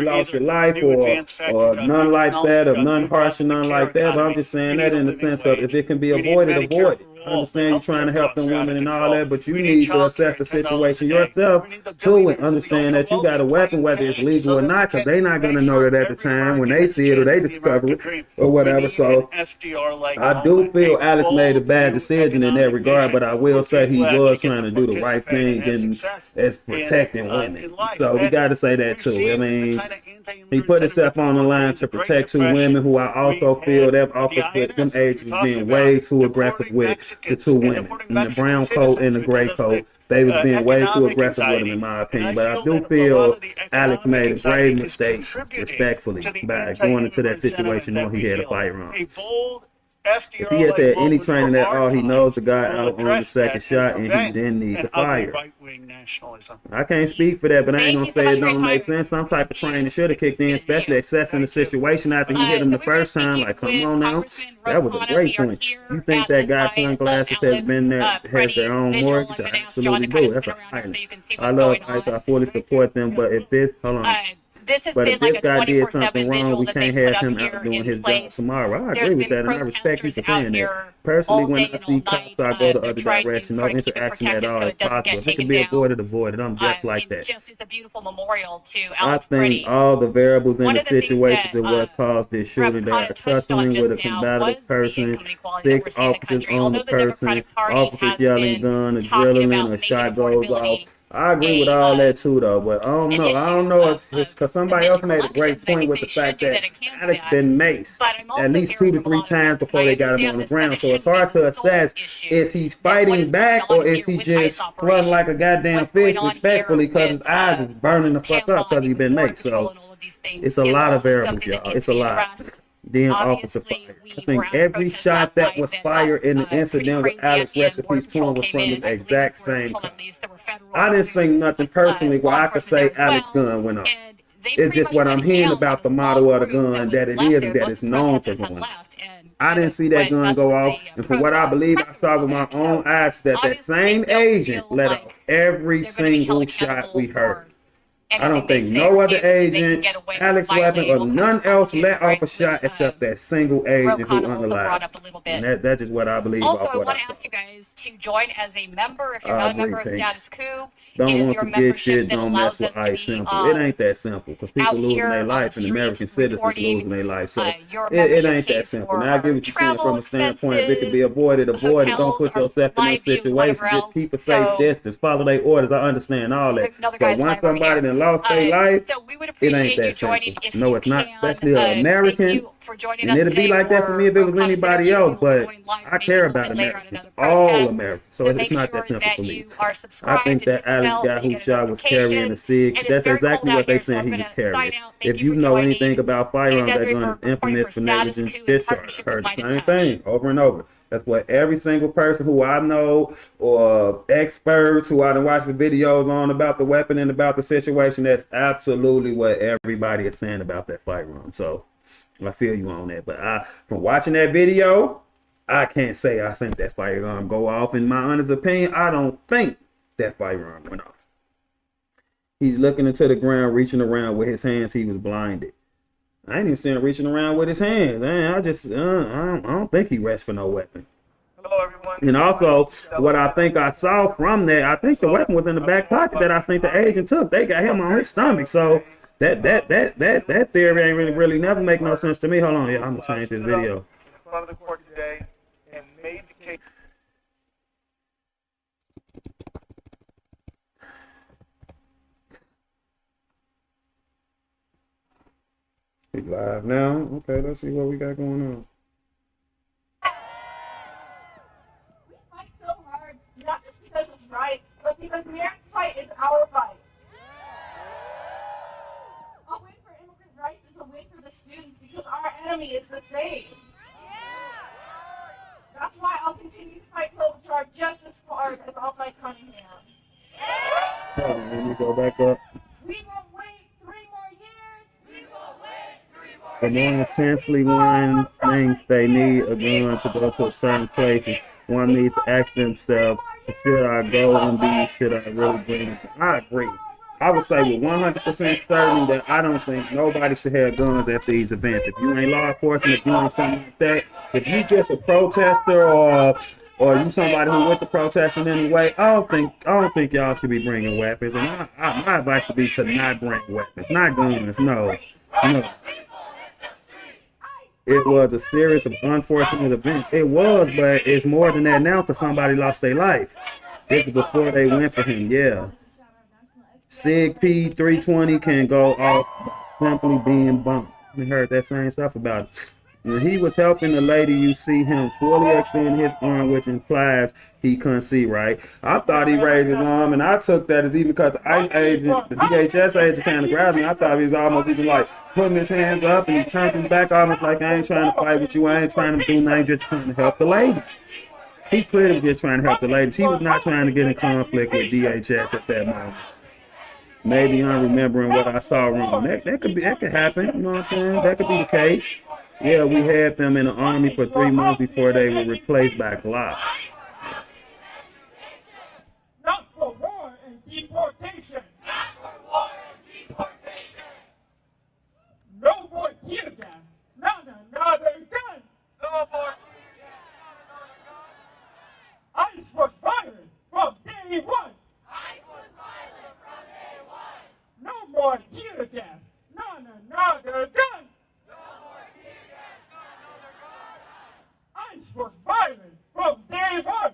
you lost your life, or none like that, or none harsh and none like that. But I'm just saying that in the sense of if it can be avoided, avoid it. understand you trying to help them women and all that, but you need to assess the situation yourself too and understand that you got a weapon, whether it's legal or not, because they're not going to know that at the time when they see it or they discover it or whatever. So I do feel Alex made a bad decision in that regard, but I will say he was trying to do the right thing and as protecting women. So we got to say that too. I mean, he put himself on the line to protect two women who I also feel that also fit them ages being way too aggressive with the two women in the brown coat and the gray coat. They was being way too aggressive with him, in my opinion. But I do feel Alex made a grave mistake, respectfully, by going into that situation knowing he had a firearm. If he has had any training at all, he knows the guy out on the second shot, and he didn't need to fire. I can't speak for that, but I ain't gonna say it don't make sense. Some type of training should have kicked in, especially assessing the situation after he hit him the first time. Like, come on now, that was a great point. You think that guy sunglasses has been there, has their own mortgage? I absolutely do. That's a highness. I love ICE. I fully support them. But if this, hold on. But if this guy did something wrong, we can't have him out doing his job tomorrow. I agree with that, and I respect you for saying that. Personally, when I see cops, I go the other direction. No interaction at all is possible. If it can be avoided, avoided. I'm just like that. I think all the variables in the situation that was caused this shooting, they are tussling with a combative person, 6 officers on the person, officers yelling gun, adrenaline, a shot goes off. I agree with all that too, though, but I don't know if it's because somebody else made a great point with the fact that Alex been maced at least 2 to 3 times before they got him on the ground. So it's hard to assess is he fighting back or is he just running like a goddamn fish respectfully because his eyes is burning the fuck up because he been maced. So it's a lot of variables, y'all. It's a lot. Then officer fire. I think every shot that was fired in the incident with Alex Recipes torn was from the exact same gun. I didn't see nothing personally where I could say Alex gun went off. It's just what I'm hearing about the model of the gun, that it is and that it's known for going off. I didn't see that gun go off, and from what I believe I saw with my own eyes, that same agent let off every single shot we heard. I don't think no other agent, Alex weapon, or none else let off a shot except that single agent who unalived. And that's just what I believe off what I saw. Also, I want to ask you guys to join as a member if you're not a member of Status Quo. Don't want to get shit, don't mess with ICE simple. It ain't that simple because people losing their life and American citizens losing their life. So it ain't that simple. Now I get what you're saying from a standpoint, if it can be avoided, avoid it. Don't put yourself in that situation. Just keep a safe distance. Follow their orders. I understand all that. But once somebody then lost their life, it ain't that simple. No, it's not. Especially an American. And it'd be like that for me if it was anybody else, but I care about Americans, all Americans, so it's not that simple for me. I think that Alex guy who shot was carrying a SIG. That's exactly what they saying he was carrying. If you know anything about firearms, that gun is infamous for negligent discharge. I heard the same thing over and over. That's what every single person who I know or experts who I done watched the videos on about the weapon and about the situation, that's absolutely what everybody is saying about that firearm. So I feel you on that. But from watching that video, I can't say I think that firearm go off. In my honest opinion, I don't think that firearm went off. He's looking into the ground, reaching around with his hands. He was blinded. I ain't even seen him reaching around with his hands. Man, I don't think he rests for no weapon. Hello, everyone. And also, what I think I saw from that, I think the weapon was in the back pocket that I think the agent took. They got him on his stomach, so that theory ain't really never make no sense to me. Hold on, yeah, I'm gonna change this video. In front of the court today and made the case. We live now. Okay, let's see what we got going on. We fight so hard, not just because it's right, but because Mary's fight is our fight. A win for immigrant rights is a win for the students because our enemy is the same. That's why I'll continue to fight Global Charge just as hard as I'll fight Cunningham. Hold on, let me go back up. We won't wait 3 more years. We won't wait 3 more years. The more intensely one thinks they need a gun to go to a certain place, and one needs to ask themselves, should I go on these? Should I really bring it? I agree. I would say with 100% certainty that I don't think nobody should have guns at these events. If you ain't law enforcement, if you ain't something like that, if you just a protester or or you somebody who went to protesting anyway, I don't think y'all should be bringing weapons. And my advice would be to not bring weapons, not guns. No. It was a series of unfortunate events. It was, but it's more than that now because somebody lost their life. This is before they went for him. Yeah. Sig P320 can go off by simply being bumped. We heard that same stuff about it. When he was helping the lady, you see him fully extend his arm, which implies he couldn't see right. I thought he raised his arm, and I took that as even because the ICE agent, the DHS agent kind of grabbed me. I thought he was almost even like putting his hands up, and he turned his back almost like, I ain't trying to fight with you. I ain't trying to do nothing, just trying to help the ladies. He clearly just trying to help the ladies. He was not trying to get in conflict with DHS at that moment. Maybe I'm remembering what I saw wrong. That could happen. You know what I'm saying? That could be the case. Yeah, we had them in the Army for 3 months before they were replaced by Glocks. Not for war and deportation. Not for war and deportation. No more tear gas. Not another gun. No more tear gas. ICE was violent from day one. ICE was violent from day one. No more tear gas. Not another gun. ICE was violent from day one.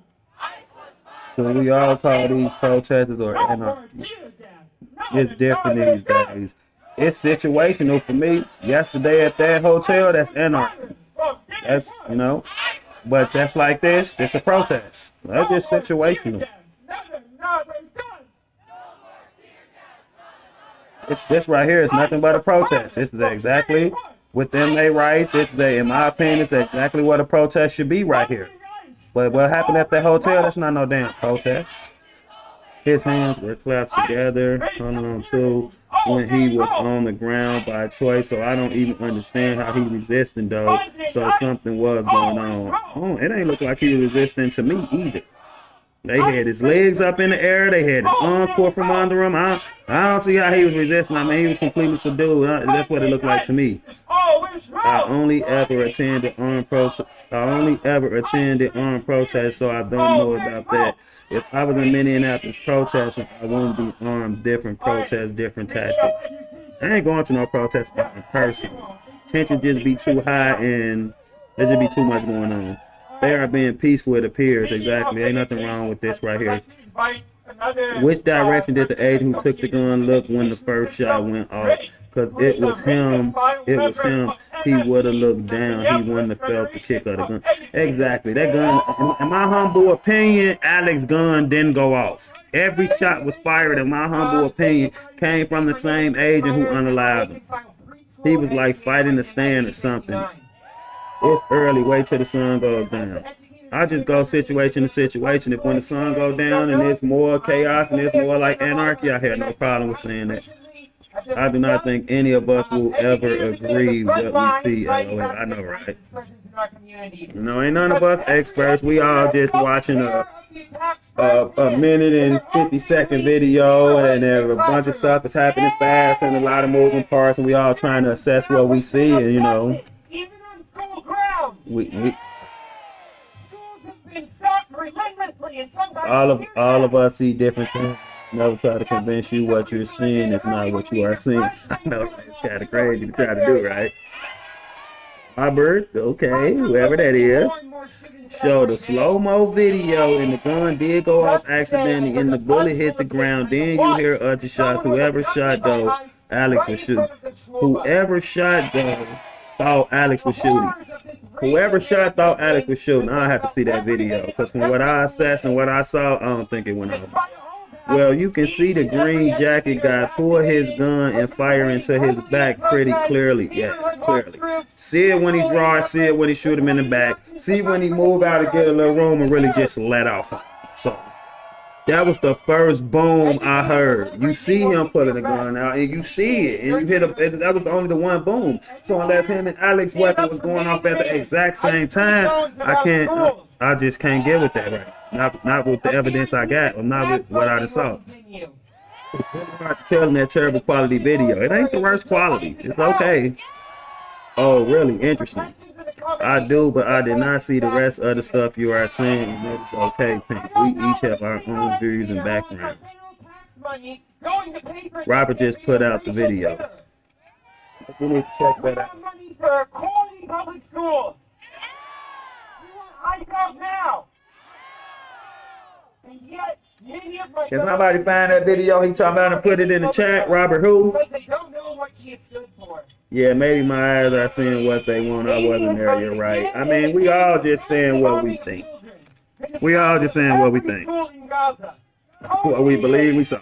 So we all call these protesters or anarchists. It's different these days. It's situational for me. Yesterday at that hotel, that's anarchy. That's, you know, but just like this a protest. That's just situational. It's this right here is nothing but a protest. This is exactly within their rights. This is, in my opinion, it's exactly what a protest should be right here. But what happened at that hotel, that's not no damn protest. His hands were clasped together, hung on to when he was on the ground by choice. So I don't even understand how he resisting though. So something was going on. Oh, it ain't look like he was resisting to me either. They had his legs up in the air. They had his arms pulled from under him. I don't see how he was resisting. I mean, he was completely subdued. That's what it looked like to me. I only ever attended armed protests, so I don't know about that. If I was in Minneapolis protesting, I wouldn't be armed. Different protests, different tactics. I ain't going to no protest in person. Tension just be too high and there just be too much going on. They are being peaceful, it appears. Exactly. Ain't nothing wrong with this right here. Which direction did the agent who took the gun look when the first shot went off? Because it was him. He would have looked down. He wouldn't have felt the kick of the gun. Exactly. That gun, in my humble opinion, Alex's gun didn't go off. Every shot was fired, in my humble opinion, came from the same agent who unalived him. He was like fighting the stand or something. It's early, wait till the sun goes down. I just go situation to situation. If when the sun goes down and there's more chaos and there's more like anarchy, I have no problem with saying that. I do not think any of us will ever agree what we see. I know, right? You know, ain't none of us experts. We all just watching a minute and 50-second video, and there's a bunch of stuff that's happening fast and a lot of moving parts, and we all trying to assess what we see, and you know. All of us see different things. Never try to convince you what you're seeing is not what you are seeing. I know it's kind of crazy to try to do, right? Robert, okay, whoever that is, showed a slow-mo video and the gun did go off accidentally and the bullet hit the ground. Then you hear other shots. Whoever shot though, Alex was shooting. Whoever shot though thought Alex was shooting. Whoever shot thought Alex was shooting. I have to see that video because from what I assessed and what I saw, I don't think it went off. Well, you can see the green jacket guy pull his gun and fire into his back pretty clearly. Yes, clearly. See it when he draws, see it when he shoot him in the back. See when he move out to get a little room and really just let off. So that was the first boom I heard. You see him pulling the gun out and you see it. And you hit that was only the one boom. So unless him and Alex's weapon was going off at the exact same time, I just can't get with that right. Not with the evidence I got, or not with what I just saw. It's really hard to tell in that terrible quality video. It ain't the worst quality. It's okay. Oh, really? Interesting. I do, but I did not see the rest of the stuff you are saying. And it's okay, Pink. We each have our own views and backgrounds. Robert just put out the video. You need to check that out. Money for quality public schools. You want ICE out now. And yet, many of my Can somebody find that video he talking about and put it in the chat? Robert who? because they don't know what she stood for. Yeah, maybe my eyes are seeing what they want. I wasn't there. You're right. I mean, we all just saying what we think. We all just saying what we think. What we believe we saw.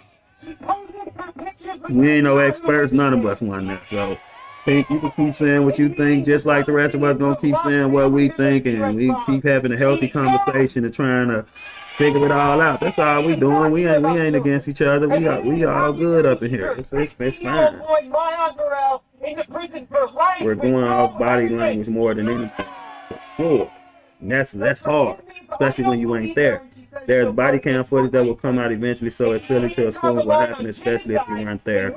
We ain't no experts. None of us want that. So, Pink, you can keep saying what you think, just like the rest of us gonna keep saying what we think, and we keep having a healthy conversation and trying to figure it all out. That's all we doing. We ain't against each other. We all good up in here. It's fine. We're going off body language more than anything, for sure. And that's hard, especially when you ain't there. There's body cam footage that will come out eventually, so it's silly to assume what happened, especially if you weren't there.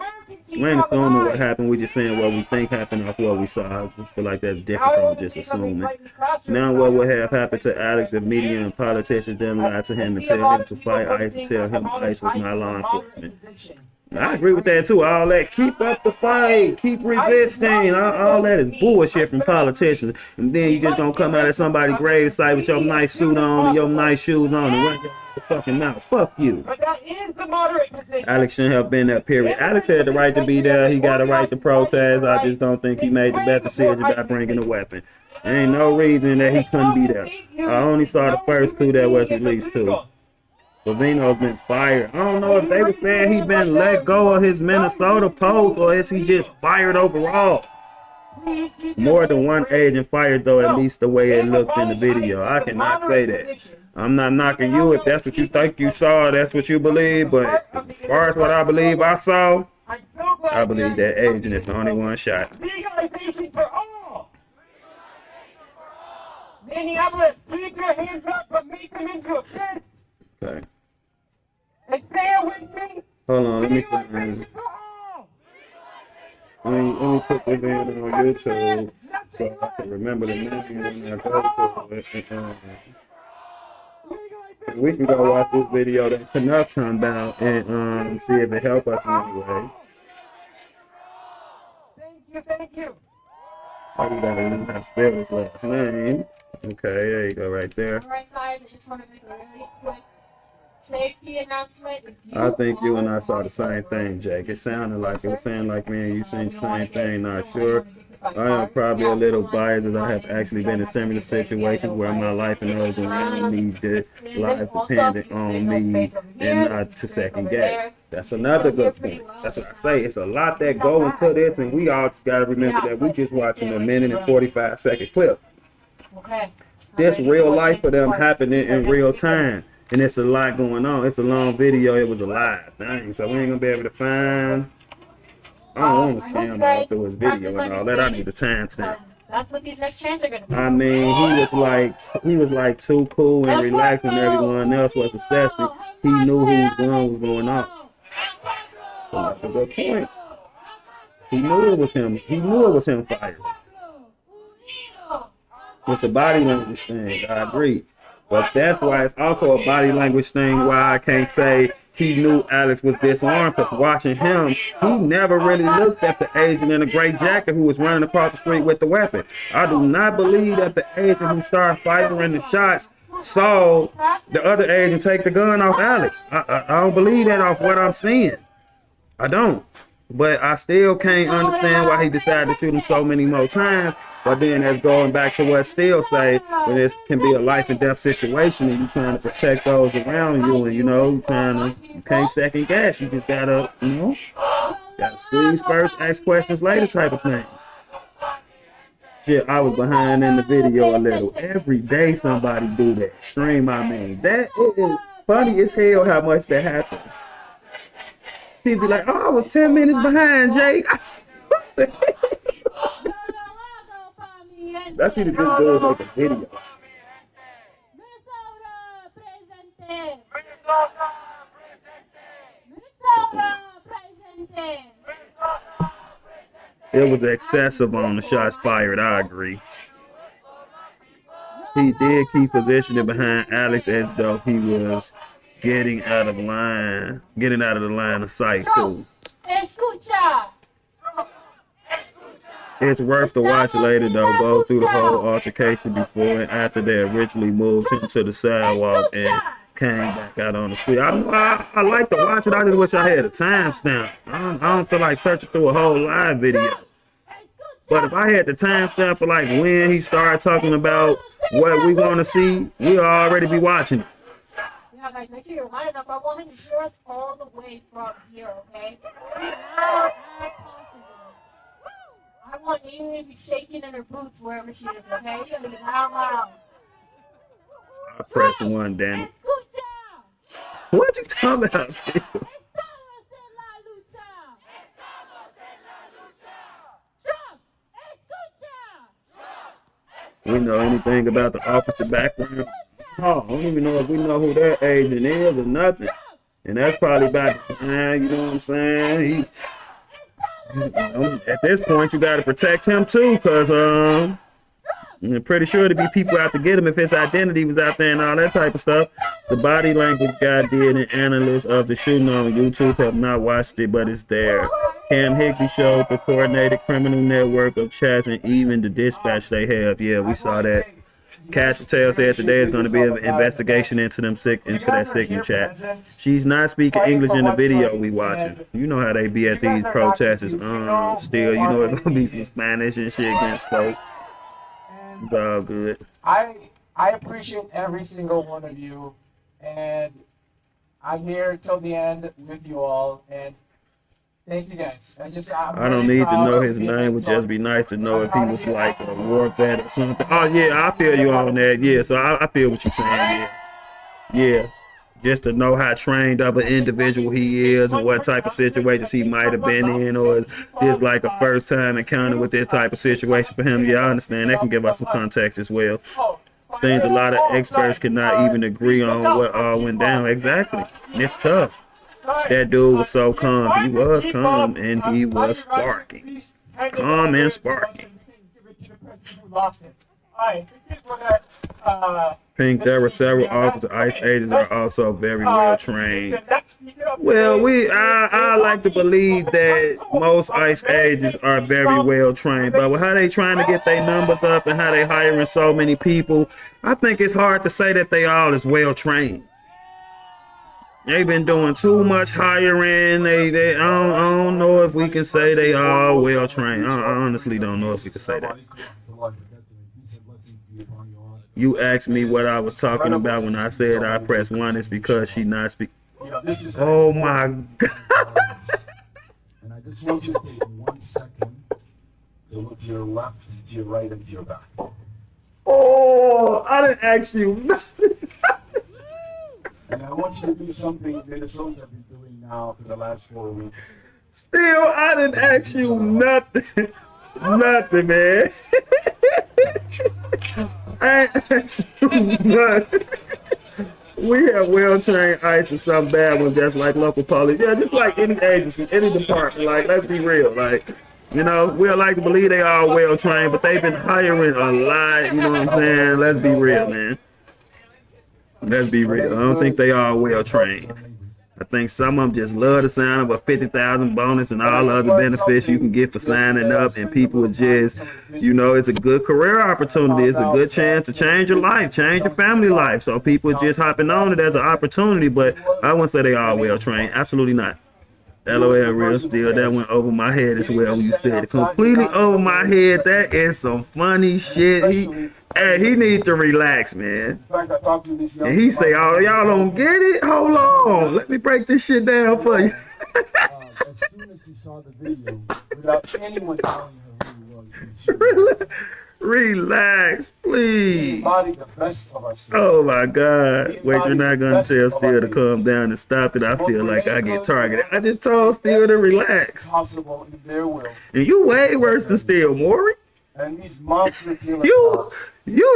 We ain't assuming what happened. We just saying what we think happened off what we saw. I just feel like that's different from just assuming. Now, what would have happened to Alex if media and politicians didn't lie to him and tell him to fight ICE and tell him ICE was not law enforcement? I agree with that too. All that, keep up the fight, keep resisting. All that is bullshit from politicians. And then you just gonna come out at somebody's grave site with your nice suit on and your nice shoes on and run your fucking mouth. Fuck you. Alex shouldn't have been there, period. Alex had the right to be there. He got a right to protest. I just don't think he made the best decision by bringing a weapon. There ain't no reason that he couldn't be there. I only saw the first coup that was released too. Bovino's been fired. I don't know if they were saying he been let go of his Minnesota post or is he just fired overall. More than one agent fired though, at least the way it looked in the video. I cannot say that. I'm not knocking you. If that's what you think you saw, that's what you believe. But as far as what I believe I saw, I believe that agent is the only one shot. Legalization for all. Minneapolis, keep your hands up, but make them into a fist. Okay. And say it with me. Hold on, let me put this video on YouTube so I can remember the name when I go to it. We can go watch this video that Canuck's talking about and see if it helps us in any way. Thank you. I just gotta learn how to spell his last name. Okay, there you go, right there. Alright guys, I just want to make a really quick safety announcement. I think you and I saw the same thing, Jake. It sounded like it was saying like me and you seen the same thing. Not sure. I am probably a little biased as I have actually been in similar situations where my life and those around me did lives dependent on me and not to second guess. That's another good point. That's what I say. It's a lot that go into this, and we all just got to remember that we just watching a minute and 45-second clip. This real life for them happening in real time. And it's a lot going on. It's a long video. It was a live thing. So we ain't going to be able to find. I don't want to scam all through his video and all that. I need a timestamp. That's what these next chants are going to be. I mean, he was like too cool and relaxed when everyone else was assessing. He knew whose gun was going off. So that's a good point. He knew it was him. He knew it was him fired. It's a body language thing. I agree. But that's why it's also a body language thing why I can't say he knew Alex was disarmed, because watching him, he never really looked at the agent in a gray jacket who was running across the street with the weapon. I do not believe that the agent who started firing the shots saw the other agent take the gun off Alex. I don't believe that off what I'm seeing. I don't. But I still can't understand why he decided to shoot him so many more times. But then that's going back to what Steele say, when this can be a life and death situation and you're trying to protect those around you, and you can't second guess. You just gotta, gotta squeeze first, ask questions later type of thing. Shit, I was behind in the video a little. Every day somebody do that. Stream, I mean. That is funny as hell how much that happened. People be like, oh, I was 10 minutes behind, Jake. That's either just do like a video. It was excessive on the shots fired, I agree. He did keep positioning behind Alex as though he was getting out of the line of sight too. Escucha. It's worth to watch later though. Go through the whole altercation before and after they originally moved him to the sidewalk and came back out on the street. I like to watch it. I just wish I had a timestamp. I don't feel like searching through a whole live video. But if I had the timestamp for like when he started talking about what we want to see, we'll already be watching it. Yeah, guys, make sure you're lining up. I want him to hear us all the way from here, okay? Loud as possible. I want Amy to be shaking in her boots wherever she is, okay? You're gonna be loud. I pressed one, damn it. What you talking about, Steve? We know anything about the officer background? Oh, I don't even know if we know who that agent is or nothing. And that's probably about the time, you know what I'm saying? At this point, you got to protect him too, because I'm pretty sure there'd be people out to get him if his identity was out there and all that type of stuff. The body language guy did an analyst of the shooting on YouTube. Have not watched it, but it's there. Cam Higbee showed the coordinated criminal network of chats and even the dispatch they have. Yeah, we saw that. Cash Patel said today is going to be an investigation into that signal chat. She's not speaking English in the video we watching. You know how they be at these protests. Still, you know it's going to be some Spanish and shit against folks. It's all good. I appreciate every single one of you, and I'm here till the end with you all, and thank you guys. I don't need to know his name. Would just be nice to know if he was like a war vet or something. Oh yeah, I feel you on that. Yeah, so I feel what you're saying. Yeah. Just to know how trained of an individual he is and what type of situations he might have been in, or is this like a first time encounter with this type of situation for him? Yeah, I understand. That can give us some context as well. Seems a lot of experts cannot even agree on what all went down. Exactly. And it's tough. That dude was so calm. He was calm and he was sparking. Calm and sparking. Pink, there were several officers. ICE agents are also very well trained. Well, I like to believe that most ICE agents are very well trained, but with how they trying to get their numbers up and how they hiring so many people, I think it's hard to say that they all is well trained. They've been doing too much hiring. I don't know if we can say they all well trained. I honestly don't know if we can say that. You asked me what I was talking about when I said I pressed 1. It's because she not speak. Oh my God. And I just want you to take 1 second to look to your left, to your right, and to your back. Oh, I didn't ask you nothing. And I want you to do something Minnesotans have been doing now for the last 4 weeks. Still, I didn't ask you nothing. Nothing, man. I ain't asked you nothing. We have well-trained ICE and some bad ones, just like local police. Yeah, just like any agency, any department. Like, let's be real. Like, you know, we like to believe they are well-trained, but they've been hiring a lot. You know what I'm saying? Let's be real, man. Let's be real. I don't think they are well-trained. I think some of them just love the sound of a 50,000 bonus and all the other benefits you can get for signing up, and people are just, you know, it's a good career opportunity. It's a good chance to change your life, change your family life. So people are just hopping on it as an opportunity, but I wouldn't say they are well trained. Absolutely not. LOL, real still, that went over my head as well when you said it. Completely over my head. That is some funny shit. He needs to relax, man. And he say, oh, y'all don't get it? Hold on. Let me break this shit down for you. As soon as she saw the video, without anyone telling her who he was, relax, please. Oh my God. Wait, you're not gonna tell Steele to calm down and stop it. I feel like I get targeted. I just told Steele to relax. And you way worse than Steele, Maury. And these monsters you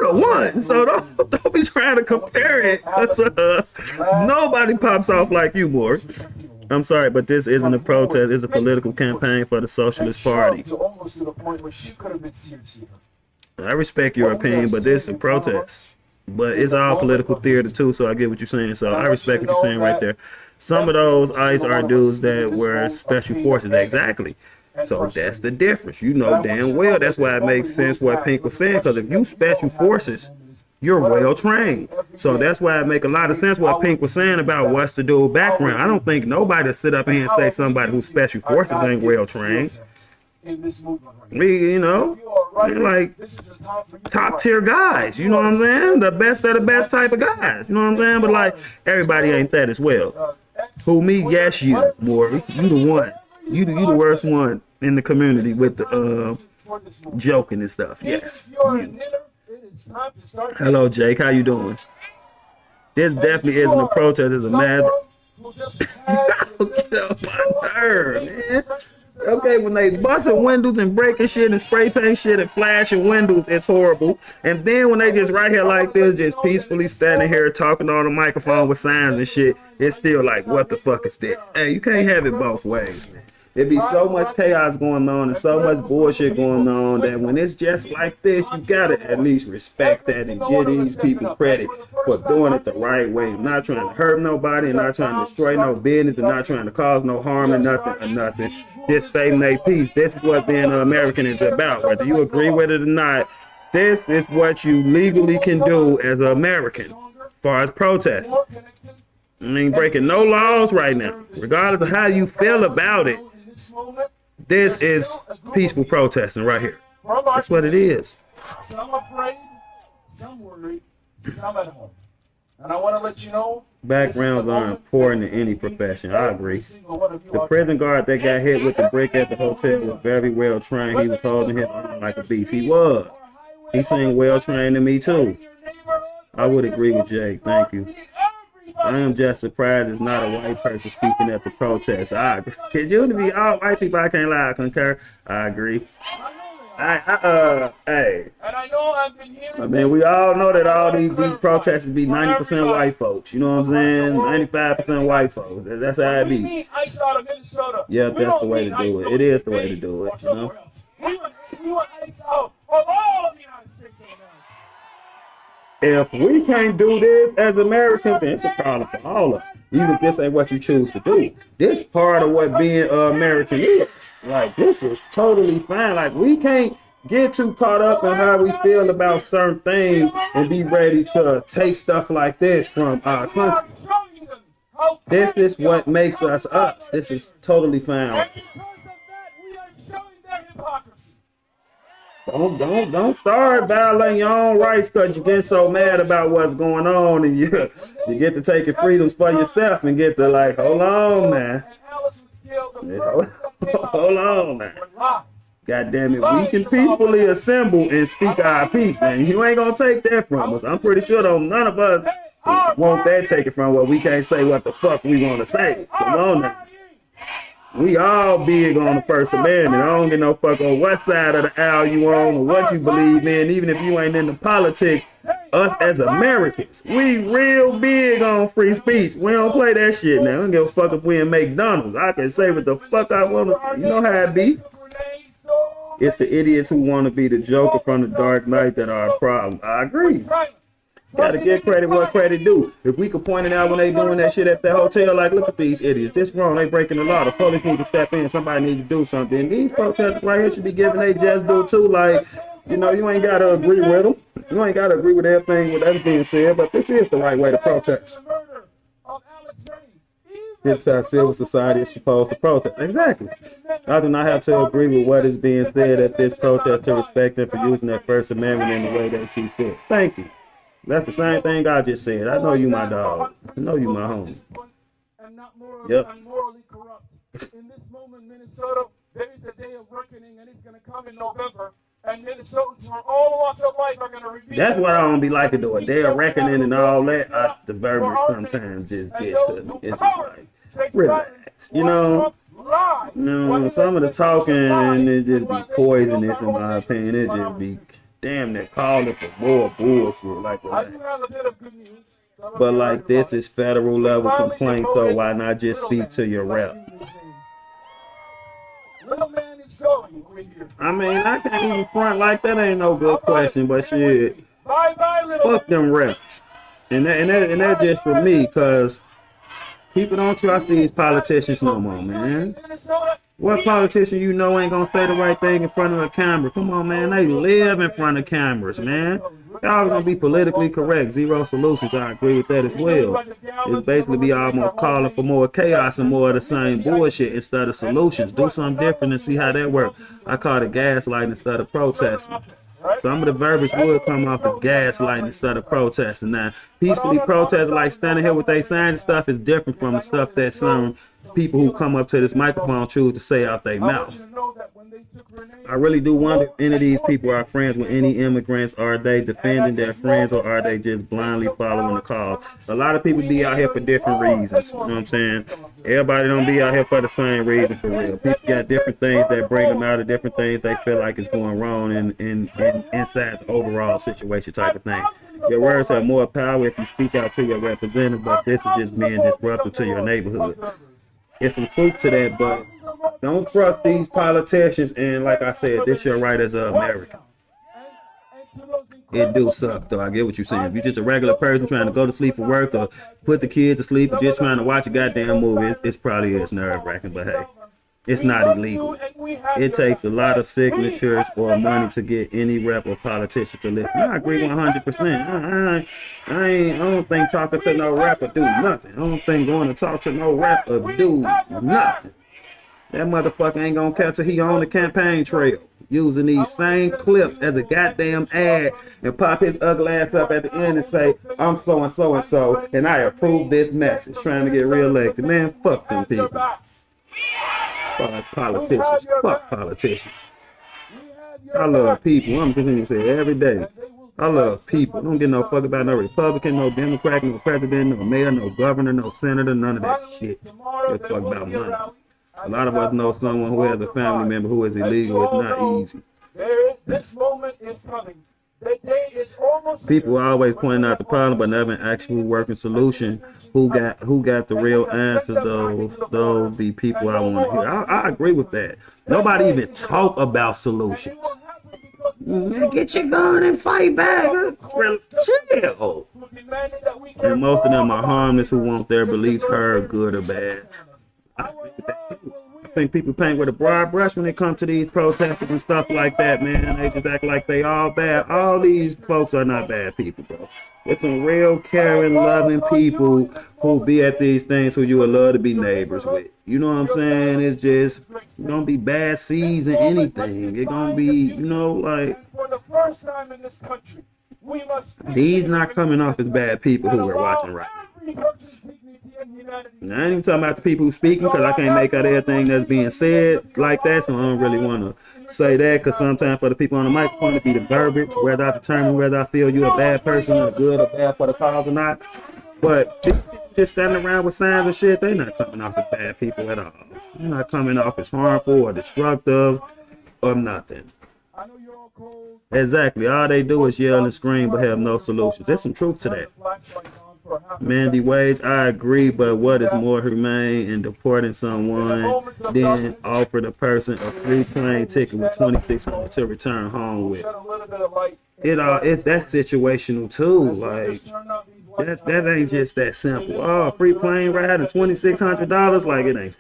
the one, so don't be trying to compare it. Nobody pops off like you, Maury. I'm sorry, but this isn't a protest. It's a political campaign for the Socialist Party. I respect your opinion, but this is a protest. But it's all political theater too, so I get what you're saying. So I respect what you're saying right there. Some of those ICE are dudes that were special forces, exactly. So that's the difference. You know damn well that's why it makes sense what Pink was saying, because if you special forces, you're well trained. So that's why it make a lot of sense what Pink was saying about what's the dude background. I don't think nobody sit up here and say somebody who's special forces ain't well trained. We, you know, we're like top tier guys, you know what I'm saying? The best of the best type of guys, you know what I'm saying? But like everybody ain't that as well. Who me? Yes, you, boy. You the one. You the worst one in the community with the joking and stuff. Yes. You. Hello, Jake. How you doing? This definitely isn't a protest. It's a matter. Get off my nerve, man. Okay, when they busting windows and breaking shit and spray paint shit and flashing windows, it's horrible. And then when they just right here like this, just peacefully standing here talking on the microphone with signs and shit, it's still like, what the fuck is this? Hey, you can't have it both ways, man. There be so much chaos going on and so much bullshit going on that when it's just like this, you gotta at least respect that and give these people credit for doing it the right way. Not trying to hurt nobody and not trying to destroy no business and not trying to cause no harm and nothing. Just stating their peace. This is what being an American is about. Whether you agree with it or not, this is what you legally can do as an American as far as protesting. I mean, breaking no laws right now. Regardless of how you feel about it, this is peaceful protesting right here. That's what it is. Some afraid, some worried, some at home. And I want to let you know, backgrounds are important in any profession. I agree. The prison guard that got hit with the brick at the hotel was very well trained. He was holding his own like a beast. He was. He seemed well trained to me too. I would agree with Jake. Thank you. I am just surprised it's not a white person speaking at the protest. I agree. It used to be all white people. I can't lie. I concur. I agree. Hey. I mean, we all know that all these protesters be 90% white folks. You know what I'm saying? 95% white folks. That's how it be. Yeah, that's the way to do it. It is the way to do it, you know? If we can't do this as Americans, then it's a problem for all of us. Even if this ain't what you choose to do. This part of what being American is. Like, this is totally fine. Like, we can't get too caught up in how we feel about certain things and be ready to take stuff like this from our country. This is what makes us us. This is totally fine. Don't start violating your own rights because you get so mad about what's going on and you get to take your freedoms for yourself and get to like, hold on man. Hold on man. God damn it, we can peacefully assemble and speak our peace, man. You ain't gonna take that from us. I'm pretty sure though none of us want that taken from us. We can't say what the fuck we want to say. Come on now. We all big on the First Amendment. I don't give no fuck on what side of the aisle you on or what you believe in, even if you ain't into politics. Us as Americans, we real big on free speech. We don't play that shit now. I don't give a fuck if we in McDonald's. I can say what the fuck I want to say. You know how it be. It's the idiots who want to be the Joker from the Dark Knight that are a problem. I agree. Gotta give credit what credit due. If we could point it out when they doing that shit at the hotel, like, look at these idiots. This wrong. They breaking the law. The police need to step in. Somebody need to do something. These protesters right here should be giving they just do too. Like, you know, you ain't gotta agree with them. You ain't gotta agree with everything with that being said, but this is the right way to protest. This is how civil society is supposed to protest. Exactly. I do not have to agree with what is being said at this protest to respect them for using their First Amendment in the way they see fit. Thank you. That's the same thing I just said. I know you my dog. I know you my homie. Yep. In this moment, Minnesota, there is a day of reckoning, and it's going to come in November. And Minnesotans from all walks of life are going to repeat. That's what I don't be like to do. A day of reckoning and all that. The verbiage sometimes just get to me. It's just like, relax. You know, some of the talking, it just be poisonous in my opinion. It just be damn near calling for more bullshit. Like, relax. But like, this is federal level complaint, so why not just speak to your rep? going over here. I mean, I can't even front like that ain't no good question, but shit. Bye bye, little Fuck them reps. And that just for me, cause people don't trust these politicians no more, man. What politician you know ain't gonna say the right thing in front of a camera? Come on, man. They live in front of cameras, man. Y'all gonna be politically correct. Zero solutions. I agree with that as well. It's basically be almost calling for more chaos and more of the same bullshit instead of solutions. Do something different and see how that works. I call it gaslighting instead of protesting. Some of the verbiage would come off as gaslighting instead of protesting. Now, peacefully protesting, like standing here with they sign and stuff, is different from the stuff that some people who come up to this microphone choose to say out their mouth. I really do wonder if any of these people are friends with any immigrants. Are they defending their friends, or are they just blindly following the call? A lot of people be out here for different reasons. You know what I'm saying? Everybody don't be out here for the same reason for real. People got different things that bring them out of different things they feel like is going wrong in inside the overall situation type of thing. Your words have more power if you speak out to your representative, but this is just being disruptive to your neighborhood. It's some truth to that, but don't trust these politicians. And like I said, this your right as an American. It do suck, though. I get what you're saying. If you're just a regular person trying to go to sleep for work or put the kid to sleep or just trying to watch a goddamn movie, it's probably is nerve-wracking, but hey, it's not illegal. It takes a lot of signatures or money to get any rep or politician to listen. I agree 100%. I don't think talking to no rapper do nothing. I don't think going to talk to no rapper do nothing. That motherfucker ain't gonna catch it. He on the campaign trail using these same clips as a goddamn ad and pop his ugly ass up at the end and say, I'm so and so and so, and I approve this message, trying to get reelected. Man, fuck them people. Fuck politicians. Fuck politicians. I love people. I'm continuing to say it every day. I love people. Don't give no fuck about no Republican, no Democrat, no president, no mayor, no governor, no senator, none of that shit. Just fuck about money. A lot of us know someone who has a family member who is illegal. It's not easy. This moment is coming. The day is almost. People are always pointing out the problem, but never an actual working solution. Who got the real answers? Those the people I want to hear. I agree with that. Nobody even talk about solutions. Get your gun and fight back. Chill. And most of them are harmless who want their beliefs heard, good or bad. I think people paint with a broad brush when it comes to these protesters and stuff like that, man. They just act like they all bad. All these folks are not bad people, bro. There's some real caring, loving people who be at these things who you would love to be neighbors with. You know what I'm saying? It's just gonna be bad seeds and anything. It's gonna be, you know, like For the first time in this country, we must. These not coming off as bad people who we're watching right now. Now, I ain't even talking about the people who speaking, because I can't make out everything that's being said like that, so I don't really want to say that, because sometimes for the people on the microphone, it be the verbiage, whether I determine whether I feel you're a bad person or good or bad for the cause or not. But people just standing around with signs and shit, they're not coming off as bad people at all. They're not coming off as harmful or destructive or nothing. Exactly. All they do is yell and scream but have no solutions. There's some truth to that. Mandy Wage, I agree, but what is more humane in deporting someone than offer the person a free plane ticket with $2,600 to return home with? It's that situational too. Like that ain't just that simple. Oh, free plane ride and $2,600, like it ain't.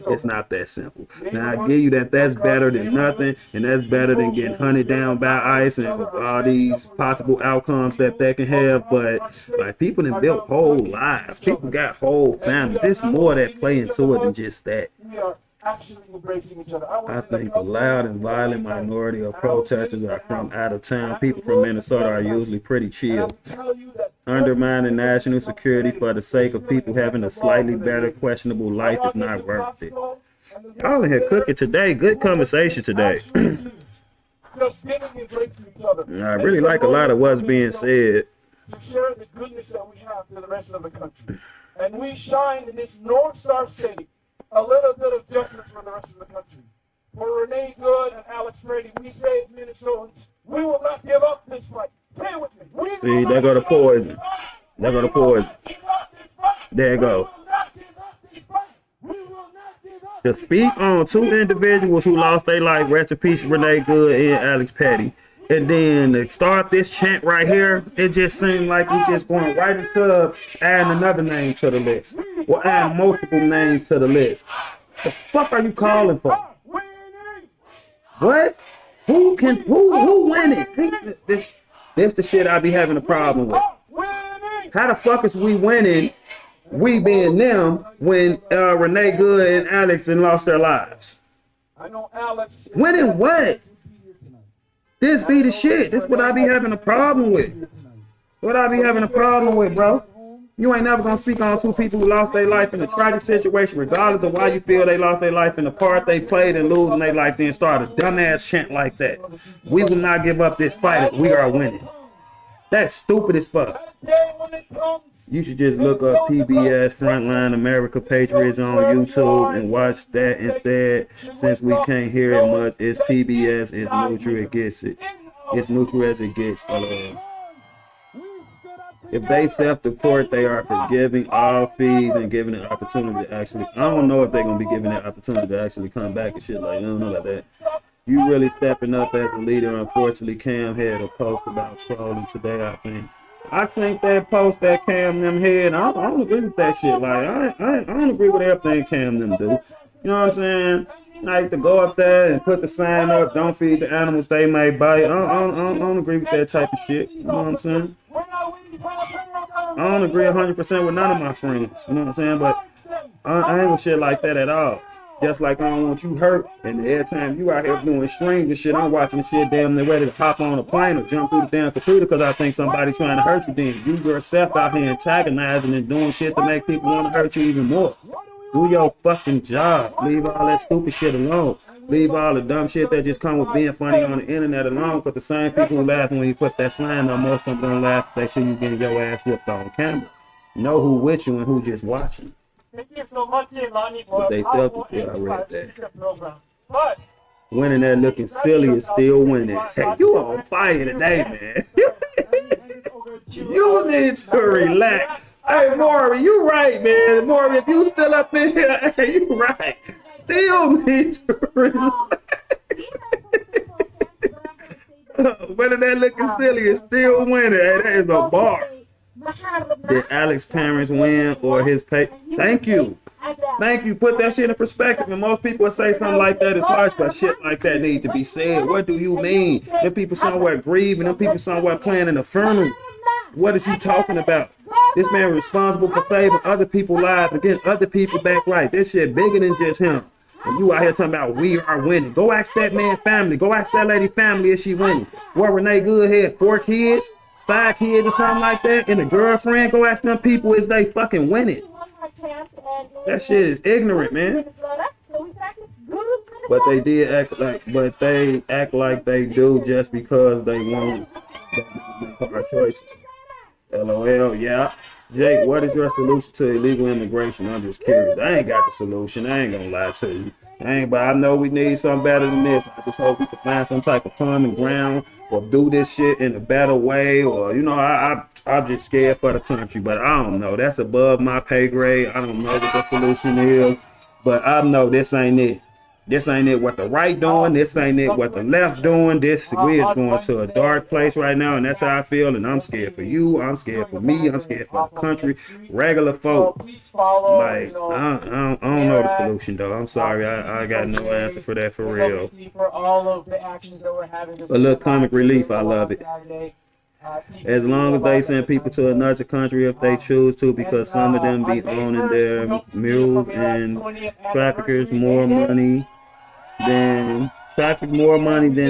It's not that simple. Now I give you that's better than nothing, and that's better than getting hunted down by ICE and all these possible outcomes that can have. But like people that built whole lives, people got whole families. There's more that play into it than just that. I think the loud and violent minority of protesters are from out of town. People from Minnesota are usually pretty chill. Undermining national security for the sake of people having a slightly better, questionable life is not worth it. Y'all in here cooking today. Good conversation today. I really like a lot of what's being said. To share the goodness that we have to the rest of the country. And we shine in this North Star City a little bit of justice for the rest of the country. For Renee Good and Alex Brady, we say as Minnesotans, we will not give up this fight. Say it with me. See, there go the poison. There go the poison. There you go. to speak on two individuals who lost their life, rest in peace, Renee Good and Alex Petty. And then to start this chant right here, it just seemed like we just going right into adding another name to the list. Or adding multiple names to the list. The fuck are you calling for? What? Who winning? This the shit I be having a problem with. How the fuck is we winning, we being them, when Renee Good and Alex and lost their lives? I know Alex. Winning what? This be the shit. This what I be having a problem with. What I be having a problem with, bro. You ain't never gonna speak on two people who lost their life in a tragic situation, regardless of why you feel they lost their life in the part they played and losing their life, then start a dumbass chant like that. We will not give up this fight if we are winning. That's stupid as fuck. You should just look up PBS Frontline America Patriots on YouTube and watch that instead. Since we can't hear it much, it's PBS, it's neutral, it gets it. It's neutral as it gets. If they self-deport, they are forgiving all fees and giving an opportunity to actually, I don't know if they're going to be given that opportunity to actually come back and shit like, I don't know about that. You really stepping up as a leader. Unfortunately, Cam had a post about trolling today, I think. I think that post that Cam them had, I don't agree with that shit. Like, I don't agree with everything Cam them do. You know what I'm saying? Like, to go up there and put the sign up, don't feed the animals they may bite. I don't agree with that type of shit. You know what I'm saying? I don't agree 100% with none of my friends. You know what I'm saying? But I ain't with shit like that at all. Just like I don't want you hurt, and every time you out here doing streams and shit, I'm watching the shit damn near ready to hop on a plane or jump through the damn computer because I think somebody's trying to hurt you. Then you yourself out here antagonizing and doing shit to make people want to hurt you even more. Do your fucking job. Leave all that stupid shit alone. Leave all the dumb shit that just come with being funny on the internet alone. Because the same people who laugh when you put that sign up, most of them don't laugh if they see you getting your ass whipped on camera. Know who with you and who just watching. Thank you so much, Lonnie. But they still, yeah, I read that. Winning that looking silly is still winning. Hey, you on fire today, man. You need to relax. Hey, Maury, you right, man. Maury, if you still up in here, hey, you right. Still need to relax. Winning that looking silly is still winning. Hey, that is a bar. Did Alex's parents win or his pay? Thank you. Thank you. Put that shit in perspective. And most people say something like that is harsh, but shit like that need to be said. What do you mean? Them people somewhere grieving. Them people somewhere planning a funeral. What is you talking about? This man responsible for saving other people's lives and getting other people back right. This shit bigger than just him. And you out here talking about we are winning. Go ask that man family. Go ask that lady family if she winning. What Renee Good had 4 kids, 5 kids or something like that, and a girlfriend. Go ask them people is they fucking winning. That shit is ignorant, man. But they act like they do just because they want to make hard choices. LOL, yeah. Jake, what is your solution to illegal immigration? I'm just curious. I ain't got the solution. I ain't gonna lie to you. But I know we need something better than this. I just hope we can find some type of common ground or do this shit in a better way. Or, you know, I'm just scared for the country. But I don't know. That's above my pay grade. I don't know what the solution is. But I know this ain't it. This ain't it what the right doing. This ain't it what the left doing. We is going to a dark place right now, and that's how I feel. And I'm scared for you. I'm scared for me. I'm scared for the country. Regular folk. Like, I don't know the solution, though. I'm sorry. I got no answer for that for real. A little comic relief. I love it. As long as they send people to another country if they choose to, because some of them be owning their mules and traffickers more money than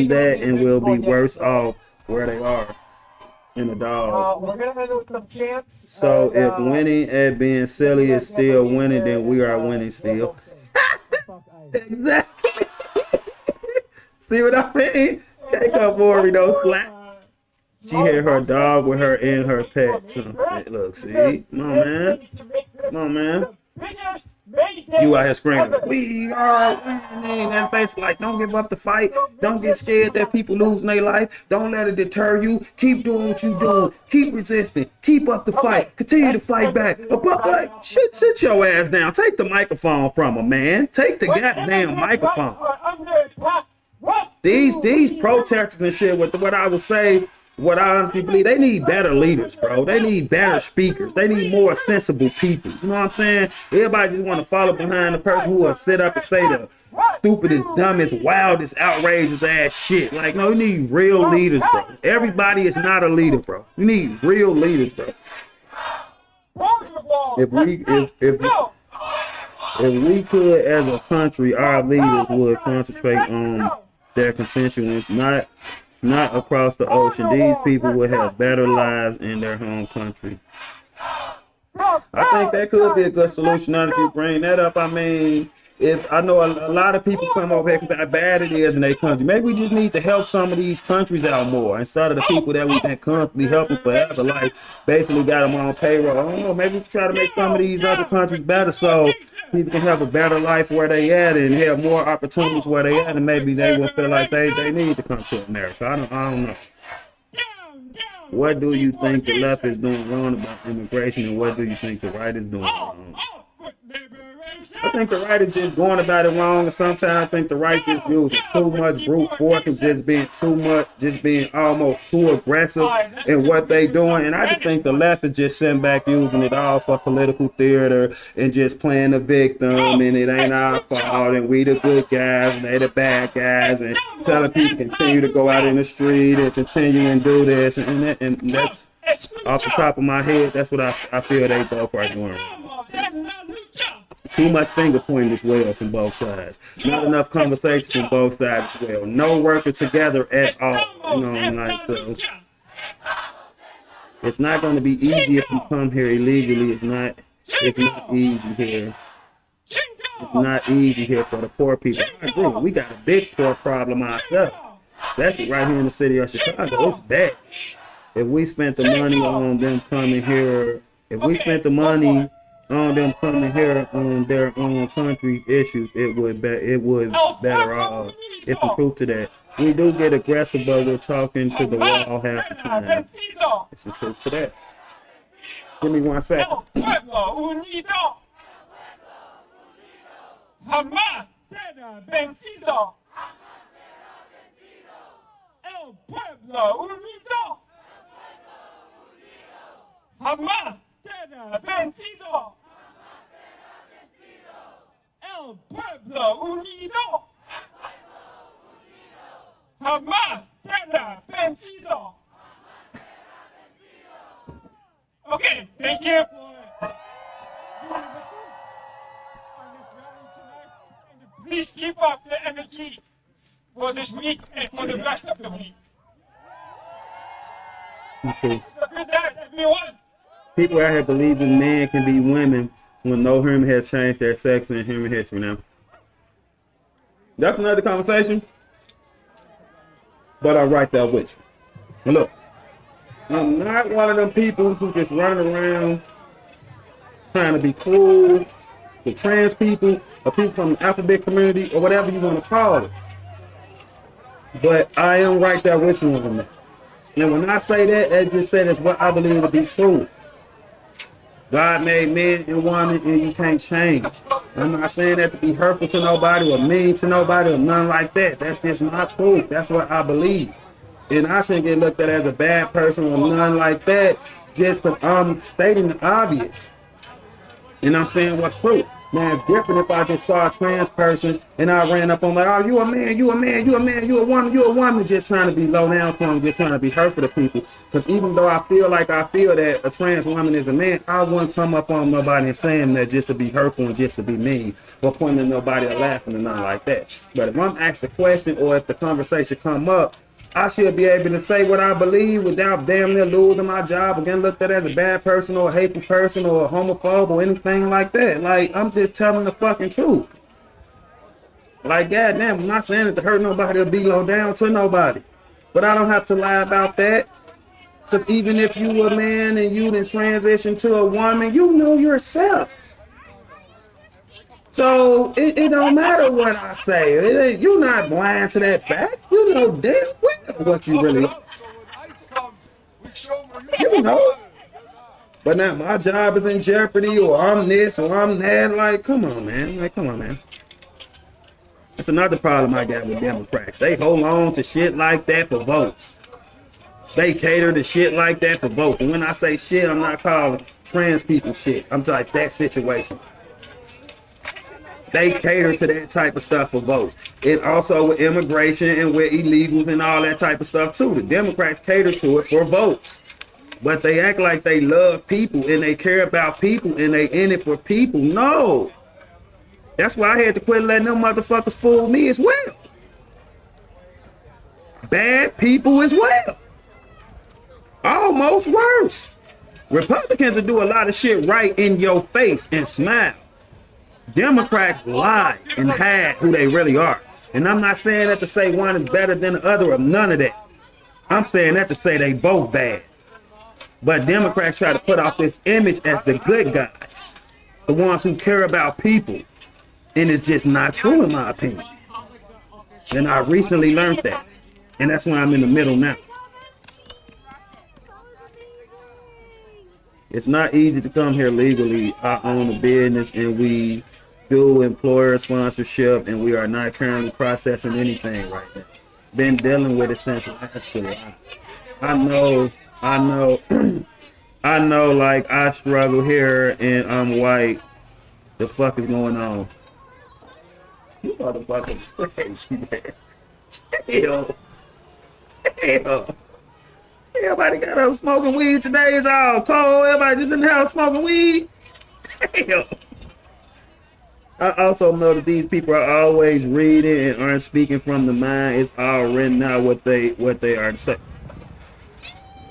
that, and will be worse off where they are in a dog. We're gonna end with some chants. So if winning at being silly is still winning, then we are winning still. Exactly. See what I mean? Can't come Maury, don't slap. She had her dog with her and her pet. So, look, see? Come on, man. Come on, man. You out here screaming, we are winning. That's basically like, don't give up the fight. Don't get scared that people losing their life. Don't let it deter you. Keep doing what you doing. Keep resisting. Keep up the fight. Continue to fight back. But like, shit, sit your ass down. Take the microphone from him, man. Take the goddamn microphone. These protesters and shit, what I would say, what I honestly believe, they need better leaders, bro. They need better speakers. They need more sensible people. You know what I'm saying? Everybody just want to follow behind the person who will sit up and say the stupidest, dumbest, wildest, outrageous ass shit. Like, no, you need real leaders, bro. Everybody is not a leader, bro. You need real leaders, bro. If we could, as a country, our leaders would concentrate on their constituents, not across the ocean. These people would have better lives in their home country. I think that could be a good solution. Now that you bring that up, I mean, if I know a lot of people come over here because how bad it is in their country. Maybe we just need to help some of these countries out more instead of the people that we've been constantly helping forever. Like, basically got them on payroll. I don't know. Maybe we can try to make some of these other countries better so people can have a better life where they at and have more opportunities where they at, and maybe they will feel like they need to come to America. I don't know. What do you think the left is doing wrong about immigration, and what do you think the right is doing wrong? I think the right is just going about it wrong, and sometimes I think the right just using too much brute force and just being almost too aggressive in what they doing. And I just think the left is just sitting back using it all for political theater and just playing the victim, and it ain't our fault, and we the good guys and they the bad guys, and telling people continue to go out in the street and continue and do this, and that's off the top of my head. That's what I feel they both are doing. Too much finger pointing as well from both sides. Not enough conversation from both sides as well. No working together at all. You know, like, so it's not going to be easy if you come here illegally. It's not easy here. It's not easy here for the poor people. I agree. We got a big poor problem ourselves, especially right here in the city of Chicago. It's bad. If we spent the money on them coming here, on their own country's issues, it would better off. It's the truth to that. We do get aggressive, but we're talking to the wall half the time. It's the truth to that. Give me 1 second. Jamás será vencido. El pueblo unido. Jamás será vencido. El pueblo unido. Jamás será vencido. Okay, thank you for please keep up the energy for this week and for the rest of the week. You see, Good night, everyone. people out here believing men can be women when no human has changed their sex in human history now. That's another conversation, but I'm right there with you. And look, I'm not one of them people who just running around trying to be cool. The trans people, or people from the alphabet community, or whatever you want to call it. But I am right there with you on that. And when I say that, I just say that's what I believe to be true. God made men and women, and you can't change. I'm not saying that to be hurtful to nobody or mean to nobody or nothing like that. That's just my truth. That's what I believe. And I shouldn't get looked at as a bad person or nothing like that just because I'm stating the obvious. And I'm saying what's true. Now, it's different if I just saw a trans person and I ran up on like, oh, you a man, you a man, you a man, you a woman, just trying to be low down to them, just trying to be hurtful to people. Because even though I feel that a trans woman is a man, I wouldn't come up on nobody and saying that just to be hurtful and just to be mean or pointing at nobody or laughing or nothing like that. But if I'm asked a question or if the conversation come up, I should be able to say what I believe without damn near losing my job or getting looked at as a bad person or a hateful person or a homophobe or anything like that. Like, I'm just telling the fucking truth. Like, goddamn, I'm not saying it to hurt nobody or be low down to nobody. But I don't have to lie about that. Because even if you a man and you done transition to a woman, you know yourself. So it don't matter what I say. You're not blind to that fact. You know damn well what you really are. You know. But now my job is in jeopardy, or I'm this, or I'm that. Like, come on, man. Like, come on, man. That's another problem I got with Democrats. They hold on to shit like that for votes. They cater to shit like that for votes. And when I say shit, I'm not calling trans people shit. I'm like that situation. They cater to that type of stuff for votes. And also with immigration and with illegals and all that type of stuff too. The Democrats cater to it for votes. But they act like they love people and they care about people and they in it for people. No. That's why I had to quit letting them motherfuckers fool me as well. Bad people as well. Almost worse. Republicans will do a lot of shit right in your face and smile. Democrats lie and hide who they really are. And I'm not saying that to say one is better than the other or none of that. I'm saying that to say they both bad. But Democrats try to put off this image as the good guys, the ones who care about people. And it's just not true in my opinion. And I recently learned that. And that's why I'm in the middle now. It's not easy to come here legally. I own a business and we do employer sponsorship and we are not currently processing anything right now. Been dealing with it since last July. I know, I know like I struggle here and I'm white. The fuck is going on? You motherfuckers is crazy, man. Hell. Everybody got up smoking weed today. It's all cold. Everybody just in the house smoking weed. Hell. I also know that these people are always reading and aren't speaking from the mind. It's all written out what they are saying.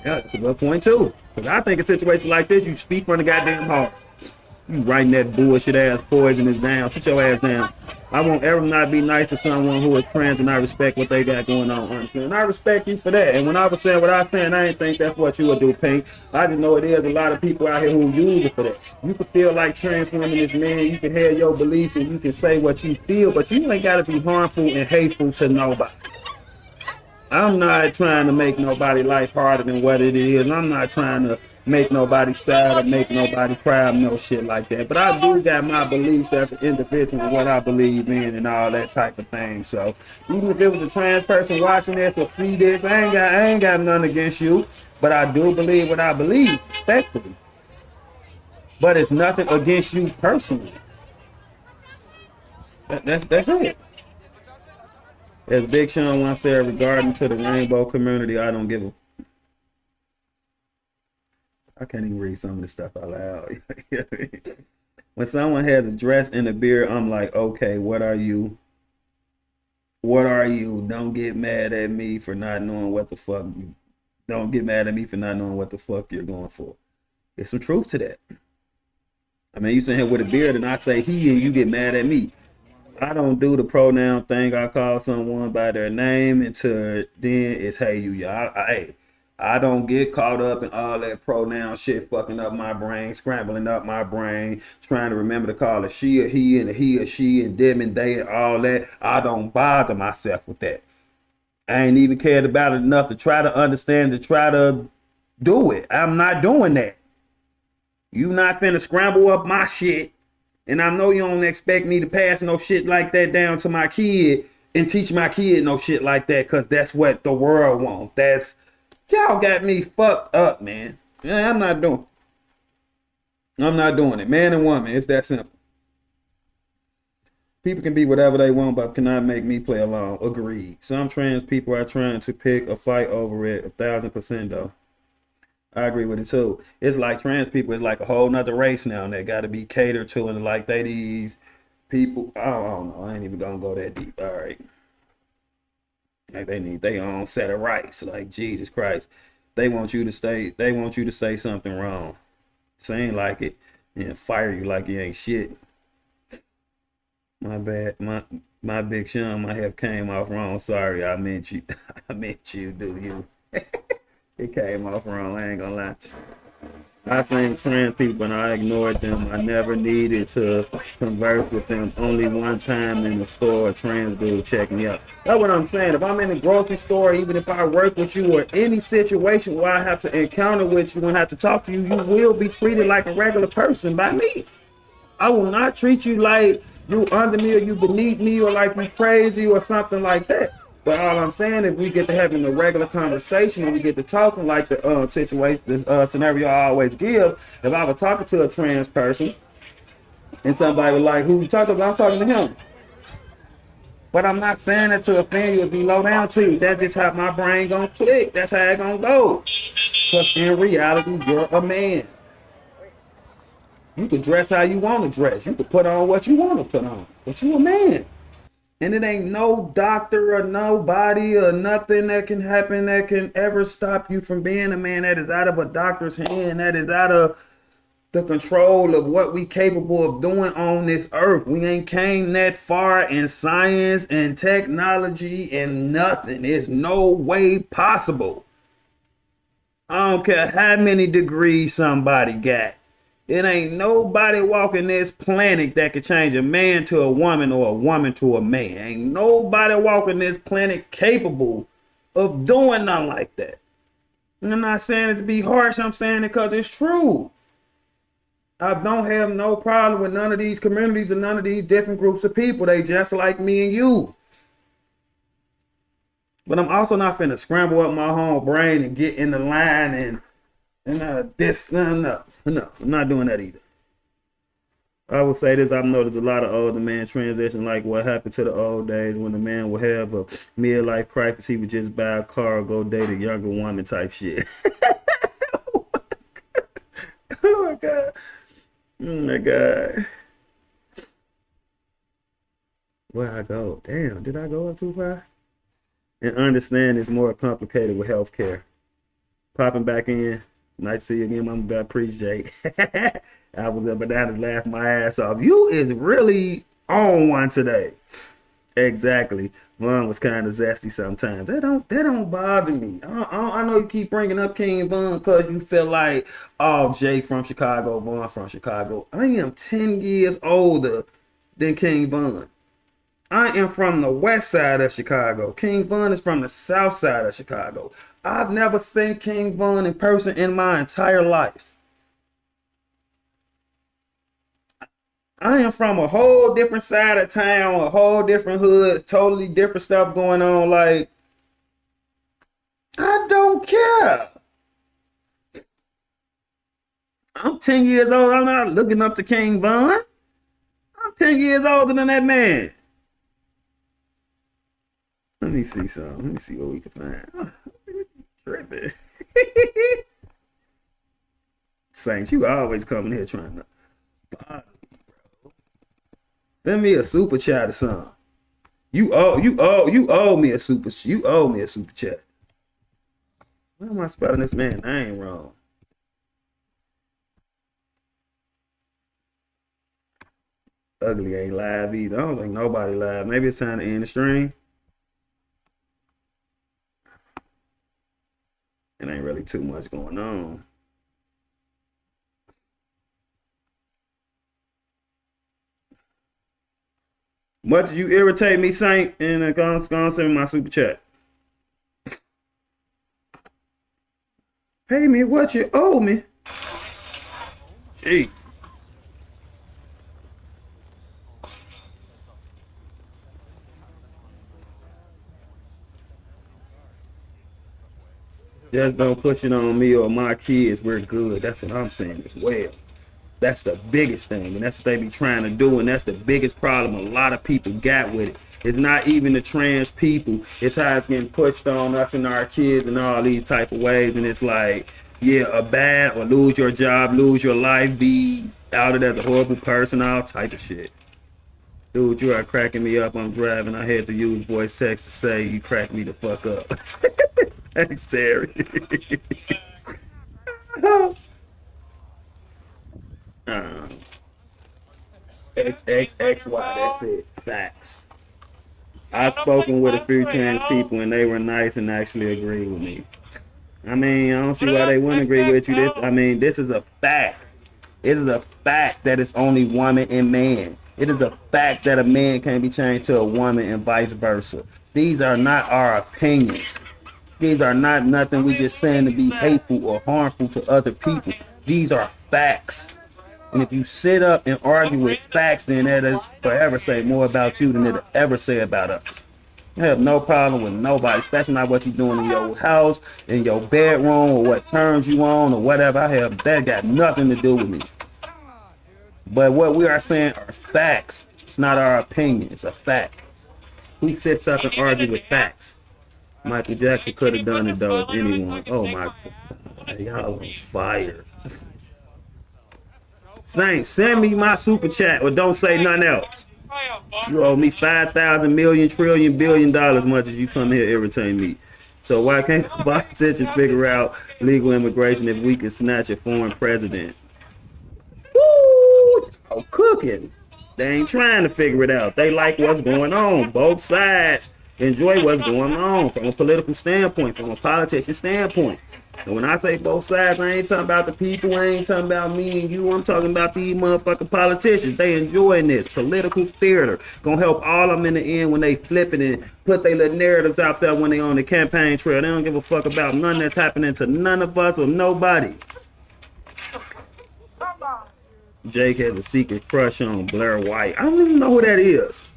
Yeah, that's a good point too. Because I think a situation like this, you speak from the goddamn heart. You writing that bullshit ass poisonous down. Sit your ass down. I won't ever not be nice to someone who is trans and I respect what they got going on, honestly. And I respect you for that. And when I was saying what I was saying, I didn't think that's what you would do, Pink. I just know it is a lot of people out here who use it for that. You can feel like trans women is men. You can have your beliefs and you can say what you feel, but you ain't got to be harmful and hateful to nobody. I'm not trying to make nobody life harder than what it is. I'm not trying to make nobody sad or make nobody cry, no shit like that. But I do got my beliefs as an individual and what I believe in and all that type of thing. So even if it was a trans person watching this or see this, I ain't got nothing against you. But I do believe what I believe, respectfully. But it's nothing against you personally. That's it. As Big Sean once said regarding to the rainbow community, I don't give a... I can't even read some of this stuff out loud. When someone has a dress and a beard, I'm like, okay, what are you? What are you? Don't get mad at me for not knowing what the fuck. Don't get mad at me for not knowing what the fuck you're going for. There's some truth to that. I mean, you sitting here with a beard and I say he and you get mad at me. I don't do the pronoun thing. I call someone by their name until then it's hey you. Yeah, I don't get caught up in all that pronoun shit fucking up my brain, scrambling up my brain, trying to remember to call a she or he and a he or she and them and they and all that. I don't bother myself with that. I ain't even cared about it enough to try to understand, to try to do it. I'm not doing that. You not finna scramble up my shit. And I know you don't expect me to pass no shit like that down to my kid and teach my kid no shit like that, because that's what the world wants. Y'all got me fucked up, man. Yeah, I'm not doing it. Man and woman, it's that simple. People can be whatever they want, but cannot make me play along. Agreed. Some trans people are trying to pick a fight over it, 1,000% though. I agree with it too. It's like trans people is like a whole nother race now, and they got to be catered to, and like they these people. I don't know. I ain't even gonna go that deep. All right. Like they need their own set of rights. Like Jesus Christ, they want you to stay. They want you to say something wrong, saying like it, and fire you like you ain't shit. My bad. My Big Sean might have came off wrong. Sorry, I meant you. I meant you. Do you? It came off wrong, I ain't gonna lie. I seen trans people and I ignored them. I never needed to converse with them. Only one time in the store, a trans dude checked me out. That's what I'm saying. If I'm in the grocery store, even if I work with you or any situation where I have to encounter with you and have to talk to you, you will be treated like a regular person by me. I will not treat you like you under me or you beneath me or like you crazy or something like that. But all I'm saying is we get to having a regular conversation and we get to talking like the situation, the scenario I always give. If I was talking to a trans person and somebody was like, who you talking to? I'm talking to him. But I'm not saying that to offend you or be low down to you. That's just how my brain gonna click. That's how it gonna go. Because in reality, you're a man. You can dress how you want to dress. You can put on what you want to put on. But you a man. And it ain't no doctor or nobody or nothing that can happen that can ever stop you from being a man. That is out of a doctor's hand. That is out of the control of what we capable of doing on this earth. We ain't came that far in science and technology and nothing. There's no way possible. I don't care how many degrees somebody got. It ain't nobody walking this planet that could change a man to a woman or a woman to a man. Ain't nobody walking this planet capable of doing nothing like that. And I'm not saying it to be harsh. I'm saying it because it's true. I don't have no problem with none of these communities and none of these different groups of people. They just like me and you. But I'm also not finna scramble up my whole brain and get in the line and no, I'm not doing that either. I will say this, I've noticed a lot of older men transition like what happened to the old days when the man would have a midlife crisis, he would just buy a car or go date a younger woman type shit. Oh my God. Oh my God. Where I go? Damn, did I go up too far? And understand it's more complicated with healthcare. Popping back in. Nice to see you again, Mama. I appreciate. I was up and down laughing my ass off. You is really on one today. Exactly. Vaughn was kind of zesty sometimes. That don't bother me. I know you keep bringing up King Vaughn because you feel like, oh, Jake from Chicago, Vaughn from Chicago. I am 10 years older than King Vaughn. I am from the west side of Chicago. King Vaughn is from the south side of Chicago. I've never seen King Vaughn in person in my entire life. I am from a whole different side of town, a whole different hood, totally different stuff going on. Like, I don't care. I'm 10 years old. I'm not looking up to King Vaughn. I'm 10 years older than that man. Let me see something. Let me see what we can find. Tripping. Saints, you always coming here trying to bother me, bro. Send me a super chat or something. You owe me a super chat. Why am I spelling this man's name wrong? Ugly ain't live either. I don't think nobody live. Maybe it's time to end the stream. It ain't really too much going on. Much you irritate me, Saint, and go on send me my super chat. Pay me what you owe me. Gee. Just don't push it on me or my kids. We're good. That's what I'm saying as well. That's the biggest thing, and that's what they be trying to do, and that's the biggest problem a lot of people got with it. It's not even the trans people. It's how it's getting pushed on us and our kids and all these type of ways, and it's like, yeah, a bad or lose your job, lose your life, be outed as a horrible person, all type of shit. Dude, you are cracking me up. I'm driving. I had to use voice text to say you cracked me the fuck up. Thanks, Terry. XXXY, that's it. Facts. I've spoken with a few trans people and they were nice and actually agreed with me. I mean, I don't see why they wouldn't agree with you. This is a fact. It is a fact that it's only woman and man. It is a fact that a man can't be changed to a woman and vice versa. These are not our opinions. These are not nothing we just saying to be hateful or harmful to other people. These are facts. And if you sit up and argue with facts, then that is forever say more about you than it'll ever say about us. I have no problem with nobody, especially not what you're doing in your house, in your bedroom, or what turns you on, or whatever. That got nothing to do with me. But what we are saying are facts. It's not our opinion. It's a fact. Who sits up and argues with facts? Michael Jackson could have done it though if anyone. Oh my God, y'all on fire. Saint, send me my super chat or don't say nothing else. You owe me 5,000 million trillion billion dollars much as you come here irritate me. So why can't the politicians figure out legal immigration if we can snatch a foreign president? Woo! Oh, cooking. They ain't trying to figure it out. They like what's going on. Both sides enjoy what's going on from a political standpoint, from a politician standpoint. And when I say both sides, I ain't talking about the people. I ain't talking about me and you. I'm talking about these motherfucking politicians. They enjoying this political theater. Gonna help all of them in the end when they flip it and put their little narratives out there when they on the campaign trail. They don't give a fuck about none that's happening to none of us or nobody. Jake has a secret crush on Blair White. I don't even know who that is.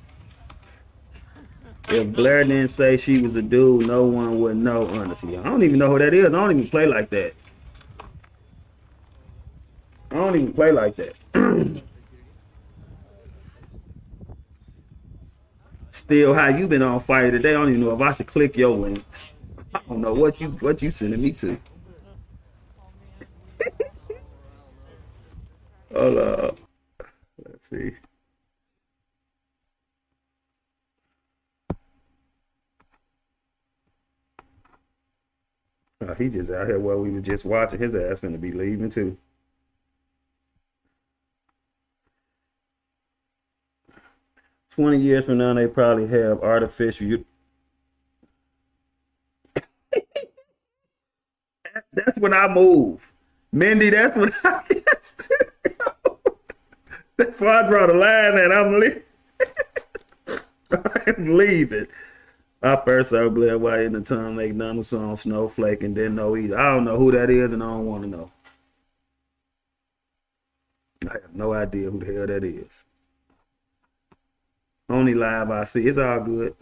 If Blair didn't say she was a dude, no one would know, honestly. I don't even know who that is. I don't even play like that. I don't even play like that. Still, how you been on fire today? I don't even know if I should click your links. I don't know what you sending me to. Hold up. Let's see. He just out here while we were just watching. His ass finna be leaving too. "20 years from now, they probably have artificial." That's when I move, Mindy. That's when I get. That's why I draw the line, and I'm leaving. I'm leaving. I first saw Blair White in the Tom McDonald song "Snowflake" and didn't know either. I don't know who that is, and I don't want to know. I have no idea who the hell that is. Only live I see. It's all good.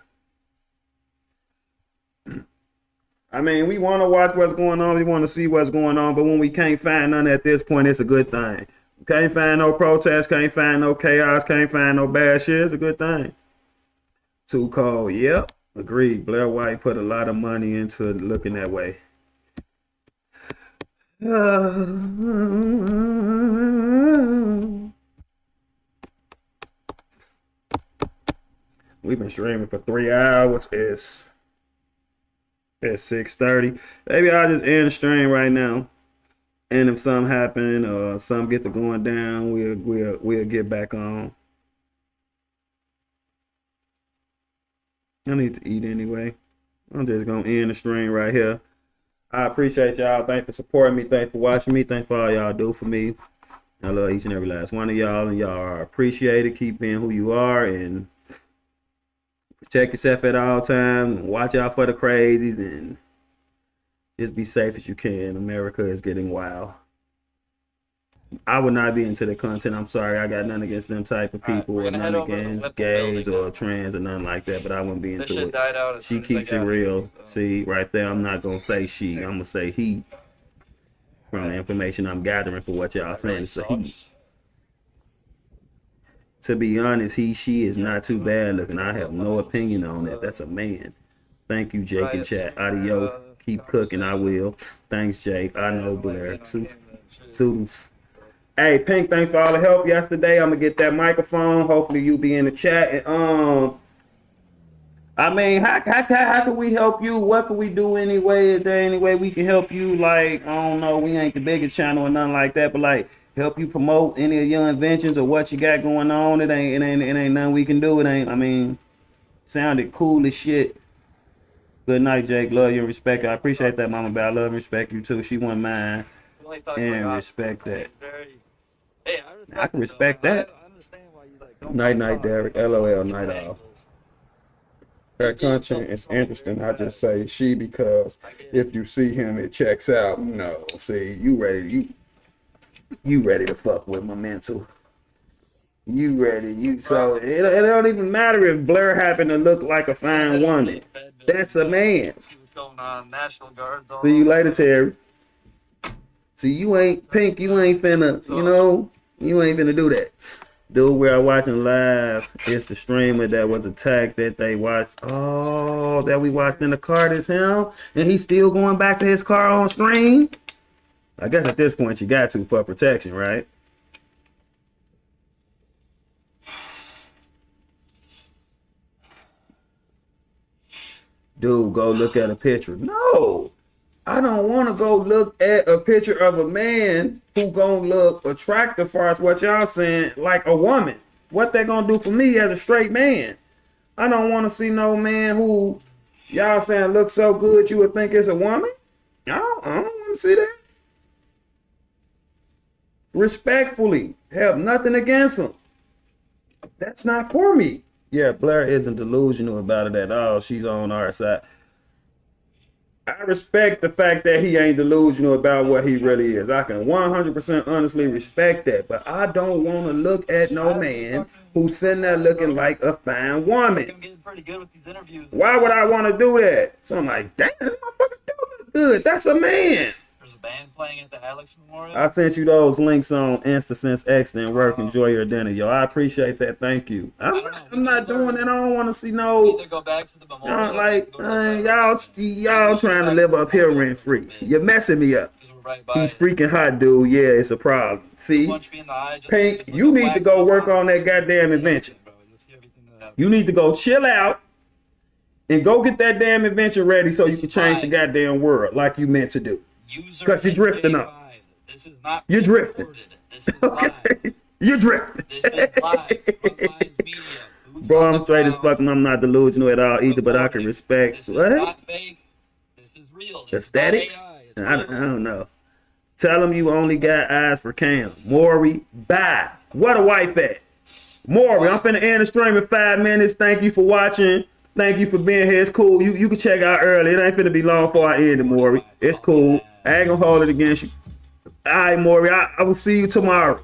I mean, we want to watch what's going on. We want to see what's going on. But when we can't find none at this point, it's a good thing. Can't find no protests. Can't find no chaos. Can't find no bad shit. It's a good thing. Too cold. Yep. Agreed. Blair White put a lot of money into looking that way. We've been streaming for 3 hours. It's 6:30. Maybe I'll just end the stream right now. And if something happen or something get to going down, we'll get back on. I need to eat anyway. I'm just gonna end the stream right here. I appreciate y'all. Thanks for supporting me. Thanks for watching me. Thanks for all y'all do for me. I love each and every last one of y'all, and y'all are appreciated. Keep being who you are and protect yourself at all times. And watch out for the crazies and just be safe as you can. America is getting wild. I would not be into the content. I'm sorry. I got nothing against them type of people or nothing against gays or trans or nothing like that, but I wouldn't be into it. She keeps it real. See, right there, I'm not going to say she. I'm going to say he. From the information I'm gathering for what y'all saying, it's a he. To be honest, she is not too bad looking. I have no opinion on that. That's a man. Thank you, Jake and chat. Adios. Keep cooking. I will. Thanks, Jake. I know Blair. Toodles. Hey, Pink, thanks for all the help yesterday. I'm gonna get that microphone. Hopefully you be in the chat. And I mean, how can we help you? What can we do anyway? Is there any way we can help you? Like, I don't know, we ain't the biggest channel or nothing like that, but like help you promote any of your inventions or what you got going on. It ain't nothing we can do. It ain't, I mean, sounded cool as shit. Good night, Jake. Love you and respect you. I appreciate that, Mama Bear. I love and respect you too. She wouldn't mind and respect that. I can respect that. Night, night, Derek. LOL, night off. That content is interesting. I just say she because if you see him, it checks out. No, see, you ready to fuck with my mental. You ready? So it don't even matter if Blair happened to look like a fine woman. That's a man. See you later, Terry. See, you ain't Pink. You ain't finna. You ain't finna do that. Dude, we are watching live. It's the streamer that was attacked that they watched. Oh, that we watched in the car. This him, and he's still going back to his car on stream. I guess at this point you got to for protection, right? Dude, go look at a picture. No, I don't want to go look at a picture of a man who gonna look attractive far as what y'all saying, like a woman. What they gonna do for me as a straight man? I don't want to see no man who y'all saying looks so good you would think it's a woman. I don't want to see that. Respectfully, have nothing against him. That's not for me. Yeah, Blair isn't delusional about it at all. She's on our side. I respect the fact that he ain't delusional about what he really is. I can 100% honestly respect that. But I don't want to look at no man who's sitting there looking like a fine woman. Why would I want to do that? So I'm like, damn, this motherfucker do look good. That's a man. There's a band playing at the Alex Memorial. I sent you those links on Insta since X didn't work. Enjoy your dinner, yo. I appreciate that. Thank you. I'm not doing it. I don't want to see no. Either go back to the memorial. Y'all trying to live up here rent free. You're messing me up. He's freaking hot, dude. Yeah, it's a problem. See, Pink, you need to go work on that goddamn invention. You need to go chill out and go get that damn invention ready so you can change the goddamn world like you meant to do. Because you're drifting up. This is not you're drifting. This is okay. live. You're drifting. This is live. Bro, I'm straight as fuck and I'm not delusional at all either, but I can respect. This what? is not fake. This is real. This aesthetics? I don't know. Tell him you only got eyes for Cam. Maury, bye. What a wife at? Maury, I'm finna end the stream in 5 minutes. Thank you for watching. Thank you for being here. It's cool. You can check out early. It ain't finna be long before I end it, Maury. It's cool. I ain't gonna hold it against you. All right, Maury. I will see you tomorrow.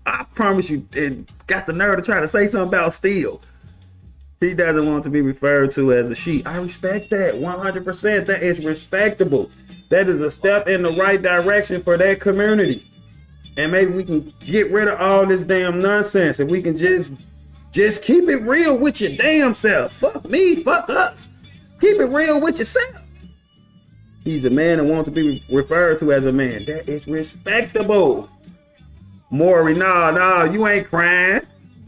I promise you, and got the nerve to try to say something about Steel. He doesn't want to be referred to as a she. I respect that 100%. That is respectable. That is a step in the right direction for that community. And maybe we can get rid of all this damn nonsense. If we can just keep it real with your damn self. Fuck me, fuck us. Keep it real with yourself. He's a man that wants to be referred to as a man. That is respectable. Maury, no, you ain't crying.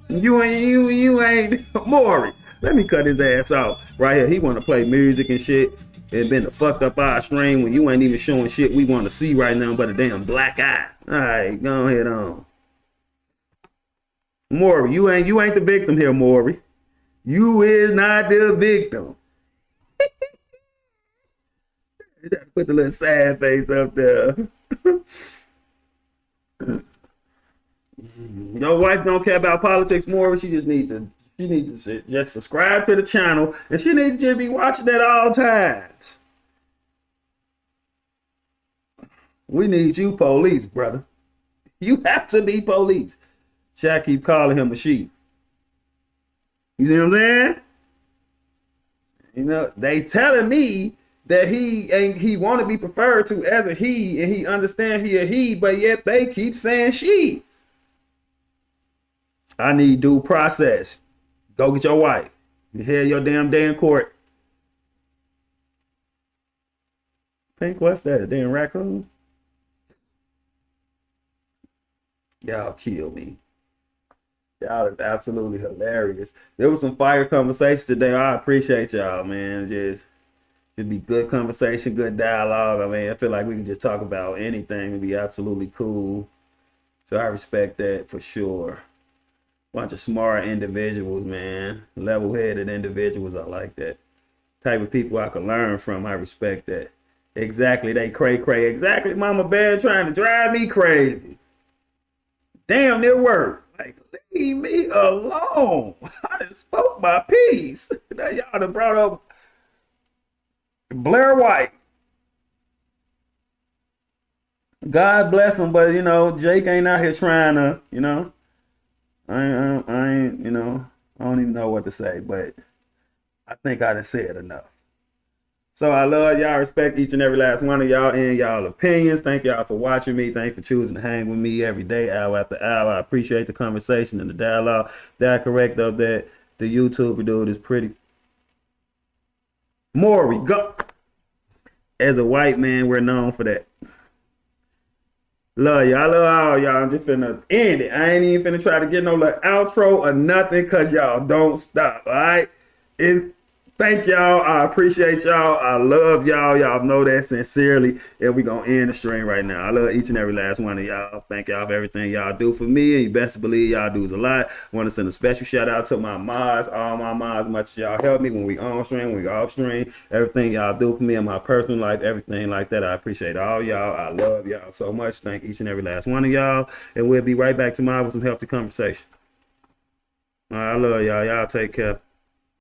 You ain't Maury. Let me cut his ass off right here. He want to play music and shit. It been the fucked up eye stream when you ain't even showing shit we want to see right now but a damn black eye. All right, go ahead on. Maury, you ain't the victim here, Maury. You is not the victim. Put the little sad face up there. Your wife don't care about politics, Maury. She needs to just subscribe to the channel, and she needs to just be watching at all times. We need you, police, brother. You have to be police. Shaq keep calling him a sheep. You see what I'm saying? You know, they telling me that he want to be preferred to as a he, and he understand he a he, but yet they keep saying she. I need due process. Go get your wife. You hear your damn day in court. Pink, what's that? A damn raccoon? Y'all kill me. Y'all is absolutely hilarious. There was some fire conversations today. I appreciate y'all, man. Just be good conversation, good dialogue. I mean, I feel like we can just talk about anything and be absolutely cool. So I respect that for sure. Bunch of smart individuals, man. Level-headed individuals. I like that. type of people I can learn from. I respect that. Exactly, they cray. Exactly, Mama Bear trying to drive me crazy. Damn near work. Like, leave me alone. I done spoke my piece. Now y'all done brought up Blair White. God bless him, but you know, Jake ain't out here trying to, you know. I ain't, you know, I don't even know what to say, but I think I done said enough. So I love y'all, respect each and every last one of y'all and y'all opinions. Thank y'all for watching me. Thanks for choosing to hang with me every day, hour after hour. I appreciate the conversation and the dialogue. That correct though that the YouTuber dude is pretty. Maury, go. As a white man, we're known for that. Love y'all. I love all y'all. I'm just finna end it. I ain't even finna try to get no like outro or nothing because y'all don't stop. All right. Thank y'all. I appreciate y'all. I love y'all. Y'all know that sincerely. And we gonna end the stream right now. I love each and every last one of y'all. Thank y'all for everything y'all do for me. And you best believe y'all do a lot. Want to send a special shout out to my mods, all my mods, as much as y'all help me when we on stream, when we off stream. Everything y'all do for me in my personal life, everything like that. I appreciate all y'all. I love y'all so much. Thank each and every last one of y'all. And we'll be right back tomorrow with some healthy conversation. All right, I love y'all. Y'all take care.